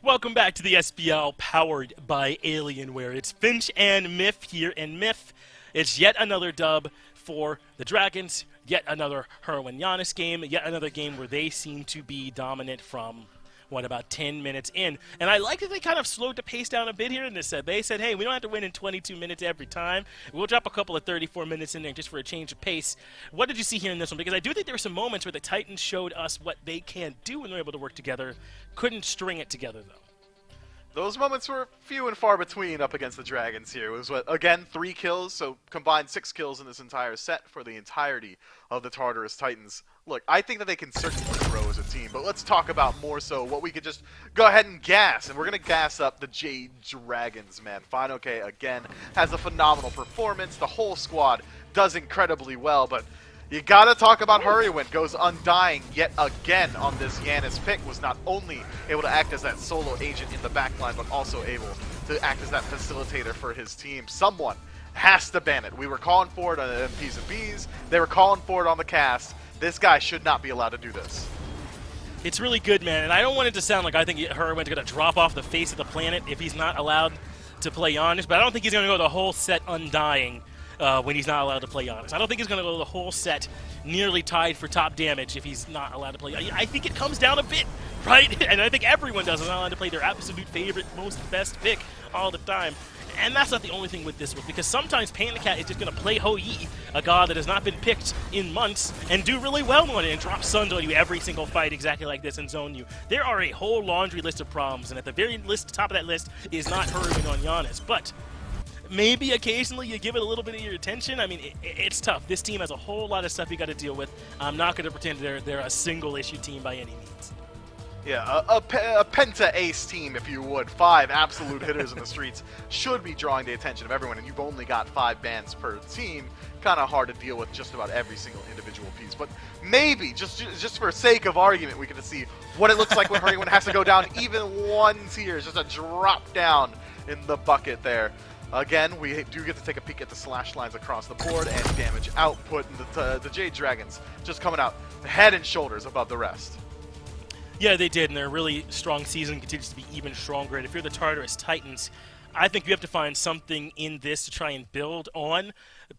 Welcome back to the SBL powered by Alienware. It's Finch and Miff here, and Miff, it's yet another dub for the Dragons, yet another Herwin Giannis game, yet another game where they seem to be dominant from, about 10 minutes in. And I like that they kind of slowed the pace down a bit here in this set. They said, hey, we don't have to win in 22 minutes every time. We'll drop a couple of 34 minutes in there just for a change of pace. What did you see here in this one? Because I do think there were some moments where the Titans showed us what they can do when they're able to work together. Couldn't string it together, though. Those moments were few and far between up against the Dragons here. It was, again, 3 kills, so combined 6 kills in this entire set for the entirety of the Tartarus Titans. Look, I think that they can certainly grow as a team, but let's talk about more so what we could just go ahead and gas. And we're going to gas up the Jade Dragons, man. Fine OK, again, has a phenomenal performance. The whole squad does incredibly well, but you gotta talk about Hurrywin. Goes undying yet again on this Giannis pick. Was not only able to act as that solo agent in the backline, but also able to act as that facilitator for his team. Someone has to ban it. We were calling for it on MPs and Bs. They were calling for it on the cast. This guy should not be allowed to do this. It's really good, man. And I don't want it to sound like I think Hurrywin's going to drop off the face of the planet if he's not allowed to play Giannis, but I don't think he's going to go the whole set undying. When he's not allowed to play Giannis. I don't think he's going to go the whole set nearly tied for top damage if he's not allowed to play. I think it comes down a bit, right? And I think everyone does not allowed to play their absolute favorite, most best pick all the time. And that's not the only thing with this one, because sometimes Panicat is just going to play Hou-Yi, a god that has not been picked in months, and do really well on it and drop stuns on you every single fight exactly like this and zone you. There are a whole laundry list of problems, and at the very top of that list is not Hurrywin on Giannis. But maybe occasionally you give it a little bit of your attention. I mean, it's tough. This team has a whole lot of stuff you got to deal with. I'm not going to pretend they're a single-issue team by any means. Yeah, a penta ace team, if you would. 5 absolute hitters in the streets should be drawing the attention of everyone, and you've only got 5 bans per team. Kind of hard to deal with just about every single individual piece. But maybe, just for sake of argument, we can see what it looks like when Hurricane has to go down even 1 tier. Just a drop down in the bucket there. Again, we do get to take a peek at the slash lines across the board and damage output. And the Jade Dragons just coming out head and shoulders above the rest. Yeah, they did, and their really strong season continues to be even stronger. And if you're the Tartarus Titans, I think you have to find something in this to try and build on.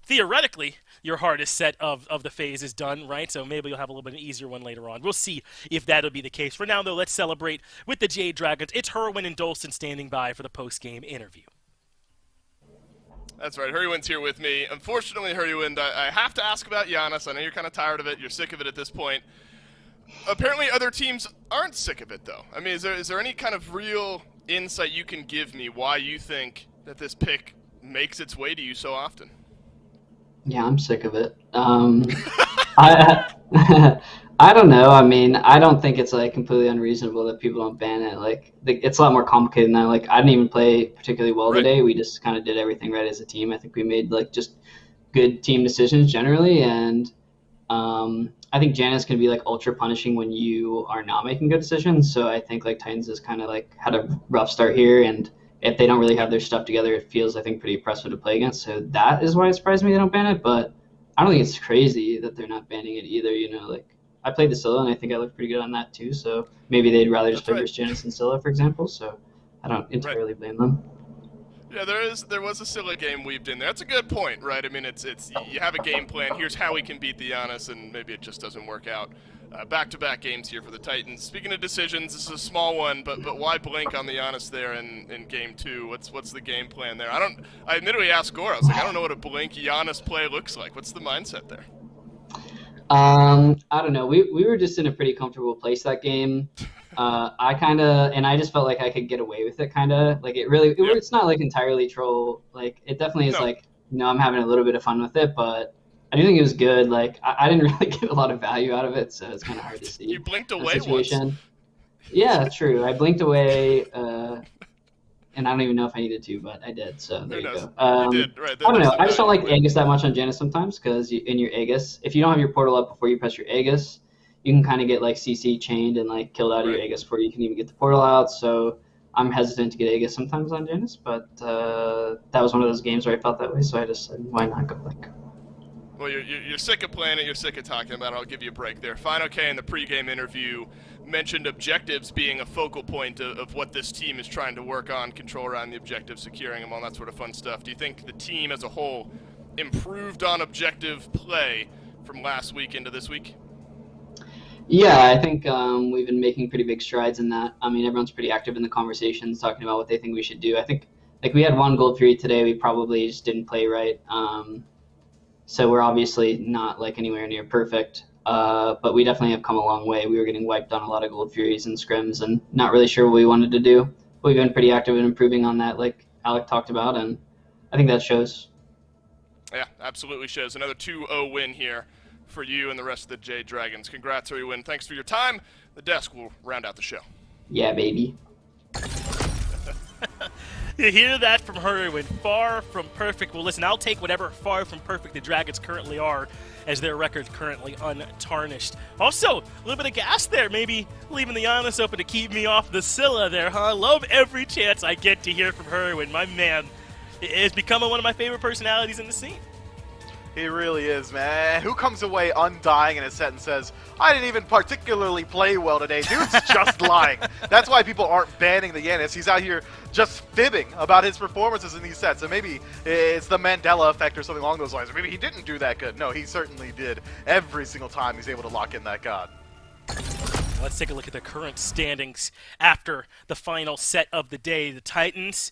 Theoretically, your hardest set of the phase is done, right? So maybe you'll have a little bit of an easier one later on. We'll see if that'll be the case. For now, though, let's celebrate with the Jade Dragons. It's Herwin and Dolson standing by for the post-game interview. That's right. Hurrywin's here with me. Unfortunately, Hurrywind, I have to ask about Giannis. I know you're kind of tired of it. You're sick of it at this point. Apparently, other teams aren't sick of it, though. I mean, is there any kind of real insight you can give me why you think that this pick makes its way to you so often? Yeah, I'm sick of it. I don't know. I mean, I don't think it's like completely unreasonable that people don't ban it. Like, it's a lot more complicated than that. Like, I didn't even play particularly well today. We just kind of did everything right as a team. I think we made like just good team decisions generally, and I think Janus can be like ultra punishing when you are not making good decisions. So I think like Titans has kind of like had a rough start here, and if they don't really have their stuff together, it feels, I think, pretty oppressive to play against. So that is why it surprised me they don't ban it. But I don't think it's crazy that they're not banning it either. You know, like I played the Scylla, and I think I looked pretty good on that too. So maybe they'd rather just play versus Janus and Scylla, for example. So I don't entirely blame them. Yeah, there was a Scylla game weaved in there. That's a good point, right? I mean, it's you have a game plan. Here's how we can beat the Giannis, and maybe it just doesn't work out. Back-to-back games here for the Titans. Speaking of decisions, this is a small one, but why blink on the Giannis there in game 2? What's the game plan there? I admittedly asked Gore. I was like, I don't know what a blink Giannis play looks like. What's the mindset there? I don't know. We were just in a pretty comfortable place that game. I just felt like I could get away with it, kind of. Like it's not like entirely troll. Like it definitely is like, I'm having a little bit of fun with it, but I do think it was good. Like I didn't really get a lot of value out of it, so it's kind of hard to see. You blinked away once. Yeah, true. I blinked away, and I don't even know if I needed to, but I did. So there you go. You did, right. I don't know. I just don't like Aegis that much on Janus sometimes, because in your Aegis, if you don't have your portal up before you press your Aegis, you can kind of get like CC chained and like killed out of your Aegis before you can even get the portal out. So I'm hesitant to get Aegis sometimes on Janus, but that was one of those games where I felt that way, so I just said, why not go like. Well, you're sick of playing it, you're sick of talking about it, I'll give you a break there. Final K in the pregame interview mentioned objectives being a focal point of what this team is trying to work on, control around the objectives, securing them, all that sort of fun stuff. Do you think the team as a whole improved on objective play from last week into this week? Yeah, I think we've been making pretty big strides in that. I mean, everyone's pretty active in the conversations, talking about what they think we should do. I think like we had 1 gold 3 today, we probably just didn't play right. So we're obviously not like anywhere near perfect, but we definitely have come a long way. We were getting wiped on a lot of gold furies and scrims and not really sure what we wanted to do. But we've been pretty active in improving on that, like Alec talked about, and I think that shows. Yeah, absolutely shows. Another 2-0 win here for you and the rest of the Jade Dragons. Congrats, Hurrywin. Thanks for your time. The desk will round out the show. Yeah, baby. You hear that from Hurrywin. Far from perfect. Well, listen, I'll take whatever far from perfect the Dragons currently are, as their record's currently untarnished. Also, a little bit of gas there, maybe leaving the Giannis open to keep me off the Scylla there, huh? Love every chance I get to hear from Hurrywin. My man is becoming one of my favorite personalities in the scene. He really is, man. Who comes away undying in a set and says, I didn't even particularly play well today? Dude's just lying. That's why people aren't banning the Giannis. He's out here just fibbing about his performances in these sets. And maybe it's the Mandela effect or something along those lines. Maybe he didn't do that good. No, he certainly did. Every single time he's able to lock in that god. Let's take a look at the current standings after the final set of the day. The Titans,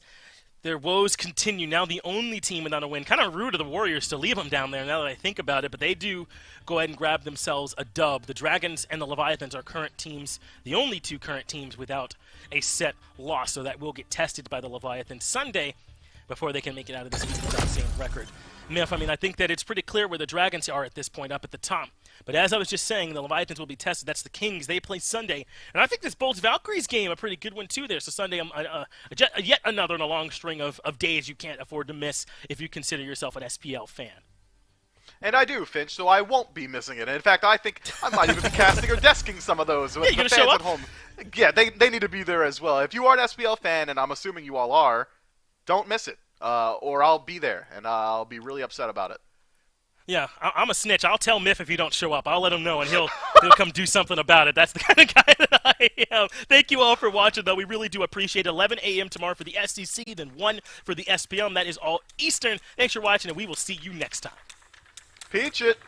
their woes continue. Now the only team without a win. Kind of rude of the Warriors to leave them down there now that I think about it, but they do go ahead and grab themselves a dub. The Dragons and the Leviathans are current teams, the only 2 current teams without a set loss, so that will get tested by the Leviathans Sunday before they can make it out of this week with that same record. Miff, I mean, I think that it's pretty clear where the Dragons are at this point, up at the top. But as I was just saying, the Leviathans will be tested. That's the Kings. They play Sunday. And I think this Bolts Valkyries game, a pretty good one, too, there. So Sunday, yet another in a long string of days you can't afford to miss if you consider yourself an SPL fan. And I do, Finch, so I won't be missing it. In fact, I think I might even be casting or desking some of those with you the gonna show fans up? at home. Yeah, they need to be there as well. If you are an SPL fan, and I'm assuming you all are, don't miss it. Or I'll be there, and I'll be really upset about it. Yeah, I'm a snitch. I'll tell Miff if you don't show up. I'll let him know, and he'll come do something about it. That's the kind of guy that I am. Thank you all for watching, though. We really do appreciate it. 11 a.m. tomorrow for the SEC, then 1 for the SPL. That is all Eastern. Thanks for watching, and we will see you next time. Peach it.